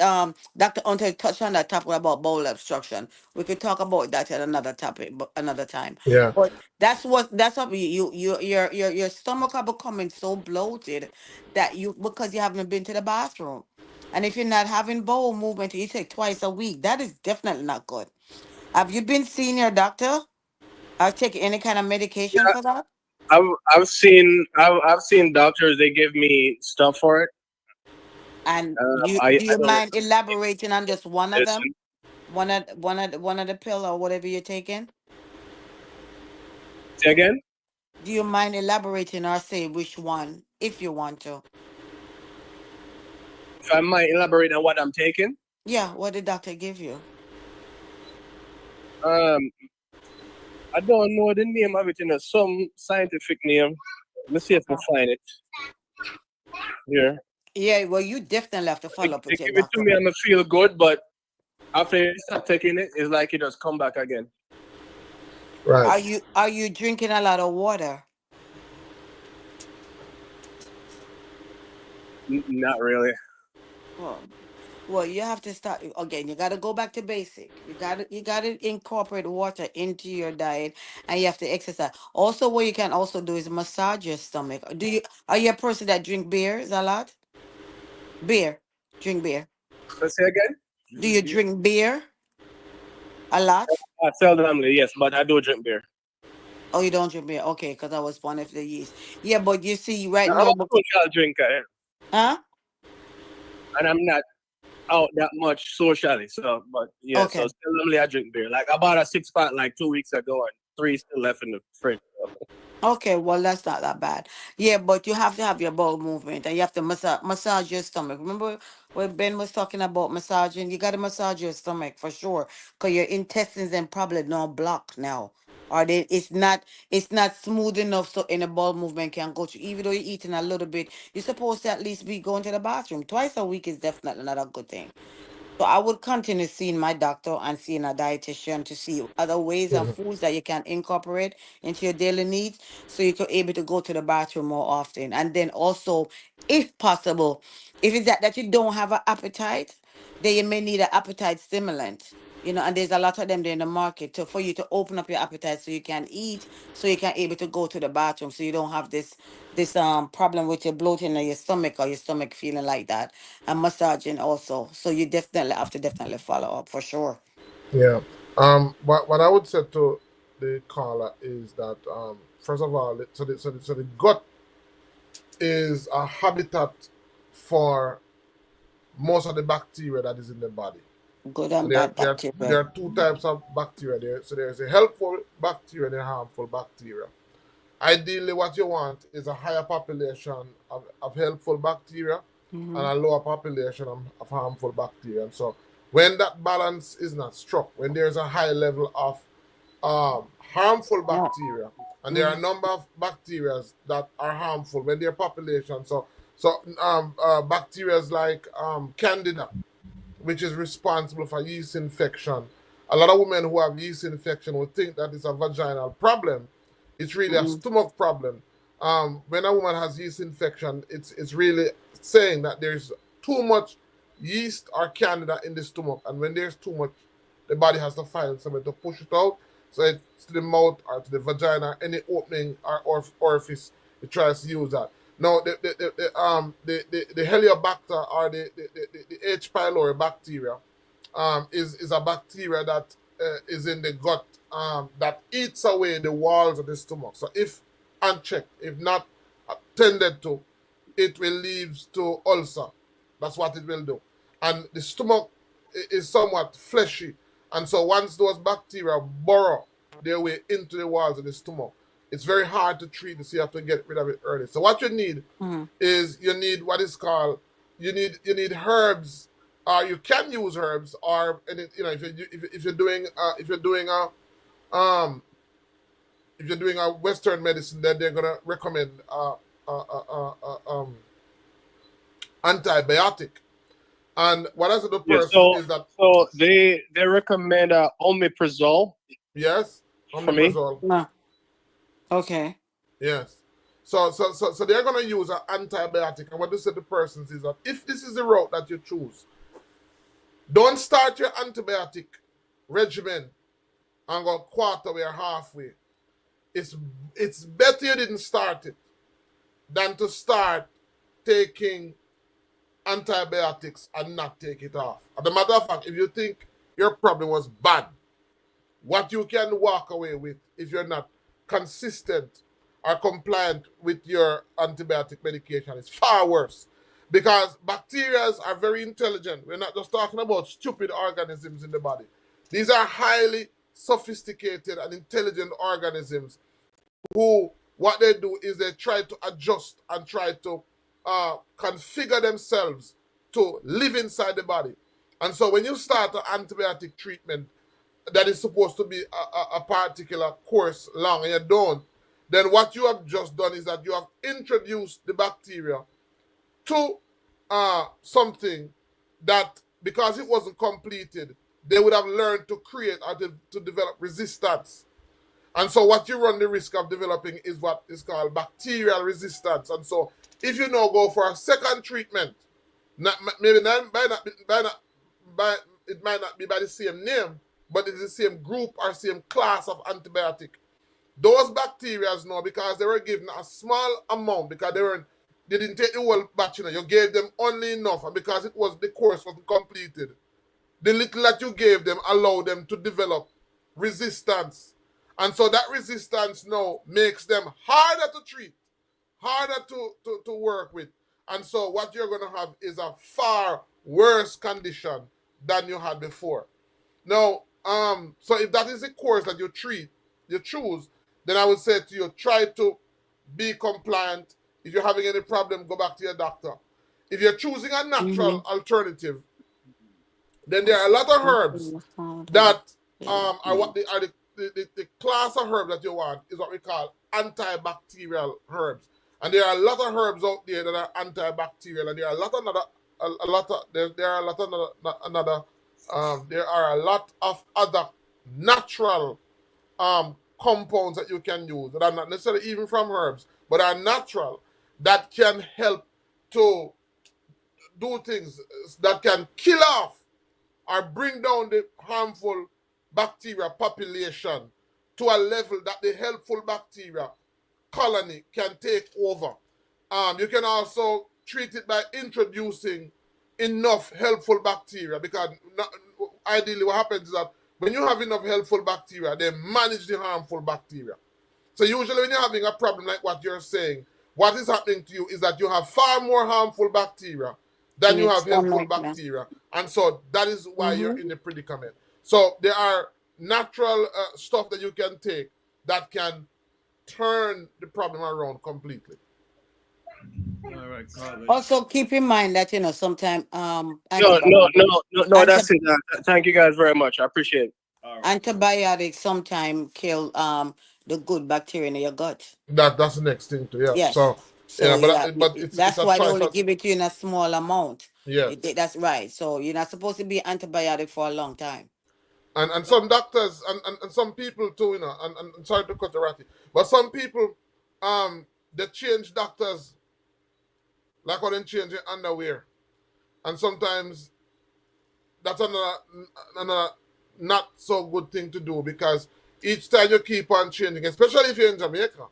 Dr. Hunter touched on that topic about bowel obstruction. We could talk about that at another topic, but another time. Yeah. But that's what your stomach are becoming so bloated that because you haven't been to the bathroom. And if you're not having bowel movement, you say twice a week, that is definitely not good. Have you been seeing your doctor? Or taking any kind of medication for that? I've seen doctors. They give me stuff for it. And I do you don't mind elaborating on just one of them? listen. One of the pill or whatever you're taking? Say again. Do you mind elaborating or say which one if you want to? If I might elaborate on what I'm taking. Yeah, what did doctor give you? Um, I don't know the name of it in some scientific name. Let's see if I Okay. find it here. Yeah, well, you definitely have to They, follow up they with your give it to doctor. me and I feel good, but after you start taking it, it's like it just come back again. Right. Are you drinking a lot of water? Not really. Well, well, you have to start again. You got to go back to basic. You got to incorporate water into your diet, and you have to exercise. Also, what you can also do is massage your stomach. Are you a person that drink beers a lot? Beer, drink beer. Let's say again. Do you drink beer a lot? Seldomly, yes, but I do drink beer. Oh, you don't drink beer. Okay, because I was one of the yeast. Yeah, but you see right Now, I'm now, a social drinker, huh? and I'm not out that much socially. So, but yeah, so Okay. seldomly I drink beer. Like I bought a 6 pack like 2 weeks ago, and three still left in the fridge. Okay, well that's not that bad. Yeah, but you have to have your bowel movement and you have to massage your stomach. Remember when Ben was talking about massaging? You got to massage your stomach for sure, cause your intestines and probably not blocked now, or it's not smooth enough so any bowel movement can go through. Even though you're eating a little bit, you're supposed to at least be going to the bathroom twice a week is definitely not a good thing. So I would continue seeing my doctor and seeing a dietitian to see other ways and foods that you can incorporate into your daily needs so you could able to go to the bathroom more often. And then also, if possible, if it's that you don't have an appetite, then you may need an appetite stimulant. And there's a lot of them there in the market for you to open up your appetite so you can eat, so you can able to go to the bathroom, so you don't have this problem with your bloating or your stomach or your stomach feeling like that, and massaging also. So you definitely have to definitely follow up for sure. Yeah. What I would say to the caller is that first of all, so the gut is a habitat for most of the bacteria that is in the body. Good So and bad there bacteria. are two types of bacteria there. So there's a helpful bacteria and a harmful bacteria. Ideally, what you want is a higher population of helpful bacteria and Mm-hmm. a lower population of harmful bacteria. And so, when that balance is not struck, when there's a high level of harmful Yeah. bacteria, and there are Mm-hmm. a number of bacteria that are harmful when their population. Bacteria like Candida, which is responsible for yeast infection. A lot of women who have yeast infection would think that it's a vaginal problem, It's really a stomach problem. When a woman has yeast infection, it's really saying that there's too much yeast or candida in the stomach, and when there's too much, the body has to find somewhere to push it out. So it's to the mouth or to the vagina, any opening or orifice, it tries to use that. Now the Heliobacter or the H pylori bacteria is a bacteria that is in the gut that eats away the walls of the stomach. So if unchecked, if not tended to, it will lead to ulcer. That's what it will do. And the stomach is somewhat fleshy. And so once those bacteria burrow their way into the walls of the stomach, it's very hard to treat, so you have to get rid of it early. So what you need is you need what is called you need herbs, or you can use herbs, or if you're doing um if you're doing a Western medicine, then they're gonna recommend antibiotic. And what I said to the Yeah, person is that so they recommend omeprazole yes, for me. omeprazole. No. Okay. Yes. So they're gonna use an antibiotic. And what they said to persons is that if this is the route that you choose, don't start your antibiotic regimen and go quarter way or halfway. It's better you didn't start it than to start taking antibiotics and not take it off. As a matter of fact, if you think your problem was bad, what you can walk away with if you're not consistent or compliant with your antibiotic medication is far worse. Because bacteria are very intelligent. We're not just talking about stupid organisms in the body. These are highly sophisticated and intelligent organisms who, what they do is they try to adjust and try to configure themselves to live inside the body. And so when you start an antibiotic treatment that is supposed to be a particular course long and you don't, then what you have just done is that you have introduced the bacteria to something that, because it wasn't completed, they would have learned to create or to develop resistance. And so what you run the risk of developing is what is called bacterial resistance. And so if you now go for a second treatment, maybe not it might not be by the same name, but it's the same group or same class of antibiotic. Those bacteria now, because they were given a small amount, because they didn't take the whole batch, you gave them only enough, and because the course wasn't completed, the little that you gave them allowed them to develop resistance. And so that resistance now makes them harder to treat, harder to work with. And so what you're going to have is a far worse condition than you had before. Now, so if that is the course that you choose, then I would say to you, try to be compliant. If you're having any problem, go back to your doctor. If you're choosing a natural alternative, then there are a lot of herbs that are what the class of herb that you want is what we call antibacterial herbs. And there are a lot of herbs out there that are antibacterial, and there are a lot of other natural compounds that you can use that are not necessarily even from herbs, but are natural, that can help to do things that can kill off or bring down the harmful bacteria population to a level that the helpful bacteria colony can take over. You can also treat it by introducing enough helpful bacteria, because ideally what happens is that when you have enough helpful bacteria, they manage the harmful bacteria. So usually when you're having a problem like what you're saying, what is happening to you is that you have far more harmful bacteria than you have helpful bacteria. And so that is why you're in the predicament. So there are natural stuff that you can take that can turn the problem around completely. All right, Also, keep in mind that sometimes No, that's it. Thank you guys very much. I appreciate it. antibiotics sometimes kill the good bacteria in your gut. That's the next thing too. Yeah. Yes. So So but it's that's a why they choice. only give it to you in a small amount. Yeah. That's right. So you're not supposed to be antibiotic for a long time. And some doctors and some people too, you know, and sorry to cut the ratty, but some people they change doctors like how they change the underwear. And sometimes that's another not so good thing to do, because each time you keep on changing, especially if you're in Jamaica,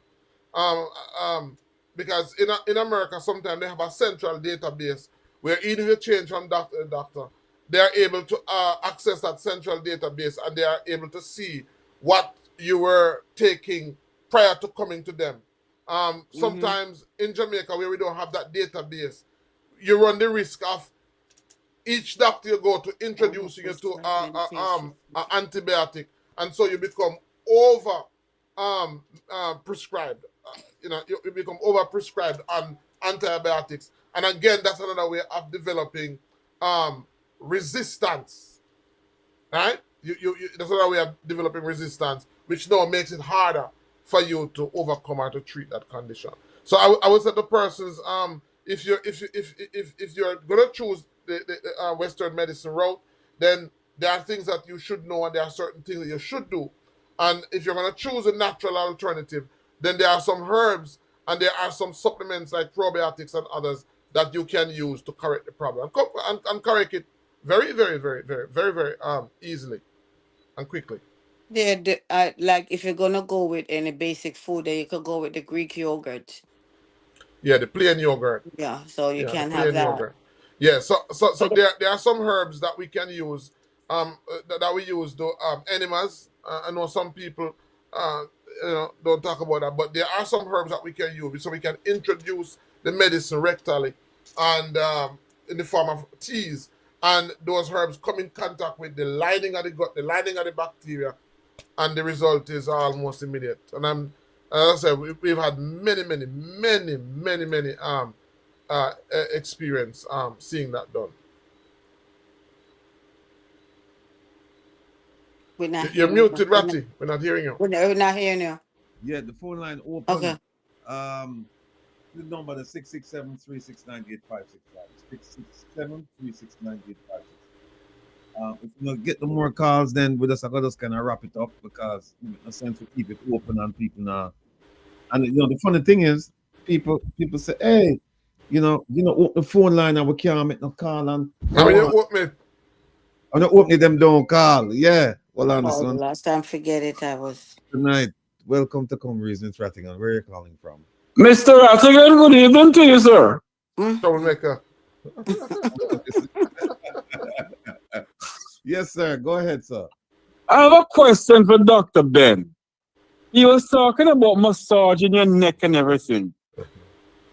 um, um, because in America sometimes they have a central database where even if you change from doctor to doctor, they are able to access that central database, and they are able to see what you were taking prior to coming to them. Mm-hmm. Sometimes in Jamaica, where we don't have that database, you run the risk of each doctor you go to introducing you to a antibiotic, and so you become over prescribed. You know, you become over prescribed on antibiotics, and again, that's another way of developing resistance. Right? That's another way of developing resistance, which now makes it harder for you to overcome or to treat that condition. So I would say to persons, if you're gonna choose the Western medicine route, then there are things that you should know, and there are certain things that you should do. And if you're gonna choose a natural alternative, then there are some herbs and there are some supplements like probiotics and others that you can use to correct the problem and correct it very, very, very, very, very, very easily and quickly. Yeah, like if you're gonna go with any basic food, then you could go with the Greek yogurt. Yeah, the plain yogurt. Yeah, so you Yeah, the can have plain that. yogurt. Yeah, so But there are some herbs that we can use, that we use to enemas. I know some people, uh, don't talk about that, but there are some herbs that we can use, so we can introduce the medicine rectally, and in the form of teas, and those herbs come in contact with the lining of the gut, the lining of the bacteria, and the result is almost immediate. And as I said, we've had many experience seeing that done. we're not You're hearing you. muted, Ratty. We're not hearing you. We're not hearing you. Yeah, the phone line Okay. open. The number is 667-369-8565. 667-369-8565. If you don't get the more calls, then we just kind of wrap it up, because it makes no sense to keep it open and people now. And the funny thing is, people say, hey, open the phone line and we can't make no call, and I mean, you open it. I'm not opening them, don't call. Yeah. Well, Oh, the understand. last time, forget it. I was. Good night. Welcome to Come Reasons Rattigan. Where are you calling from? Mr. Rattigan, good evening to you, sir. Troublemaker. Yes, sir. Go ahead, sir. I have a question for Dr. Ben. He was talking about massaging your neck and everything.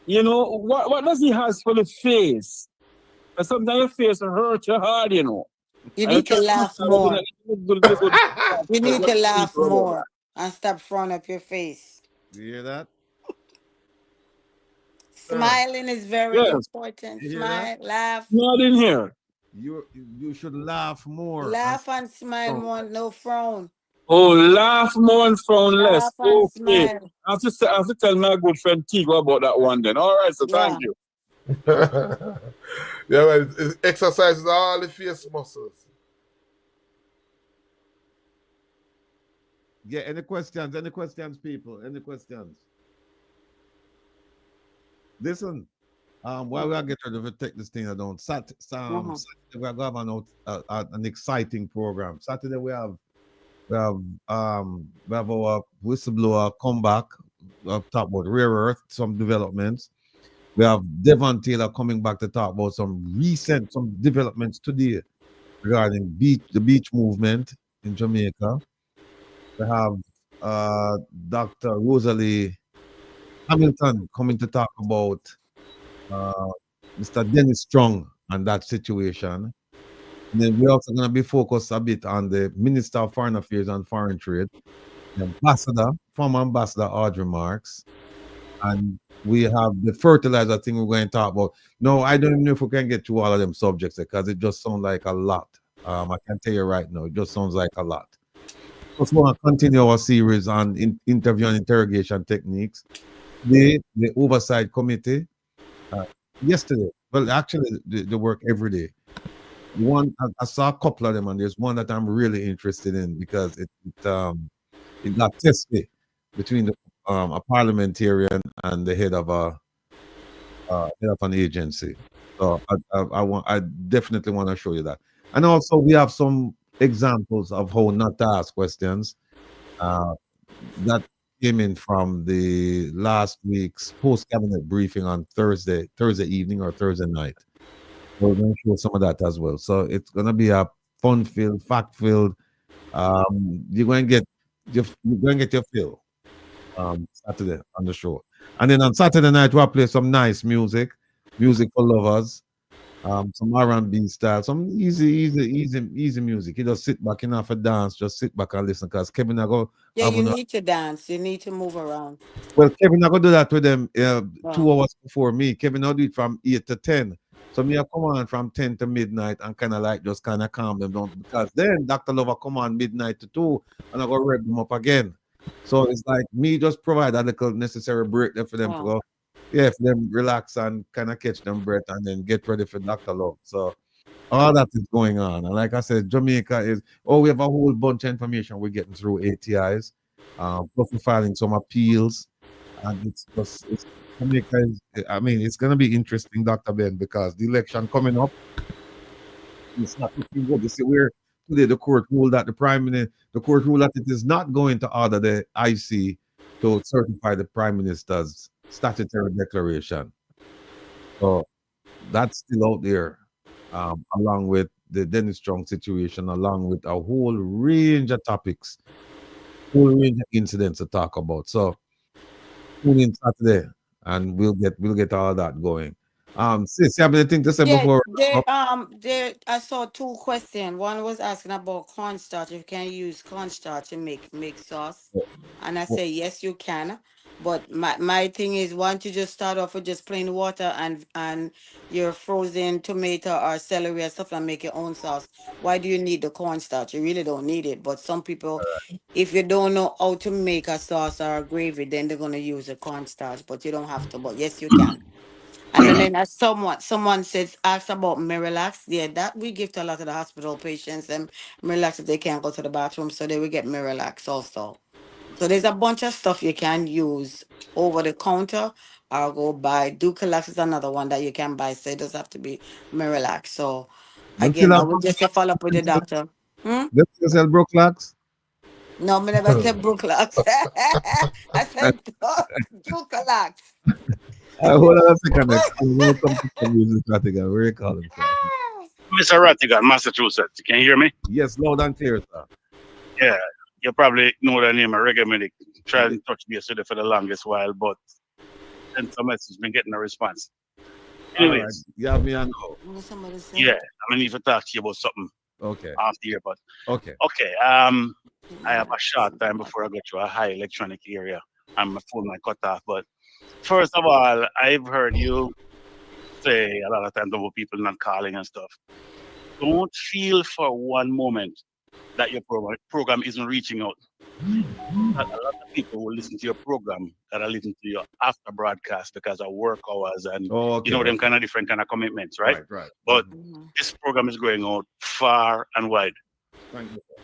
What does he have for the face? Because sometimes your face will hurt you hard, You need to laugh more. You need to laugh more and stop frowning up your face. You hear that? Smiling is very important. Smile, laugh. No, I didn't hear. You should laugh more. Laugh and smile more, no frown. Oh, laugh more and frown less. Laugh and Okay. smile. I have to tell my good friend Tigo about that one then. All right, so thank you. Yeah, man, it exercises all the face muscles. Yeah, any questions? Any questions, people? Any questions? Listen, while we are getting ready to take this thing down, Saturday we're going to have an exciting program. Saturday we have our whistleblower comeback. We'll talk about rare earth, some developments. We have Devon Taylor coming back to talk about some developments today regarding the beach movement in Jamaica. We have Dr. Rosalie Hamilton coming to talk about Mr. Dennis Strong and that situation. And then we're also going to be focused a bit on the Minister of Foreign Affairs and Foreign Trade, the former Ambassador Audrey Marks, and we have the fertilizer thing we're going to talk about. No, I don't even know if we can get through all of them subjects because it just sounds like a lot. I can tell you right now, it just sounds like a lot. So we want to continue our series on interview and interrogation techniques. The Oversight Committee, yesterday, well, actually, they work every day. I saw a couple of them, and there's one that I'm really interested in because it got tested between a parliamentarian and the head of an agency. So I definitely want to show you that. And also we have some examples of how not to ask questions that came in from the last week's post cabinet briefing on Thursday evening or Thursday night. We're going to show some of that as well. So it's going to be a fun filled, fact filled. You're going to get your fill Saturday on the show. And then on Saturday night, we'll play some nice music for lovers, some R&B style, some easy music. You just sit back, you know, for dance, just sit back and listen. Because Kevin, Yeah, you need to dance. You need to move around. well, Kevin, I go do that with them Oh. 2 hours before me. Kevin, I'll do it from 8 to 10. So me, I come on from 10 to midnight and kind of like just kind of calm them down because then Dr. Lover come on midnight to 2 and I go rev them up again. So it's like me just provide a little necessary break there for them to go, yeah, for them relax and kind of catch them breath and then get ready for Dr. Love. So all that is going on. And like I said, Jamaica is, we have a whole bunch of information we're getting through ATIs. Plus we're filing some appeals. And it's Jamaica is, I mean, it's going to be interesting, Dr. Ben, because the election coming up, it's not looking good. You see, today the court ruled that the court ruled that it is not going to order the IC to certify the Prime Minister's statutory declaration. So that's still out there, along with the Dennis Strong situation, along with a whole range of topics, whole range of incidents to talk about. So tune in Saturday, and we'll get all that going. Sis, you have anything to say Yeah, before? I saw two questions. One was asking about cornstarch. If you can use cornstarch to make sauce, and I say yes, you can. But my thing is, why don't you just start off with just plain water and your frozen tomato or celery or stuff and make your own sauce? Why do you need the cornstarch? You really don't need it. But some people, if you don't know how to make a sauce or a gravy, then they're gonna use a cornstarch. But you don't have to. But yes, you can. And then as someone says asked about Miralax, yeah, that we give to a lot of the hospital patients and Miralax if they can't go to the bathroom, so they will get Miralax also. So there's a bunch of stuff you can use over the counter or go buy. Ducalax is another one that you can buy, so it doesn't have to be Miralax. So Them still again, I have would just say follow up with the doctor. Hmm? them still sell Brooklocks? No, I never said Brookalax. I said Ducalax. Hold on a second. We'll come to some music, Rattigan. Where you calling from? Mr. Rattigan, Massachusetts. Can you hear me? Yes, loud and clear, sir. Yeah. You probably know the name of Reggae Medic. Tried to touch base with it for the longest while, but sent some message, been getting a response. Anyways. Right. You have me on hold. Yeah, I'm gonna need to talk to you about something Okay. after here, but Okay. okay. I have a short time before I go to a high electronic area and my phone might cut off. But first of all, I've heard you say a lot of times about people not calling and stuff. Don't feel for one moment that your program isn't reaching out. A lot of people will listen to your program that are listening to your after broadcast because of work hours and them kind of different kind of commitments, right? Right. But this program is going out far and wide,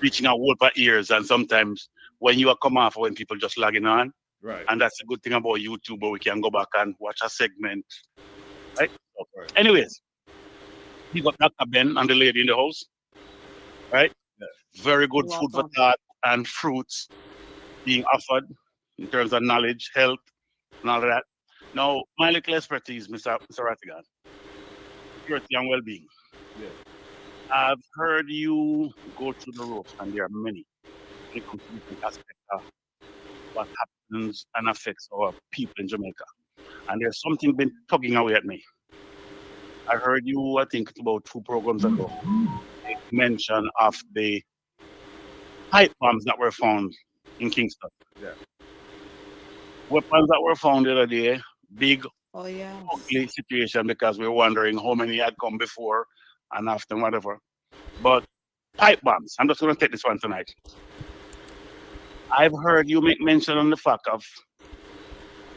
reaching out all for ears. And sometimes when you are come off, when people just logging on, right. And that's a good thing about YouTube, but we can go back and watch a segment, right? Okay. Anyways, you got Dr. Ben and the lady in the house, right? Yeah. Very good food for thought and fruits being offered in terms of knowledge, health, and all of that. Now, my little expertise, Mr. Rattigan, security and well-being. Yeah. I've heard you go through the ropes, and there are many when it comes to different aspects of what happens and affects our people in Jamaica. And there's something been tugging away at me. I heard you, I think about 2 programs ago, make mention of the pipe bombs that were found in Kingston. Yeah. Weapons that were found the other day, big, ugly situation because we were wondering how many had come before and after, whatever. But pipe bombs, I'm just going to take this one tonight. I've heard you make mention on the fact of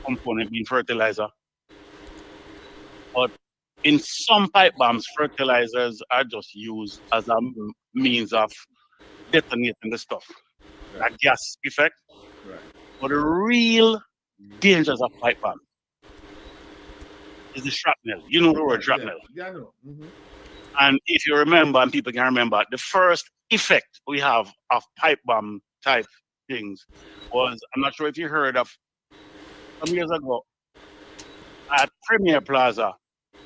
component being fertilizer. But In some pipe bombs, fertilizers are just used as a means of detonating the stuff, a gas effect. But the real dangers of pipe bomb is the shrapnel. You know the word shrapnel. Yeah, I know. And if you remember, and people can remember, the first effect we have of pipe bomb type things was, I'm not sure if you heard of, some years ago at Premier Plaza,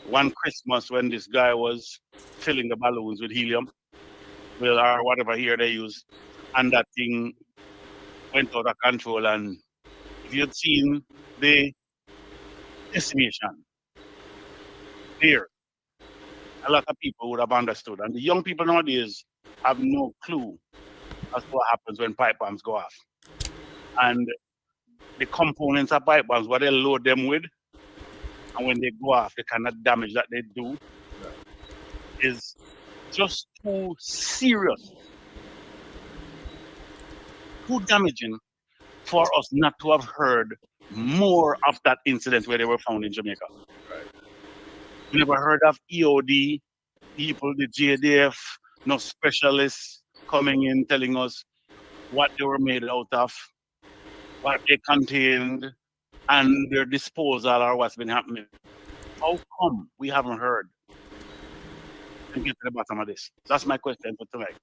one Christmas when this guy was filling the balloons with helium, well, or whatever here they use, and that thing went out of control. And if you'd seen the decimation there, a lot of people would have understood. And the young people nowadays have no clue as to what happens when pipe bombs go off. And the components of pipe bombs, what they load them with, and when they go off, the kind of damage that they do is just too serious, too damaging for us not to have heard more of that incident where they were found in Jamaica. We never heard of EOD, people, the JDF, no specialists coming in telling us what they were made out of, what they contained, and their disposal or what's been happening. How come we haven't heard? And get to the bottom of this. That's my question for tonight.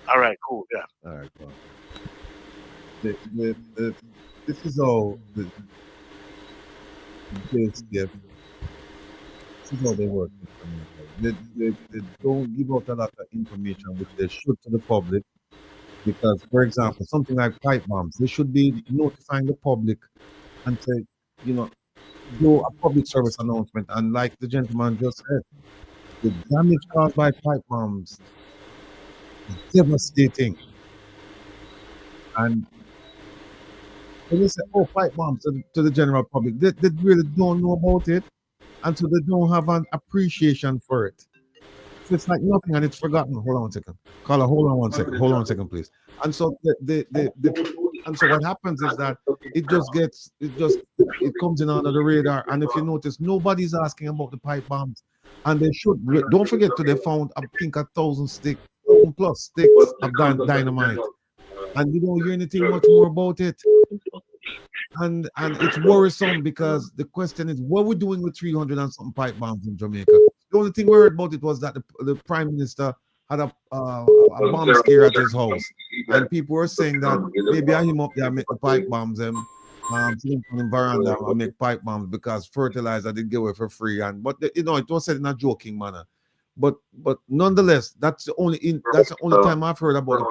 All right, cool. Yeah. All right, cool. This is all the JSDF. This is how they work. They don't give out a lot of information which they should to the public. Because, for example, something like pipe bombs, they should be notifying the public and say, do a public service announcement. And like the gentleman just said, the damage caused by pipe bombs is devastating. And when you say, oh, pipe bombs to the general public, they really don't know about it. And so they don't have an appreciation for it. So it's like nothing and it's forgotten. Hold on 1 second. Caller, hold on 1 second. Hold on 1 second, please. And so and so what happens is that it comes in under the radar. And if you notice, nobody's asking about the pipe bombs. And they should. Don't forget they found, I think, 1,000 sticks plus sticks of dynamite. And you don't hear anything much more about it. And it's worrisome because the question is, what are we doing with 300 and something pipe bombs in Jamaica? The only thing we heard about it was that the Prime Minister had a bomb scare at his house. And people were saying that maybe I him up there make the pipe bombs and in veranda and make pipe bombs because fertilizer did give away for free. But it was said in a joking manner. But nonetheless, that's the only time I've heard about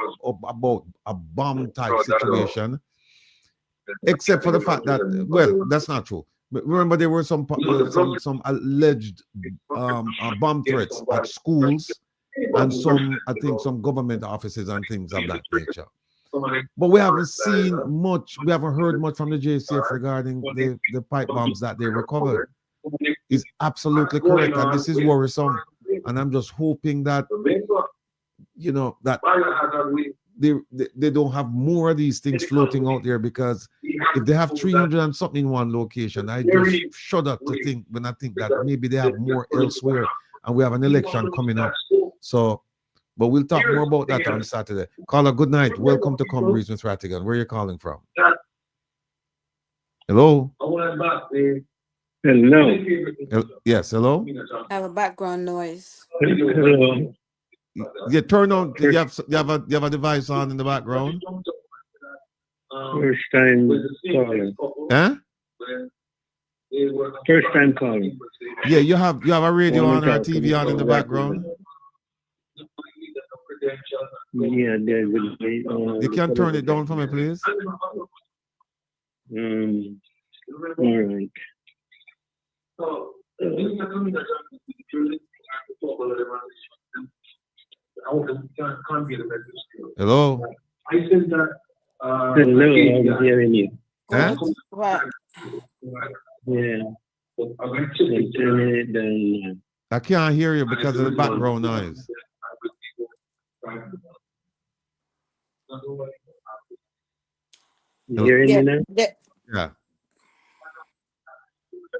a bomb type situation. Except for the fact that, well, that's not true. But remember, there were some alleged bomb threats at schools and some government offices and things of that nature. But we haven't seen much. We haven't heard much from the JCF regarding the pipe bombs that they recovered. Is absolutely correct, and this is worrisome. And I'm just hoping that that they don't have more of these things floating out there, because if they have 300 and something in one location, I just shudder to think when I think that maybe they have more elsewhere, and we have an election coming up. So, but we'll talk more about that on Saturday. Caller, good night. Welcome to Come Breeze with Rattigan. Where are you calling from? Hello? Hello. Yes, hello? I have a background noise. Hello. Yeah, turn on. You have a device on in the background. First time calling. Huh? First time calling. Yeah, you have a radio on or a TV on in the background. Yeah, there will be. You can turn it down for me, please. All right. Hello. Hello, I'm hearing you. Huh? What? Yeah. Turn it down. I can't hear you because of the background noise. You hearing me now? Yeah. Yeah.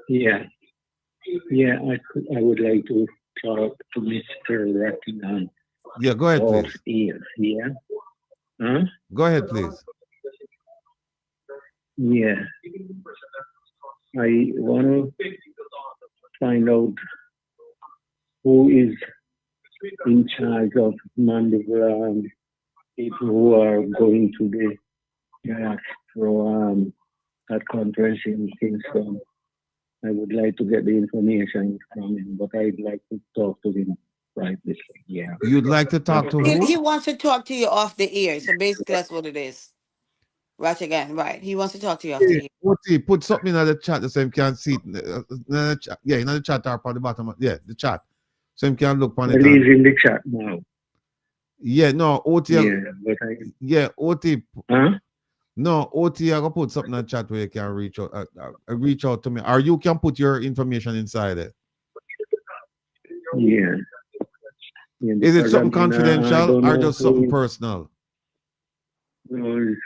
Yeah. Yeah, I would like to talk to Mr. Rattigan Yeah, go ahead, of please. ears. Yeah. Huh? Go ahead, please. Yeah. I want to find out who is in charge of mandibular and people who are going to the diaspora at conference in Kingston. I would like to get the information from him, but I'd like to talk to him privately. Yeah. You'd like to talk to He who? wants to talk to you off the ear. So basically, that's what it is. Right again, right. He wants to talk to you off the ear. Oti, put something in the chat the same can see it. Yeah, in the chat or on the bottom. Yeah, the chat. So you can look on it. Well, he's in the chat now. Yeah, no, Oti. Yeah, but Oti. Huh? No, Oti, I gonna put something in the chat where you can reach out. Reach out to me, or you can put your information inside it. Yeah. Is it something confidential or just something personal? No, it's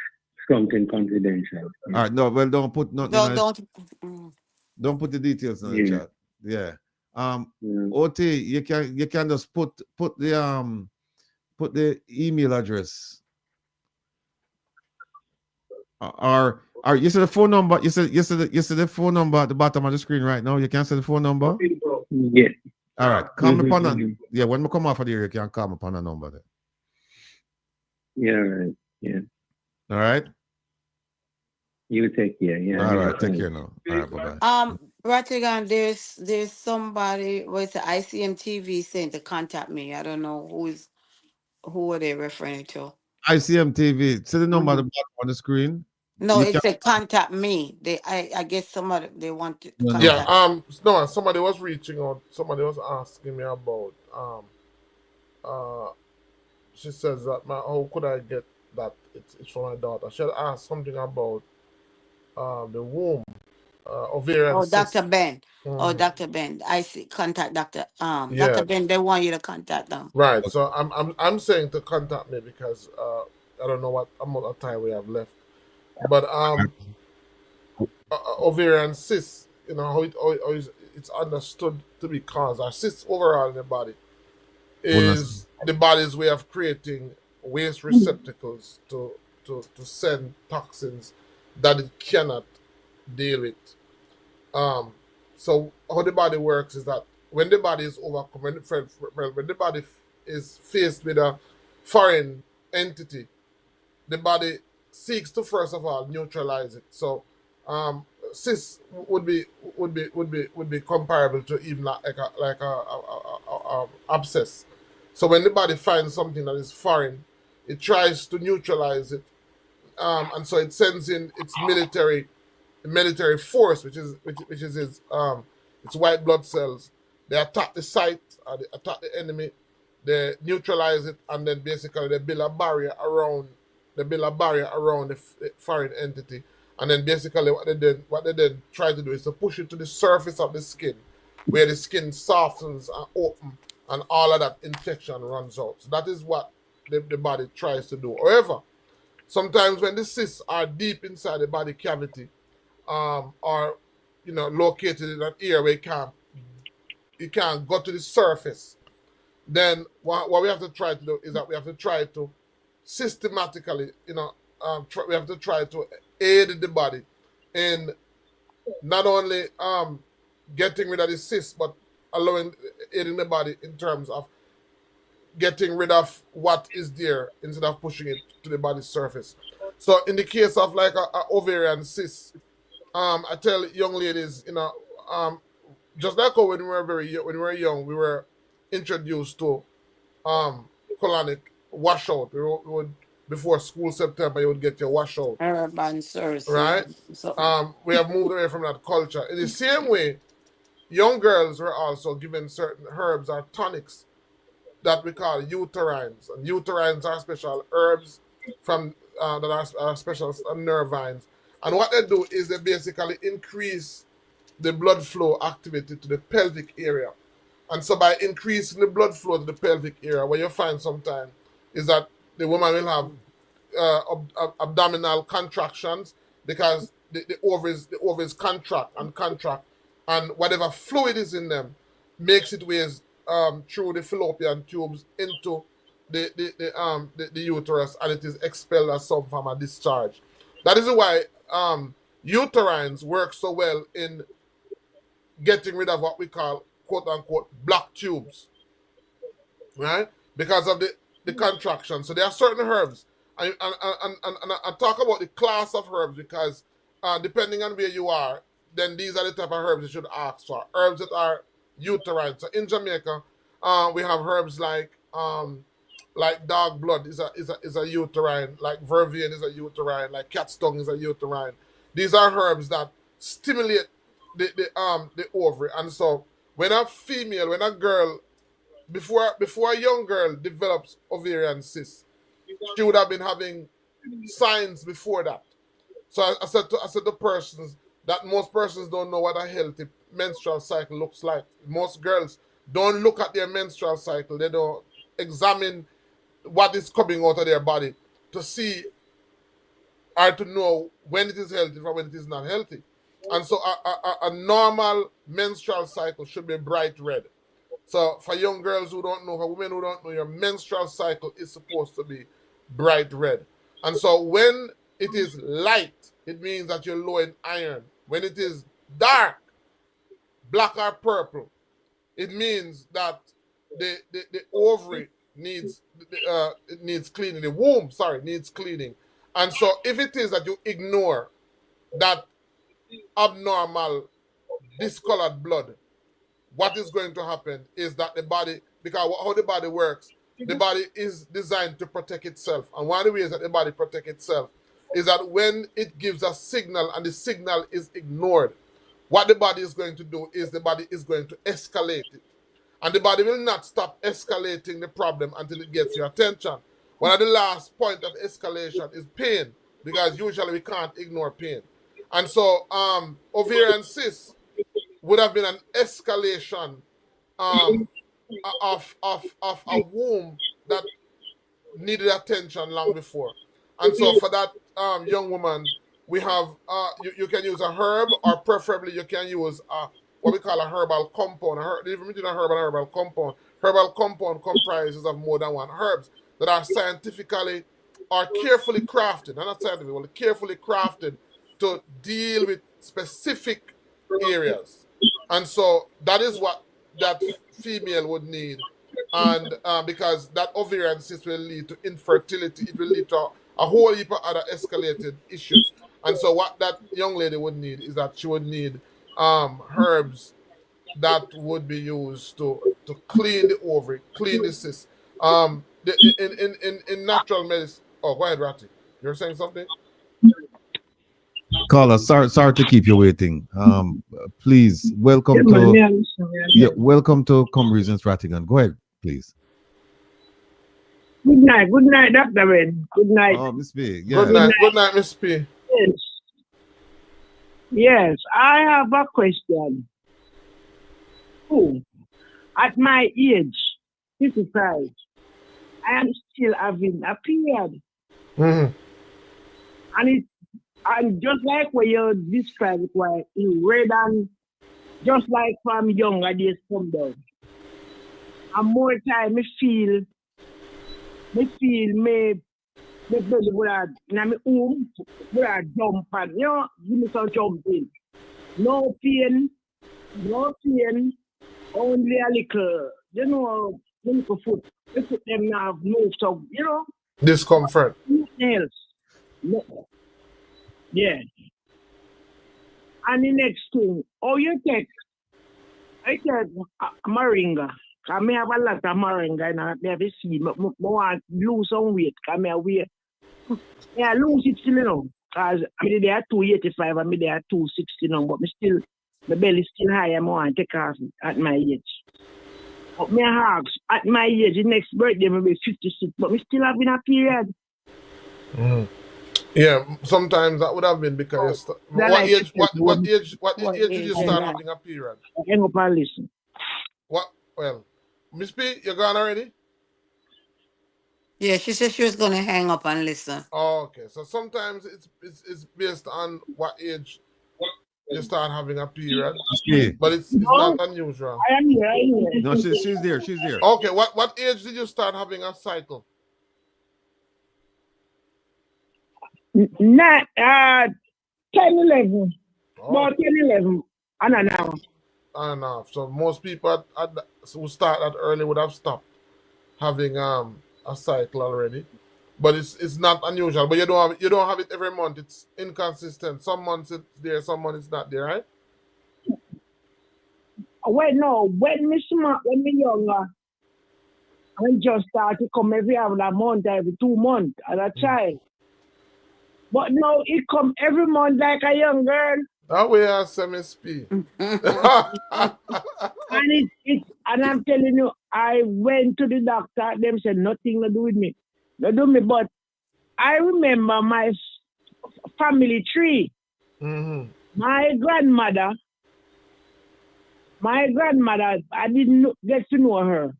something confidential. All right, no, well, don't put nothing. Don't put the details in the chat. Yeah. Oti, you can just put the email address. Or you see the phone number. You see the phone number at the bottom of the screen right now. You can see the phone number. Yeah. All right. Call me upon that. Yeah, when we come off of here, you can call me upon a number there. Yeah, right. Yeah. All right. You take care. Yeah. All right. Take care now. All right. Bye-bye. Rattigan, there's somebody with the ICM TV saying to contact me. I don't know who are they referring to. ICM TV. See the number at the bottom on the screen. No, it said contact me. I guess somebody they want to contact. Yeah. No, somebody was reaching out. Somebody was asking me about she says that how could I get that it's for my daughter. She had asked something about the womb, ovarian. Oh, Dr. Ben. Mm-hmm. Oh, Dr. Ben. I see. Contact Dr. Dr. Ben. They want you to contact them. Right. So I'm saying to contact me because I don't know what amount of time we have left. But ovarian cysts, you know how it's understood to be caused. Our cysts overall in the body is the body's way of creating waste receptacles to send toxins that it cannot deal with. So how the body works is that when the body is overcome, when the body is faced with a foreign entity, the body seeks to first of all neutralize it. So cysts would be comparable to even like a abscess. So when the body finds something that is foreign, it tries to neutralize it, and so it sends in its military force, which is its white blood cells. They attack the site, they attack the enemy, they neutralize it, and then basically they build a barrier around the foreign entity. And then basically what they then try to do is to push it to the surface of the skin, where the skin softens and open, and all of that infection runs out. So that is what the body tries to do. However, sometimes when the cysts are deep inside the body cavity, or located in an area where it can't go to the surface, then what we have to try to do is that we have to try to systematically, we have to try to aid the body in not only getting rid of the cyst, but aiding the body in terms of getting rid of what is there instead of pushing it to the body's surface. So in the case of like a ovarian cyst, I tell young ladies, just like when we were young, we were introduced to colonic washout. We would before school September, you would get your washout. Urban service, right? We have moved away from that culture. In the same way, young girls were also given certain herbs or tonics that we call uterines. And uterines are special herbs from that are special nerve vines. And what they do is they basically increase the blood flow activity to the pelvic area. And so by increasing the blood flow to the pelvic area, what you find sometimes is that the woman will have abdominal contractions because the ovaries contract, and whatever fluid is in them makes it ways through the fallopian tubes into the uterus, and it is expelled as some form of discharge. That is why uterines work so well in getting rid of what we call quote unquote black tubes, right? Because of the contraction. So there are certain herbs, and I talk about the class of herbs because depending on where you are, then these are the type of herbs you should ask for. Herbs that are uterine. So in Jamaica, we have herbs like dog blood is a uterine, like vervain is a uterine, like cat's tongue is a uterine. These are herbs that stimulate the ovary, and so when a girl before a young girl develops ovarian cysts, she would have been having signs before that. So I said to persons that most persons don't know what a healthy menstrual cycle looks like. Most girls don't look at their menstrual cycle. They don't examine what is coming out of their body to see or to know when it is healthy from when it is not healthy. And so a normal menstrual cycle should be bright red. So for young girls who don't know, for women who don't know, your menstrual cycle is supposed to be bright red. And so when it is light, it means that you're low in iron. When it is dark, black or purple, it means that the ovary needs it needs cleaning. The womb, sorry, needs cleaning. And so if it is that you ignore that abnormal discolored blood, what is going to happen is that the body, because how the body works, the body is designed to protect itself. And one of the ways that the body protects itself is that when it gives a signal and the signal is ignored, what the body is going to do is the body is going to escalate it. And the body will not stop escalating the problem until it gets your attention. One of the last point of escalation is pain, because usually we can't ignore pain. And so ovarian cysts would have been an escalation of a womb that needed attention long before. And so for that young woman, we have you can use a herb, or preferably you can use what we call a herbal compound. The difference between a herb and a herbal compound. Herbal compound comprises of more than one herbs that are scientifically or carefully crafted, not scientifically, but carefully crafted to deal with specific areas. And so that is what that female would need. And because that ovarian cyst will lead to infertility, it will lead to a whole heap of other escalated issues. And so what that young lady would need is that she would need herbs that would be used to clean the ovary, clean the cyst. In natural medicine. Oh, go ahead, Ratty. You're saying something? Caller, sorry to keep you waiting. Please welcome welcome to Come Reasons Rattigan. Go ahead, please. Good night, Dr. Ben. Good night. Oh, Miss B. Yeah. Good night, Miss P. Yes, I have a question. Oh, at my age, 55, I am still having a period. Mm-hmm. And just like what you described, why in red and just like from younger days come down. And more time I feel me belly would have jump and give me some jumping. No pain, only a little, little foot. The foot them now have moved, so discomfort. Nothing else. No. Yeah. And the next thing, I take moringa. I may have a lot of moringa and I never see. I want to lose some weight. I may weigh. Yeah, lose it still, because they are 285 and they are 260 now, but my belly still high. I want to take off at my age. But my hogs, at my age, the next birthday will be 56, but we still having a period. Mm. Yeah, sometimes that would have been because what age did you start having a period? Hang up and listen. Well, Miss P, you gone already? Yeah, she said she was gonna hang up and listen. Oh, okay. So sometimes it's based on what age you start having a period, Yeah. but it's No, not unusual. I am here. I am here. No, she's there. She's there. Okay, what age did you start having a cycle? Not 10, 11. Oh, About 10, 11. And an hour. enough. So most people who start that early would have stopped having a cycle already. But it's not unusual. But you don't have it every month. It's inconsistent. Some months it's there, some months it's not there, right? Well, no, when me younger, I just start to come every other month, every 2 months as a child. But now it come every month like a young girl. That way I semi-speed. And and I'm telling you, I went to the doctor, them said nothing to do with me. No do me, but I remember my family tree. Mm-hmm. My grandmother, I didn't get to know her.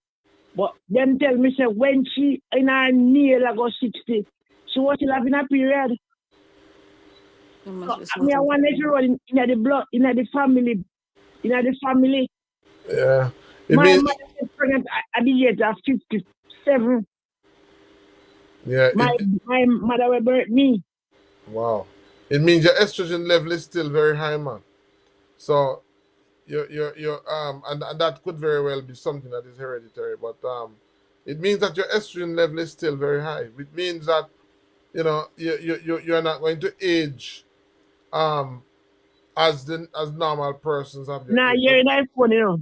But them tell me, say, when she in her near like 60, she was still having a period. So, I mean, I wanted to run in the blood, in the family. Yeah. My mother was pregnant at the age of 57. Yeah. My mother will birth me. Wow. It means your estrogen level is still very high, man. So you're and that could very well be something that is hereditary, but it means that your estrogen level is still very high. It means that you're not going to age as normal persons have your Nah, age. you're not funny, you know.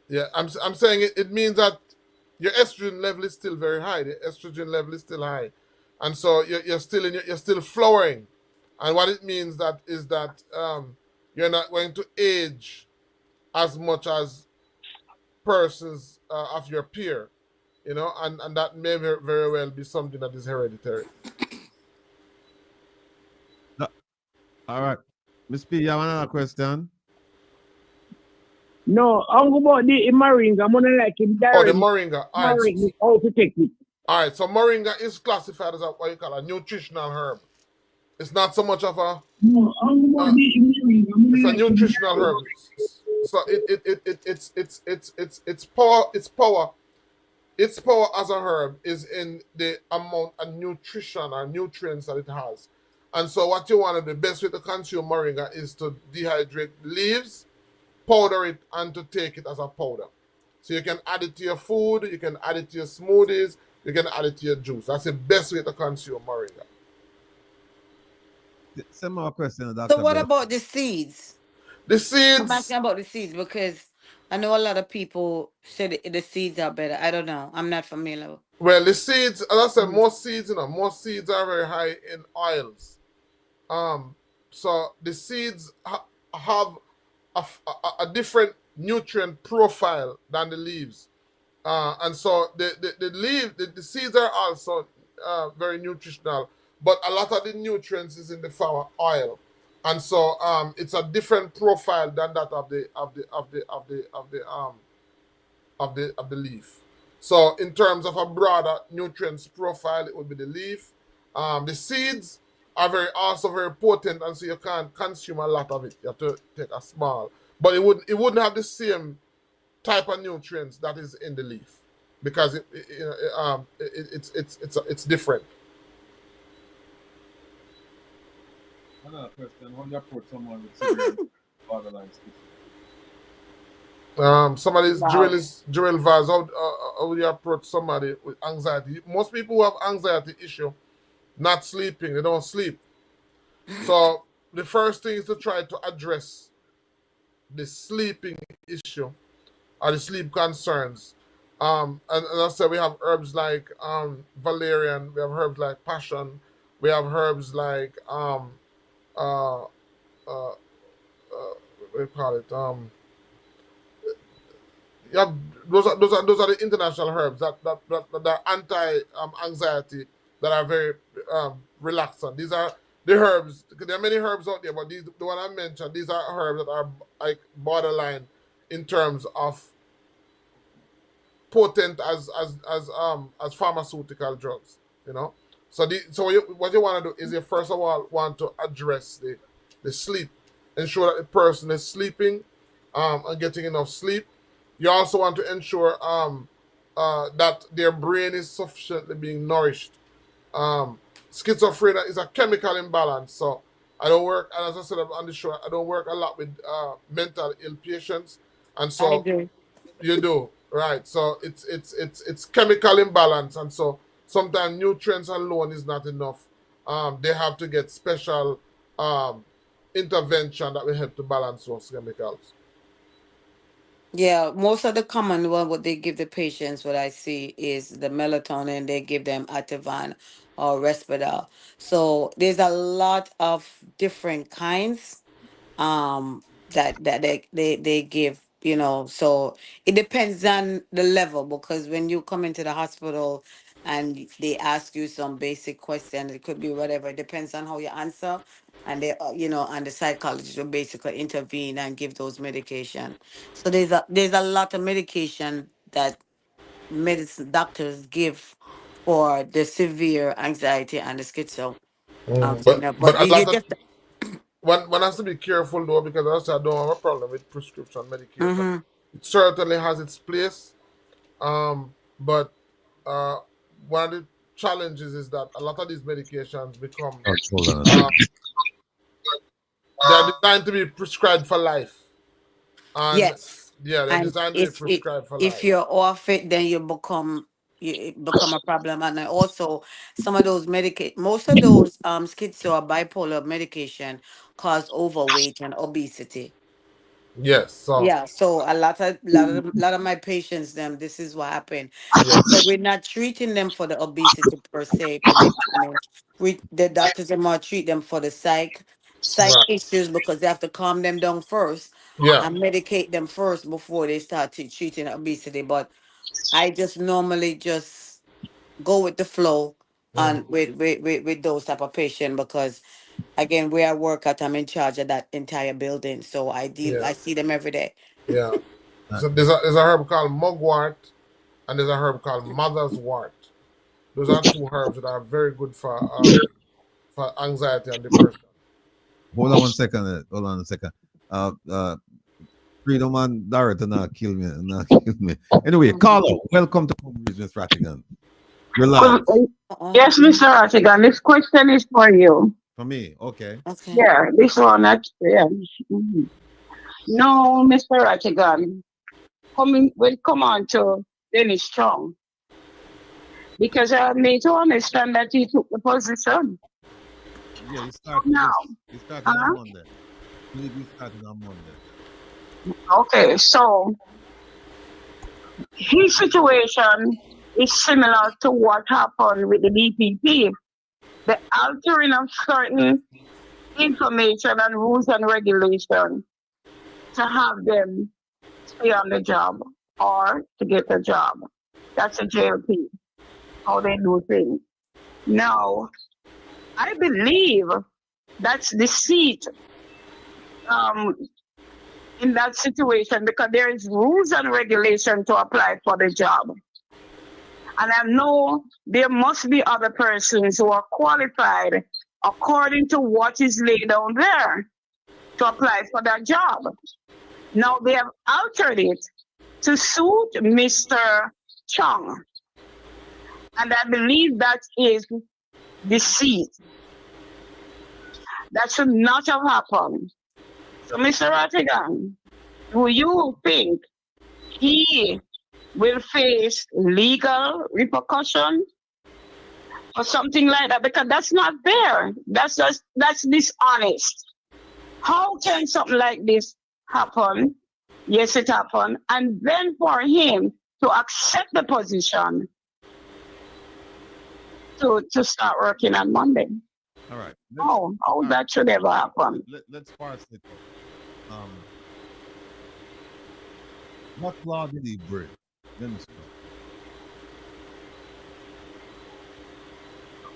Yeah, I'm saying it means that your estrogen level is still very high. The estrogen level is still high, and so you're still flowering, and what it means is that you're not going to age as much as persons of your peer, and that may very well be something that is hereditary. All right. Miss P, you have another question? No, I'm about the moringa. I'm gonna like him Oh, the directly. moringa. All right. How to take it. All right. So moringa is classified as what you call a nutritional herb. It's not so much of a. No, I'm about the moringa. It's a nutritional herb. So its power. Its power as a herb is in the amount of nutrition or nutrients that it has. And so what you want to do, the best way to consume moringa is to dehydrate leaves, powder it, and to take it as a powder. So you can add it to your food, you can add it to your smoothies, you can add it to your juice. That's the best way to consume moringa. Some more question, Dr. So what Ben. about the seeds? The I'm seeds, asking about the seeds because I know a lot of people say the seeds are better. I don't know. I'm not familiar. well, the seeds, as I said, most seeds are very high in oils. So the seeds have a different nutrient profile than the leaves. And so the seeds are also very nutritional, but a lot of the nutrients is in the form of oil, and so it's a different profile than that of the leaf. So in terms of a broader nutrients profile, it would be the leaf. The seeds are also very potent, and so you can't consume a lot of it. You have to take a small, but it wouldn't have the same type of nutrients that is in the leaf because it's different. Another question: how do you approach someone with severe borderline Somebody's Jewel Vaz. How do you approach somebody with anxiety? Most people who have anxiety issue, not sleeping, they don't sleep. So the first thing is to try to address the sleeping issue or the sleep concerns. And I said we have herbs like valerian, we have herbs like passion, we have herbs like uh, what do you call it? Yeah, those are the international herbs that are anti anxiety, that are very relaxant. These are the herbs. There are many herbs out there, but the one I mentioned, these are herbs that are like borderline in terms of potent as pharmaceutical drugs. So what you want to do is you first of all want to address the sleep ensure that the person is sleeping and getting enough sleep. You also want to ensure that their brain is sufficiently being nourished. Schizophrenia is a chemical imbalance. So I don't work, and as I said on the show, I don't work a lot with mental ill patients, and I so do. you do, right? So it's chemical imbalance, and so sometimes nutrients alone is not enough. They have to get special intervention that will help to balance those chemicals. Yeah, most of the common one what they give the patients, what I see is the melatonin. They give them Ativan or Risperdal. So there's a lot of different kinds that they give, you know. So it depends on the level, because when you come into the hospital and they ask you some basic questions, it could be whatever. It depends on how you answer, and they you know, and the psychologist will basically intervene and give those medication. So there's a lot of medication that medicine doctors give for the severe anxiety and the schizo But thing. but But a you lot of just one has to be careful though, because also I don't have a problem with prescription medication. mm-hmm. It certainly has its place, but uh, one of the challenges is that a lot of these medications become Oh, hold on a uh, second. they're designed to be prescribed for life, and Yes, yeah, they're and designed to be prescribed for if life. you're off it, then it become a problem. And then also some of those most of those schizo or bipolar medication cause overweight and obesity. Yes, so Yeah, so lot of my patients, them, this is what happened. yeah, So we're not treating them for the obesity per se when they come in. The doctors are more treat them for the psych right, issues, because they have to calm them down first yeah, and medicate them first before they start treating obesity. But I just normally just go with the flow mm, on with those type of patients, because again, where I work at, I'm in charge of that entire building. So yeah, I see them every day. yeah. Uh, So there's a herb called mugwort, and there's a herb called mother's wort. Those are two herbs that are very good for anxiety and depression. hold on one second. Hold on a second. Uh, uh, Freedom and Dorothy not kill me. Not kill me. Anyway, Mhm. Carlo, welcome to Conversation Miss Rattigan. You're Good- live. Yes, Mr. Rattigan, this question is for you. For me, okay. Okay. Yeah, this one, yeah. Mhm. No, Mr. Rattigan, we'll come on to Dennis Strong, because I need to understand that he took the position. Yeah, he So started now, yes. He started on huh? Monday. He started on Monday. Okay, so his situation is similar to what happened with the DPP, the altering of certain information and rules and regulations to have them stay on the job or to get a job. That's a JLP, how they do things. Now, I believe that's deceit in that situation, because there is rules and regulation to apply for the job. And I know there must be other persons who are qualified according to what is laid down there to apply for that job. Now they have altered it to suit Mr. Chung. And I believe that is deceit. That should not have happened. So, Mr. Rattigan, do you think he will face legal repercussion or something like that? Because that's not fair. That's dishonest. How can something like this happen? Yes, it happened. And then for him to accept the position to start working on Monday. All right. How that should ever happen. Let's parse it out. What law did he break? Dennis Strong.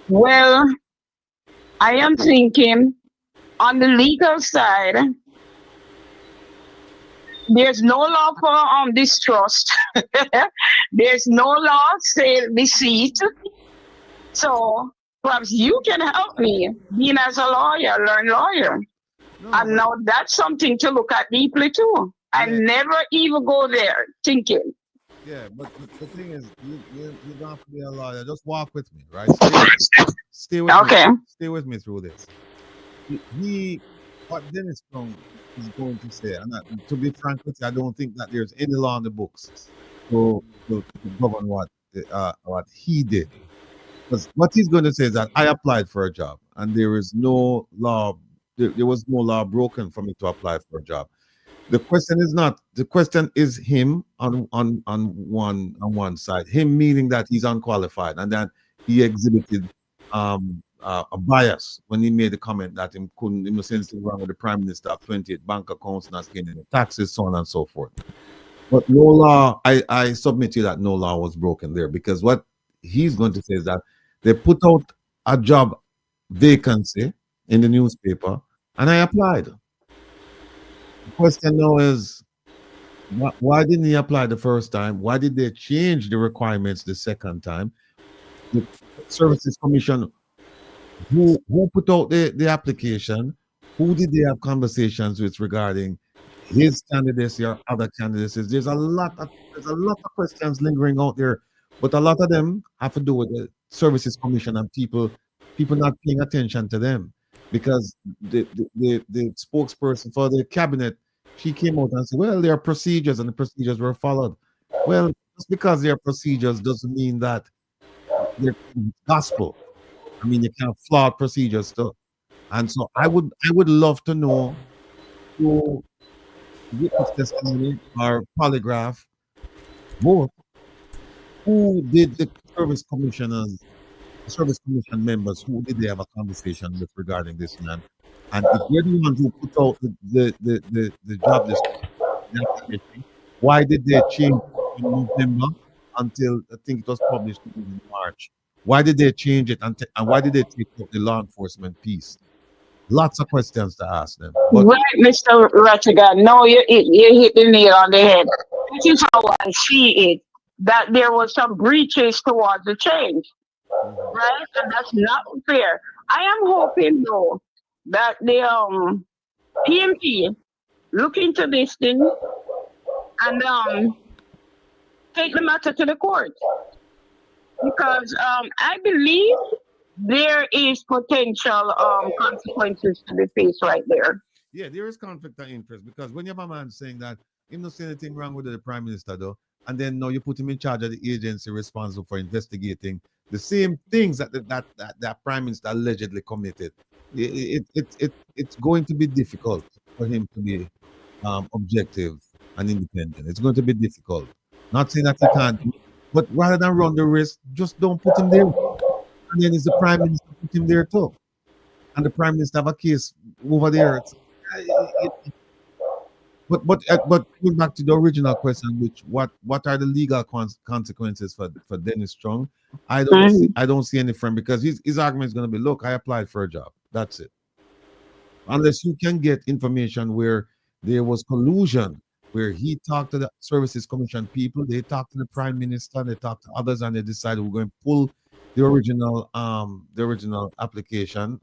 Well, I am thinking on the legal side, there's no law for distrust. There's no law say deceit. So perhaps you can help me, being as a lawyer, learned lawyer. And now that's something to look at deeply too. I never even go there thinking. Yeah, but the thing is, you don't have to be a lawyer. Just walk with me, right? Stay with me. Stay with me through this. What Dennis Strong is going to say, and to be frank with you, I don't think that there's any law in the books to govern what he did. Because what he's going to say is that I applied for a job, and there is no law. There was no law broken for me to apply for a job. The question is not. The question is him on one side. Him meaning that he's unqualified and that he exhibited a bias when he made the comment that him was anything wrong with the prime minister of 28 bank accounts, not paying any taxes, so on and so forth. But no law. I submit to you that no law was broken there, because what he's going to say is that they put out a job vacancy in the newspaper and I applied. The question now is, why didn't he apply the first time? Why did they change the requirements the second time? The Services Commission, who put out the application, who did they have conversations with regarding his candidacy or other candidates? There's a lot of questions lingering out there, but a lot of them have to do with the Services Commission and people not paying attention to them. Because the spokesperson for the cabinet, she came out and said, well, there are procedures and the procedures were followed. Well, just because there are procedures doesn't mean that they're gospel. I mean, you can't flawed procedures too. And so I would love to know who witness testimony or polygraph, both, who did the Service Commission members, who did they have a conversation with regarding this man? And if they're the ones who put out the job description, why did they change from November until I think it was published in March? Why did they change it, and why did they take out the law enforcement piece? Lots of questions to ask them. But, right, Mr. Rattigan. No, you hit the nail on the head. This is how I see it, that there was some breaches towards the change. Right? And that's not fair. I am hoping, though, that the PMP look into this thing and take the matter to the court. Because I believe there is potential consequences to be faced right there. Yeah, there is conflict of interest, because when you have a man saying that he don't see anything wrong with the prime minister, though, and then now you put him in charge of the agency responsible for investigating the same things that prime minister allegedly committed, it's going to be difficult for him to be objective and independent. It's going to be difficult. Not saying that he can't, but rather than run the risk, just don't put him there. And then it's the prime minister put him there too. And the prime minister have a case over there. But going back to the original question, which what are the legal consequences for Dennis Strong? I don't see any friend, because his argument is going to be, look, I applied for a job. That's it. Unless you can get information where there was collusion, where he talked to the Services Commission people, they talked to the Prime Minister, they talked to others, and they decided we're going to pull the original application,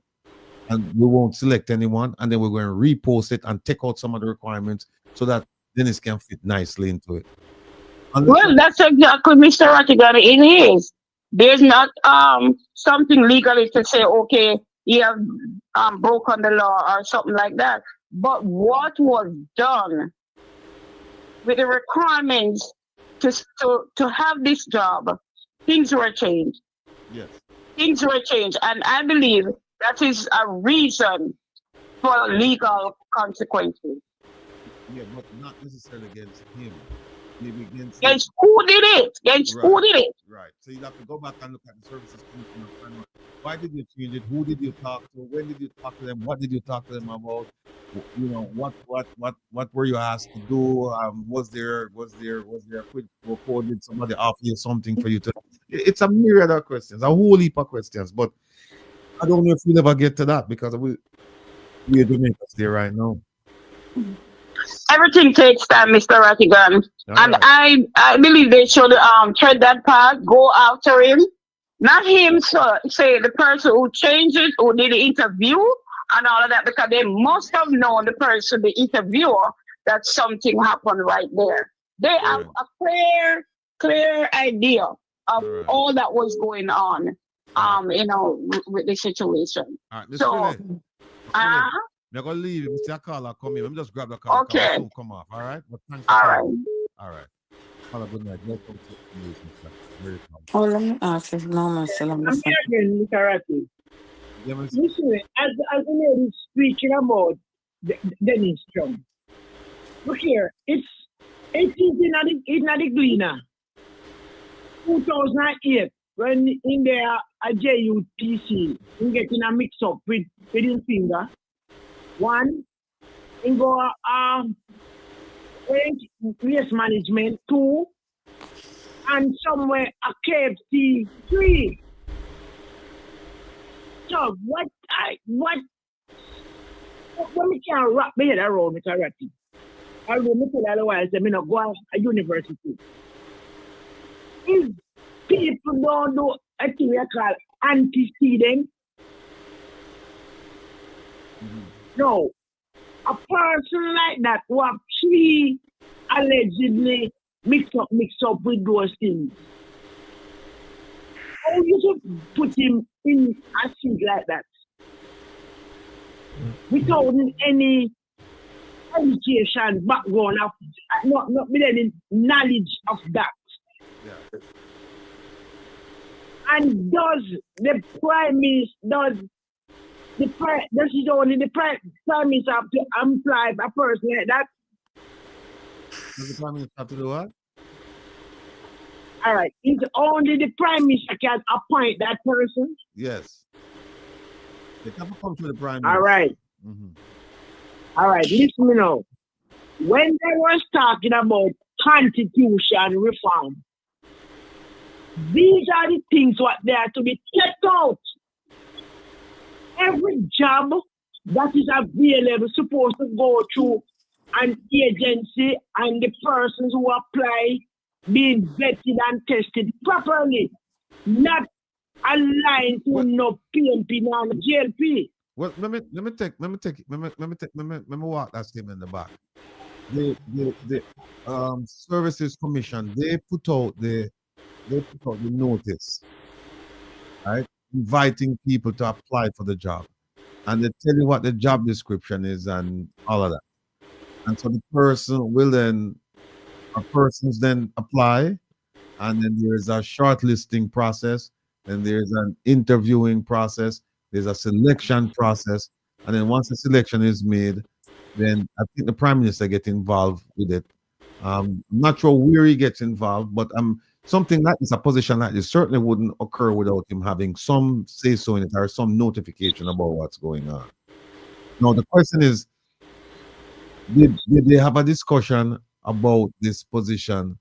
and we won't select anyone, and then we're going to repost it and take out some of the requirements so that Dennis can fit nicely into it. Well, that's exactly Mr. Rattigan. It is. There's not something legally to say, okay, you have broken the law or something like that. But what was done with the requirements to have this job, things were changed. Yes. Things were changed. And I believe that is a reason for legal consequences. Yeah, but not necessarily against him. Maybe against who did it? Against who did it? Right. So you have to go back and look at the Services Commission and find out, why did you change it? Who did you talk to? When did you talk to them? What did you talk to them about? You know, what were you asked to do? Was there a quid pro quo? Did somebody offer you something for you to? It's a myriad of questions, a whole heap of questions. But I don't know if we'll ever get to that, because we're Jamaica there right now. Everything takes time, Mr. Rattigan. And right. I believe they should tread that path, go after him. Not him, say the person who changed it, who did the interview, and all of that, because they must have known the person, the interviewer, that something happened right there. They have a clear idea of all that was going on, with the situation. All right, So, they're gonna leave. Mr. Carla, come in. Let me just grab the call. Okay. Soon come off. All right. But thanks for all calling. right. All right. Have a good night. Welcome to the news, Mr. Very welcome. Oh, let me ask if Norman still on the I'm phone. here again, Mr. Ratty. Yeah, Mr. Listen, as the lady is speaking about Dennis Strong, look here, it is in the Gleaner, 2008, when in there a JUTC, in getting a mix up with his finger. One, in go waste management. Two, and somewhere a KFC. Three. So what me can't wrap my head around, Mr. Ratty. I will make it otherwise, I mean, go a university. If people don't do a thing we call antecedent, no, a person like that who have three allegedly mixed up with those things, how you should put him in a seat like that without any education background of not with any knowledge of that? Yeah. And does the prime minister this is only the prime minister have to employ a person like that? Does the prime minister have to do what? All right, it's only the prime minister can appoint that person. Yes. They never come to the prime minister. All right. All right, listen me now. When they was talking about constitution reform, these are the things what they are to be checked out. Every job that is available is supposed to go through an agency, and the persons who apply being vetted and tested properly, not aligned to no PNP nor GLP. Well, let me walk that statement in the back. The Services Commission, they put out the notice, right, inviting people to apply for the job, and they tell you what the job description is and all of that. And so the persons then apply, and then there's a shortlisting process, then there's an interviewing process, there's a selection process, and then once the selection is made, then I think the prime minister gets involved with it. I'm not sure where he gets involved, but something like this, a position like this, certainly wouldn't occur without him having some say-so in it or some notification about what's going on. Now, the question is, did they have a discussion about this position,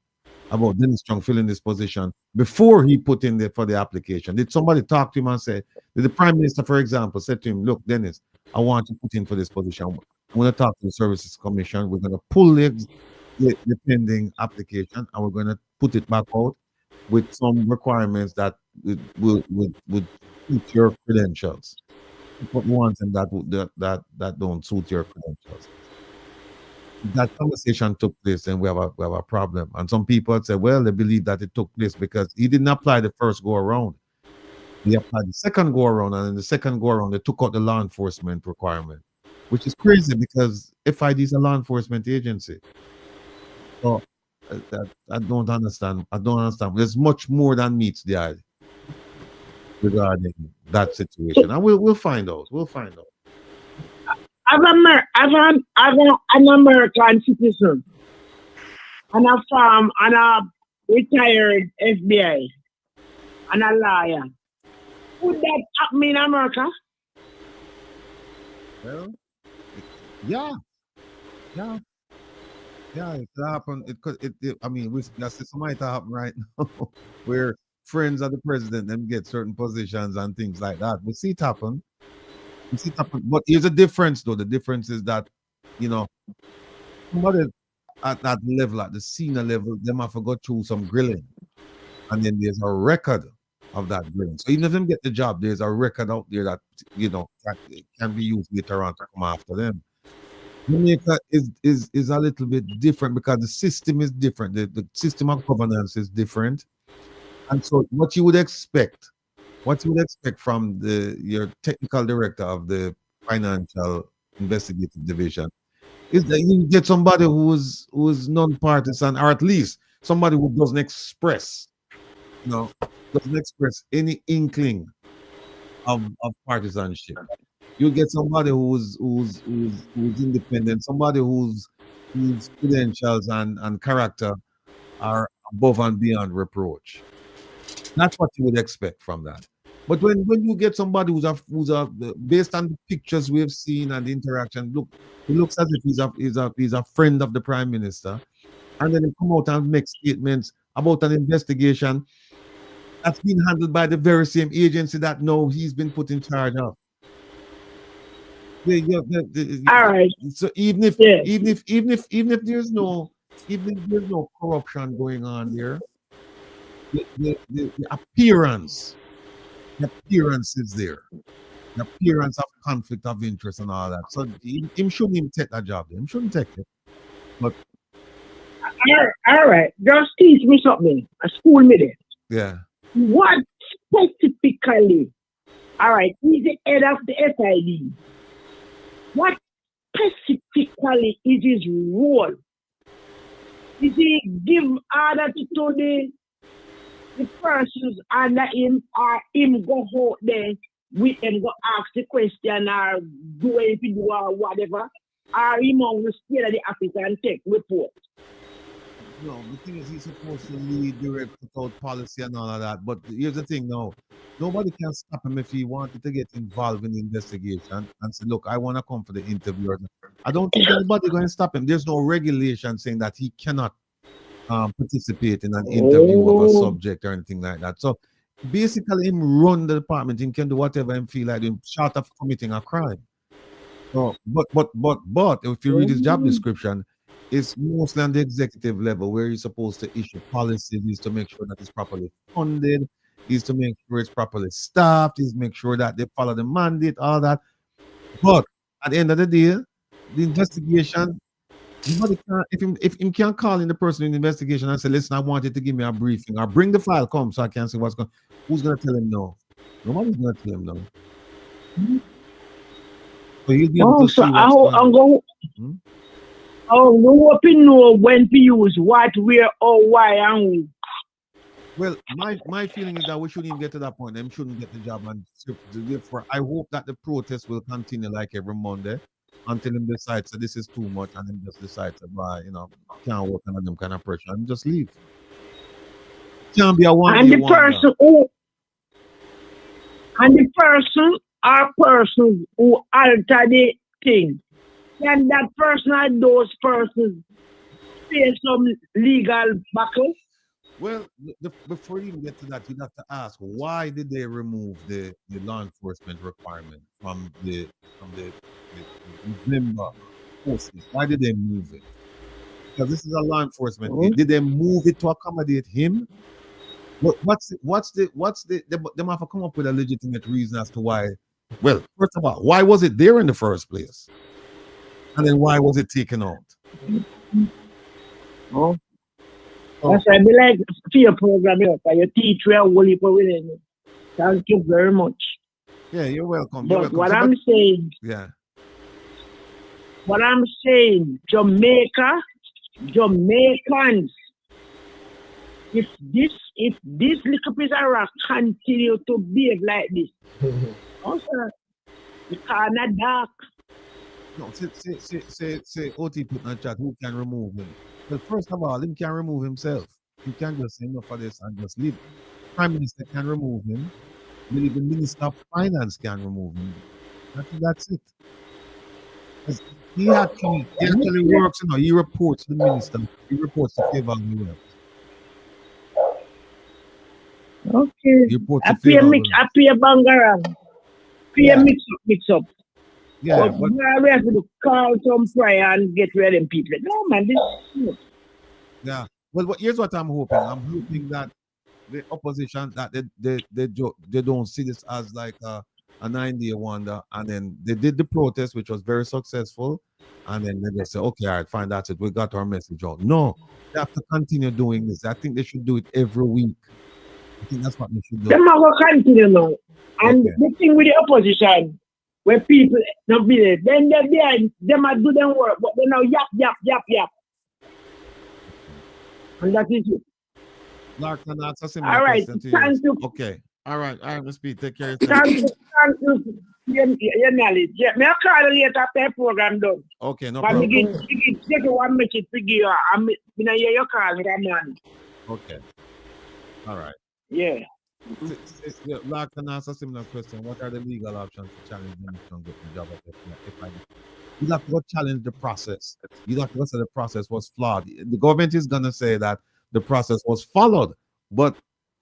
about Dennis Strong filling this position before he put in there for the application? Did somebody talk to him and say, did the prime minister, for example, said to him, look, Dennis, I want to put in for this position. I'm going to talk to the Services Commission. We're going to pull the pending application, and we're going to put it back out with some requirements that would suit your credentials. Put ones and that don't suit your credentials. That conversation took place, and we have a problem. And some people say, well, they believe that it took place because he didn't apply the first go around. He applied the second go around, and in the second go around, they took out the law enforcement requirement, which is crazy because FID is a law enforcement agency. So I don't understand. There's much more than meets the eye regarding that situation, and we'll find out. As an American citizen, and a retired FBI, and a lawyer, would that happen in America? Well, yeah, it could happen. It could. I mean, it might happen right now, where friends of the president then get certain positions and things like that. We see it happen. But here's a difference, though. The difference is that, somebody at that level, at the senior level, they have to go through some grilling, and then there's a record of that brain. So even if them get the job, there's a record out there that that can be used later on to come after them. Jamaica is a little bit different because the system is different. The system of governance is different. And so what you would expect from your technical director of the financial investigative division is that you get somebody who's non-partisan, or at least somebody who doesn't express any inkling of partisanship. You get somebody who's independent, somebody whose credentials and character are above and beyond reproach. That's what you would expect from that. But when you get somebody who's based on the pictures we have seen and the interaction, look, he looks as if he's a friend of the prime minister, and then he come out and make statements about an investigation that's been handled by the very same agency that now he's been put in charge of. All right. So even if there's no corruption going on there, the appearance is there. The appearance of conflict of interest and all that. So him shouldn't even take that job. Him shouldn't take it. But all right. Just teach me something. A school me there. Yeah. What specifically? All right. He's the head of the SID. What specifically is his role? Is he give order to the persons under him, or him go out there with him, go ask the question, or do anything, or whatever, or him will stay at the office and take report? No, the thing is, he's supposed to lead, direct, put out policy and all of that. But here's the thing now. Nobody can stop him if he wanted to get involved in the investigation and say, look, I want to come for the interview. I don't think anybody going to stop him. There's no regulation saying that he cannot participate in an interview of a subject or anything like that. So basically, him run the department. He can do whatever him feel like doing, short of committing a crime. So, but if you read his job description, it's mostly on the executive level where he's supposed to issue policies, he's to make sure that it's properly funded, he's to make sure it's properly staffed, he's to make sure that they follow the mandate, all that. But at the end of the day, the investigation, nobody can, if him can't call in the person in the investigation and say, listen, I want you to give me a briefing, or bring the file, come so I can see what's going on. Who's going to tell him no? Nobody's going to tell him no. So he'll be able to see what's going on. Oh, no open know when to use what, where, or why, and who. Well, my feeling is that we shouldn't even get to that point. Them shouldn't get the job, and therefore, I hope that the protest will continue like every Monday until him decides that this is too much, and then just decides that can't work under them kind of pressure and just leave. Can't be a one. And the person who alter the thing. Can that person or those persons face some legal battle? Well, before you even get to that, you have to ask, why did they remove the law enforcement requirement from the member posting? Why did they move it? Because this is a law enforcement. Did they move it to accommodate him? What's the they have to come up with a legitimate reason as to why. Well, first of all, why was it there in the first place? And then why was it taken out? That's why I be like for your program, you teach well within. Thank you very much. Yeah, you're welcome. But what I'm saying, Jamaicans, if this little piece of rock continue to behave like this, also, it's kind of dark. No, say OT put in the chat, who can remove him? Well, first of all, he can remove himself. He can't just say enough for this and just leave. Prime Minister can remove him. The Minister of Finance can remove him. That's it. He actually works, he reports to the minister. He reports to Favor Williams. Okay. He reports to I pay a bangarang. Mix up. Yeah, but we have to call some prayer and get rid of them people. No, man, this. Yeah. Well, here's what I'm hoping. I'm hoping that the opposition that they don't see this as like a 9-day wonder, and then they did the protest, which was very successful, and then they just say, okay, all right, fine, that's it, we got our message out. No, they have to continue doing this. I think they should do it every week. I think that's what they should do. Them are going to continue now. And the thing with the opposition, where people not be there, then they're there, them are do them work, but they now yap. And that is it. Lark, can I ask a similar All right, question to thank you. Okay. All right, Miss P, take care of Thank yourself. you. Your knowledge. Yeah, may I call you later after the program done? Okay, no But problem. take one message to give you. I'm gonna hear your call, man. Okay. All right. Yeah. Lark, can I ask a similar question? What are the legal options to challenge them to get the job if I do? You have to go challenge the process. You have to go say the process was flawed. The government is gonna say that the process was followed, but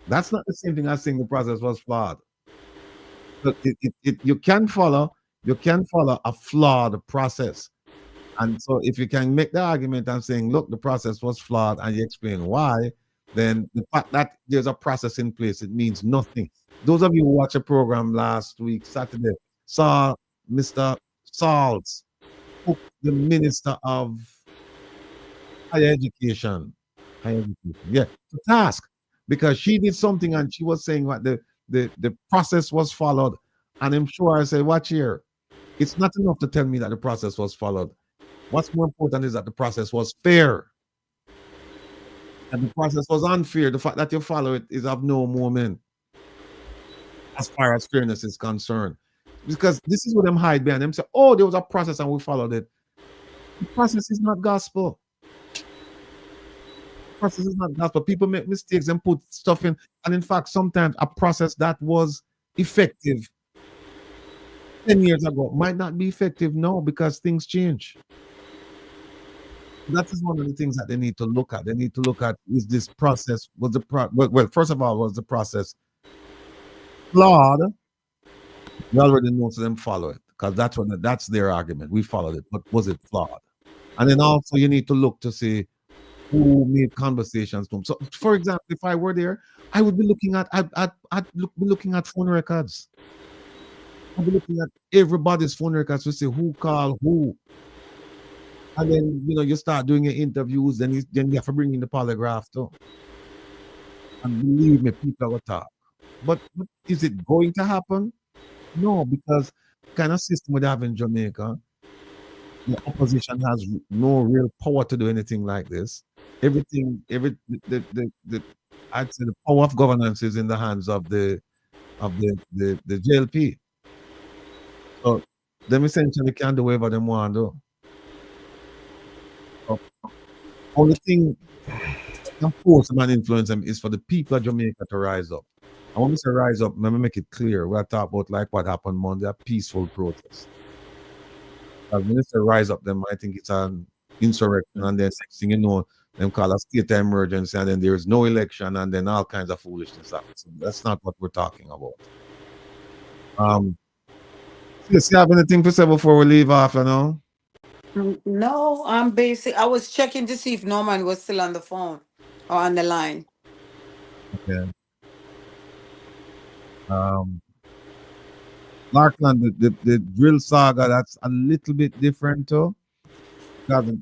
that's not the same thing as saying the process was flawed. So you can follow a flawed process. And so if you can make the argument and saying, look, the process was flawed, and you explain why, then the fact that there's a process in place, it means nothing. Those of you who watched a program last week, Saturday, saw Mr. Salts, the Minister of Higher Education. Yeah, to task, because she did something and she was saying what the process was followed. And I'm sure I say, watch here, it's not enough to tell me that the process was followed. What's more important is that the process was fair. And the process was unfair. The fact that you follow it is of no moment as far as fairness is concerned. Because this is what them hide behind. Them say, oh, there was a process and we followed it. The process is not gospel. The process is not gospel. People make mistakes and put stuff in. And in fact, sometimes a process that was effective 10 years ago might not be effective now because things change. That is one of the things that they need to look at. They need to look at, is this process, well, first of all, was the process flawed? We already know, so them follow it, because that's their argument. We followed it, but was it flawed? And then also you need to look to see who made conversations to them. So, for example, if I were there, I would be looking at looking at phone records. I'd be looking at everybody's phone records to see who called who. And then, you start doing your interviews, then you have to bring in the polygraph too. And believe me, people will talk. But is it going to happen? No, because the kind of system we have in Jamaica, the opposition has no real power to do anything like this. I'd say the power of governance is in the hands of the JLP. So them essentially can do whatever they want to do. Only thing that can force them and influence them is for the people of Jamaica to rise up. I want to say rise up, let me make it clear. We're talking about like what happened Monday, a peaceful protest. As when they say rise up, them I think it's an insurrection, and then next thing you know, them call a state of emergency, and then there's no election, and then all kinds of foolishness happens. So that's not what we're talking about. You have anything to say before we leave off, No, I was checking to see if Norman was still on the phone or on the line. Okay. Larkland, the drill saga, that's a little bit different too. The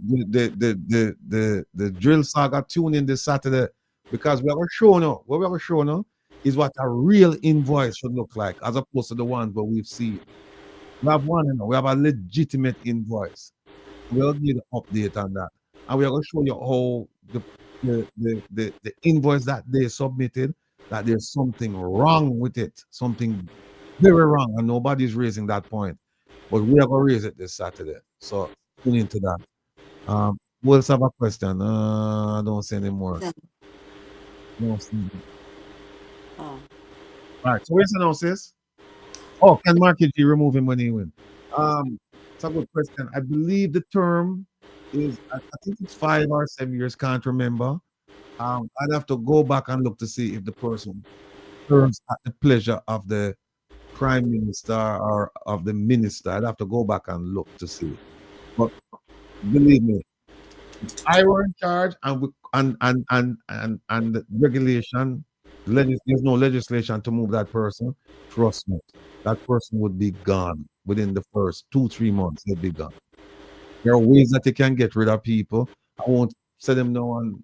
drill saga tune in this Saturday, because what we're showing now is what a real invoice should look like, as opposed to the ones that we've seen. We have one, we have a legitimate invoice. We'll give an update on that, and we're going to show you how the invoice that they submitted, that there's something wrong with it, something very wrong, and nobody's raising that point, but we are going to raise it this Saturday. So tune into that. We'll have a question. I don't see any more. No. All right. So where's the analysis? Oh, can Market G remove him when he win? It's a good question. I believe the term is, I think it's 5 or 7 years, can't remember. I'd have to go back and look to see if the person serves at the pleasure of the prime minister or of the minister. I'd have to go back and look to see. But believe me, if I were in charge and the regulation There's no legislation to move that person. Trust me, that person would be gone within the first 2-3 months. They'd be gone. There are ways that you can get rid of people. I won't say them now on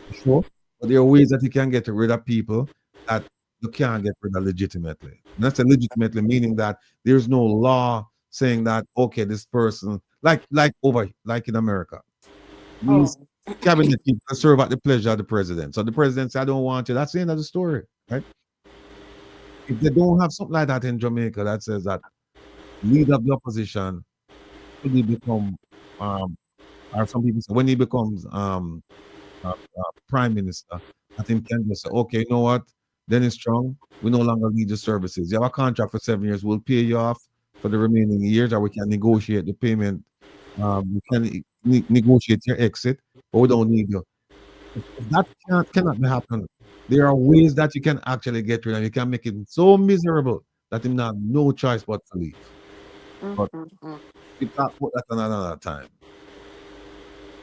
the show, but there are ways that you can get rid of people that you can't get rid of legitimately. And that's legitimately meaning that there's no law saying that okay, this person like in America, these cabinet people serve at the pleasure of the president. So the president said, "I don't want you." That's the end of the story, right? If they don't have something like that in Jamaica that says that leader of the opposition should he become or some people say when he becomes prime minister, I think can just say, okay, you know what, Dennis Strong, we no longer need the services. You have a contract for 7 years, we'll pay you off for the remaining years, or we can negotiate the payment. We can negotiate your exit, but we don't need you. If that cannot be happen. There are ways that you can actually get rid of. You can make it so miserable that him not no choice but to leave. But we can't put that on another time.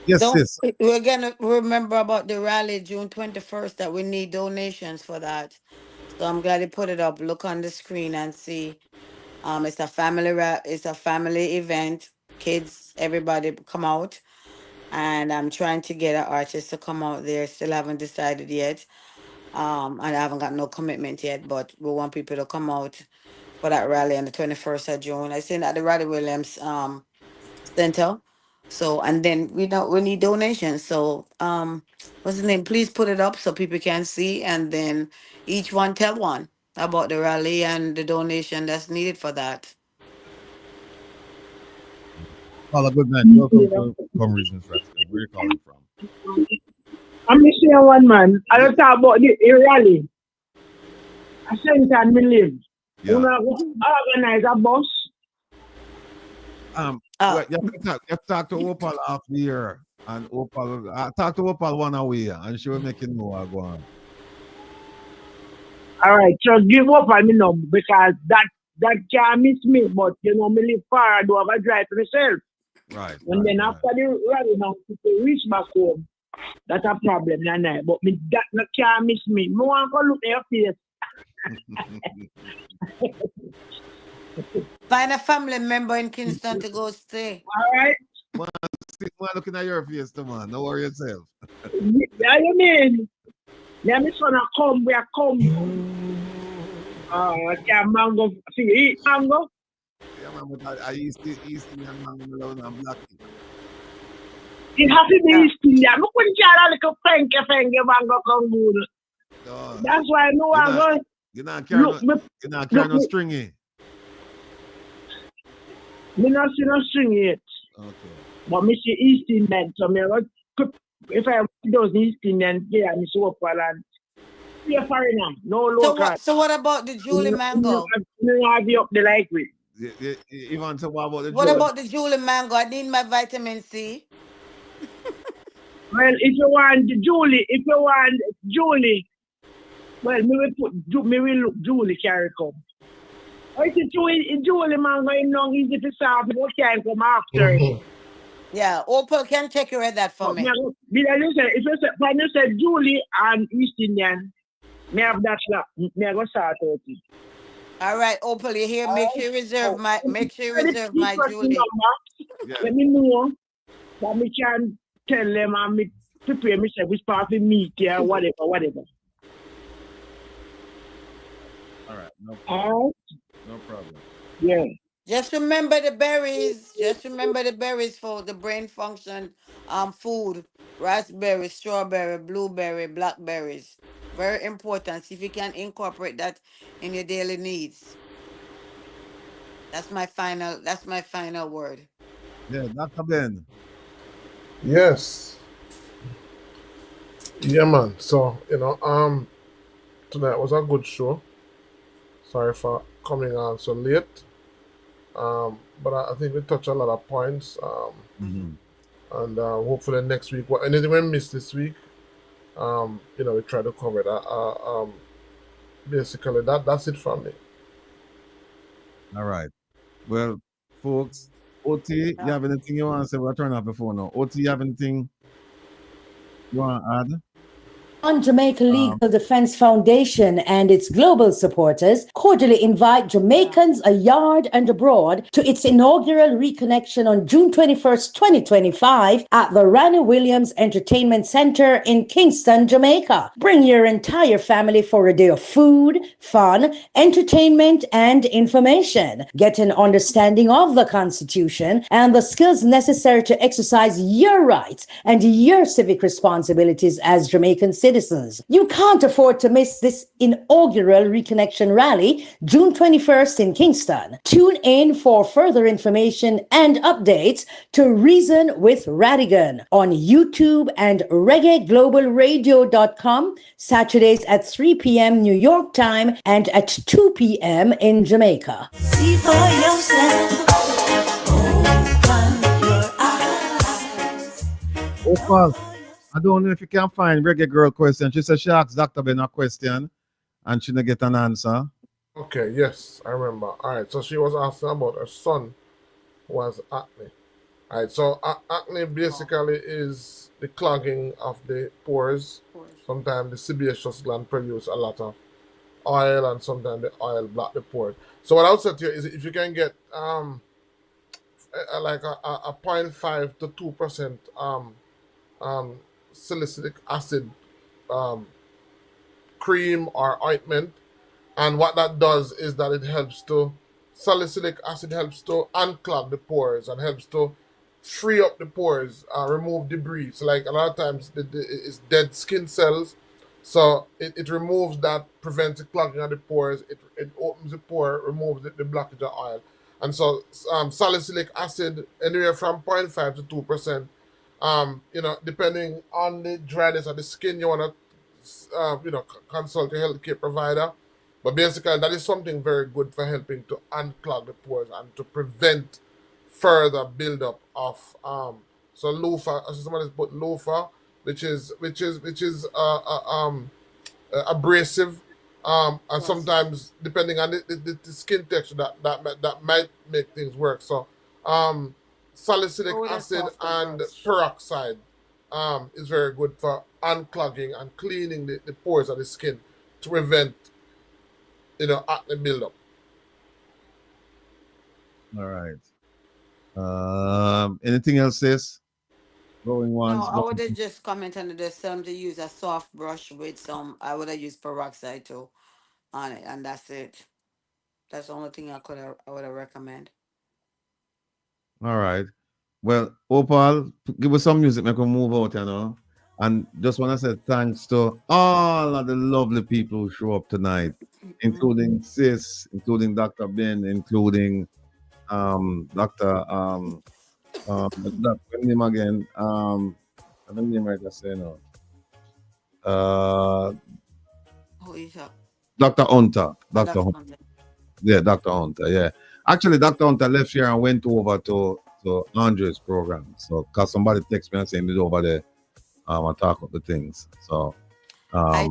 Yes, Don't sis. we're gonna remember about the rally June 21st that we need donations for that. So I'm glad you put it up. Look on the screen and see. It's a it's a family event. Kids, everybody come out. And I'm trying to get an artist to come out there. Still haven't decided yet. And I haven't got no commitment yet, but we want people to come out for that rally on the 21st of June. I seen at the Roddy Williams Center. So and then we need donations. So what's the name? Please put it up so people can see, and then each one tell one about the rally and the donation that's needed for that. Paula, good night. Welcome to Conversations Rattigan. Where are you calling from? I'm missing one man. I don't talk about the rally. I sent and me live. Yeah. Organize a bus. Well, you have to talk to Opal after the year, and Opal talk to Opal one away, and she will make you know what go on. All right, so give up on me now because that can miss me, but me live far. I do have a drive to myself. Right. And then after the rally now, people reach back home. That's a problem, but me that can't miss me. Me want to look at your face. Find a family member in Kingston to go stay. All right. Man, looking at your face, too, man. Don't worry yourself. Yeah, you mean? Yeah, me son come. We are come. Can mango see eat mango? Yeah, man, but I East Indian mango and black. It has to be East Indian. Look when you are like a fenge mango come good. No, that's why no one go. You're not carrying no stringy. Me not see no stringy yet. Okay. But me see East Indian, so me if I those East Indian, yeah, me see what and be a foreigner, no local. So what about the Julie mango? Me have you up the like with. Even so what about the What about the Julie mango? I need my vitamin C. Well, if you want Julie, well, me will look Julie carry come. I see Julie mango is long easy to solve. What can come after? Yeah, Opal can take care of that for me. If you say Julie and East Indian, me have that slap. Me go start out it. All right, Opal, you here? Make sure you reserve my Julie. Yeah. Let me know that me can tell them and me prepare myself which part of meat here, whatever. All right, no problem. No problem. Yeah. Just remember the berries. Just remember the berries for the brain function food. Raspberry, strawberry, blueberry, blackberries. Very important. See if you can incorporate that in your daily needs. That's my final word. Yeah, Dr. Ben. Yes. Yeah, man. So, tonight was a good show. Sorry for coming on so late. But I think we touched a lot of points. And hopefully next week, anything we missed this week, we try to cover that. Basically, that's it from me. All right. Well, folks, OT, you have anything you want to say? We'll turn off the phone now. OT, you have anything you want to add? On Jamaica Legal Defense Foundation and its global supporters cordially invite Jamaicans abroad and abroad to its inaugural Reconnection on June 21st, 2025 at the Ranny Williams Entertainment Center in Kingston, Jamaica. Bring your entire family for a day of food, fun, entertainment, and information. Get an understanding of the Constitution and the skills necessary to exercise your rights and your civic responsibilities as Jamaican citizens. You can't afford to miss this inaugural Reconnection rally, June 21st in Kingston. Tune in for further information and updates to Reason with Rattigan on YouTube and reggaeglobalradio.com, Saturdays at 3 p.m. New York time and at 2 p.m. in Jamaica. See for yourself. Open your eyes. Opal, I don't know if you can find Reggae Girl question. She said she asked Dr. Ben a question and she didn't get an answer. Okay, yes, I remember. All right, so she was asking about her son who has acne. All right, so acne basically is the clogging of the pores. Sometimes the sebaceous gland produce a lot of oil, and sometimes the oil block the pores. So what I would say to you is, if you can get like a 0.5 to 2% salicylic acid cream or ointment, and what that does is that it helps to, salicylic acid helps to unclog the pores and helps to free up the pores, remove debris. So like a lot of times it's dead skin cells, so it removes that, prevents the clogging of the pores. It opens the pore, removes the blockage of oil. And so salicylic acid, anywhere from 0.5 to 2%. Depending on the dryness of the skin, you want to, consult your healthcare provider. But basically, that is something very good for helping to unclog the pores and to prevent further buildup of so loofah. Somebody put loofah, which is abrasive, and sometimes depending on the skin texture, that might make things work. So salicylic acid and peroxide is very good for unclogging and cleaning the pores of the skin to prevent acne buildup. All right. Anything else, sis? Going once. No, I would have just commented on this. To use a soft brush with some. I would have used peroxide too on it, and that's it. That's the only thing I would have recommend. All right. Well, Opal, give us some music, make we move out, And just want to say thanks to all of the lovely people who show up tonight, including Sis, including Dr. Ben, including Dr. What's name again? I don't name right. I say no. Who is up? Dr. Hunter. Dr. Hunter. Yeah, Dr. Hunter. Yeah. Actually, Dr. Hunter left here and went over to Andre's program. So, because somebody texted me and saying he's over there and talk about the things. So, I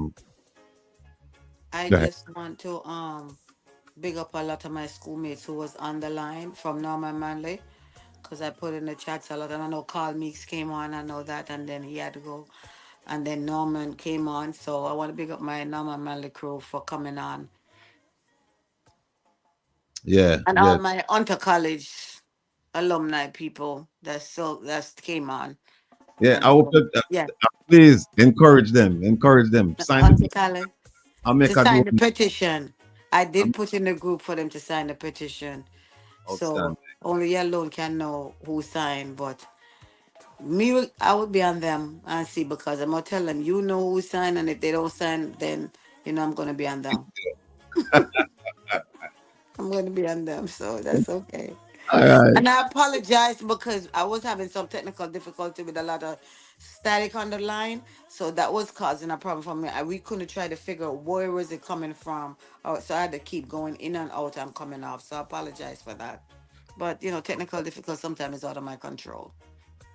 just want to big up a lot of my schoolmates who was on the line from Norman Manley, because I put in the chats a lot, and I know Carl Meeks came on, I know that, and then he had to go, and then Norman came on. So I want to big up my Norman Manley crew for coming on. Yeah. And all my Hunter College alumni people that came on. Yeah, I hope that, please encourage them. Sign the petition. I did put in the group for them to sign the petition. So only you alone can know who signed, but I would be on them and see, because I'm gonna tell them, you know who signed, and if they don't sign, then I'm gonna be on them. I'm gonna be on them, so that's okay. All right. And I apologize because I was having some technical difficulty with a lot of static on the line, so that was causing a problem for me. We couldn't try to figure out where was it coming from, so I had to keep going in and out and coming off. So I apologize for that. But technical difficulty sometimes is out of my control.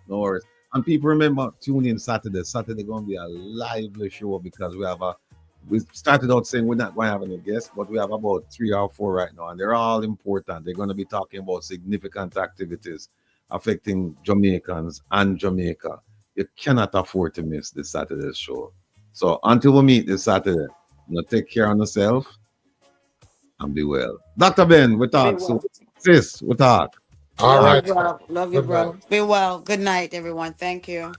No worries. And people, remember, tune in Saturday. Saturday going to be a lively show, because we started out saying we're not going to have any guests, but we have about 3 or 4 right now, and they're all important. They're going to be talking about significant activities affecting Jamaicans and Jamaica. You cannot afford to miss this Saturday's show. So until we meet this Saturday, take care of yourself and be well. Dr. Ben, we Be talk soon. well. Sis, we talk. All Love you, right. bro. Love you, Good night. bro. Be well. Good night, everyone. Thank you.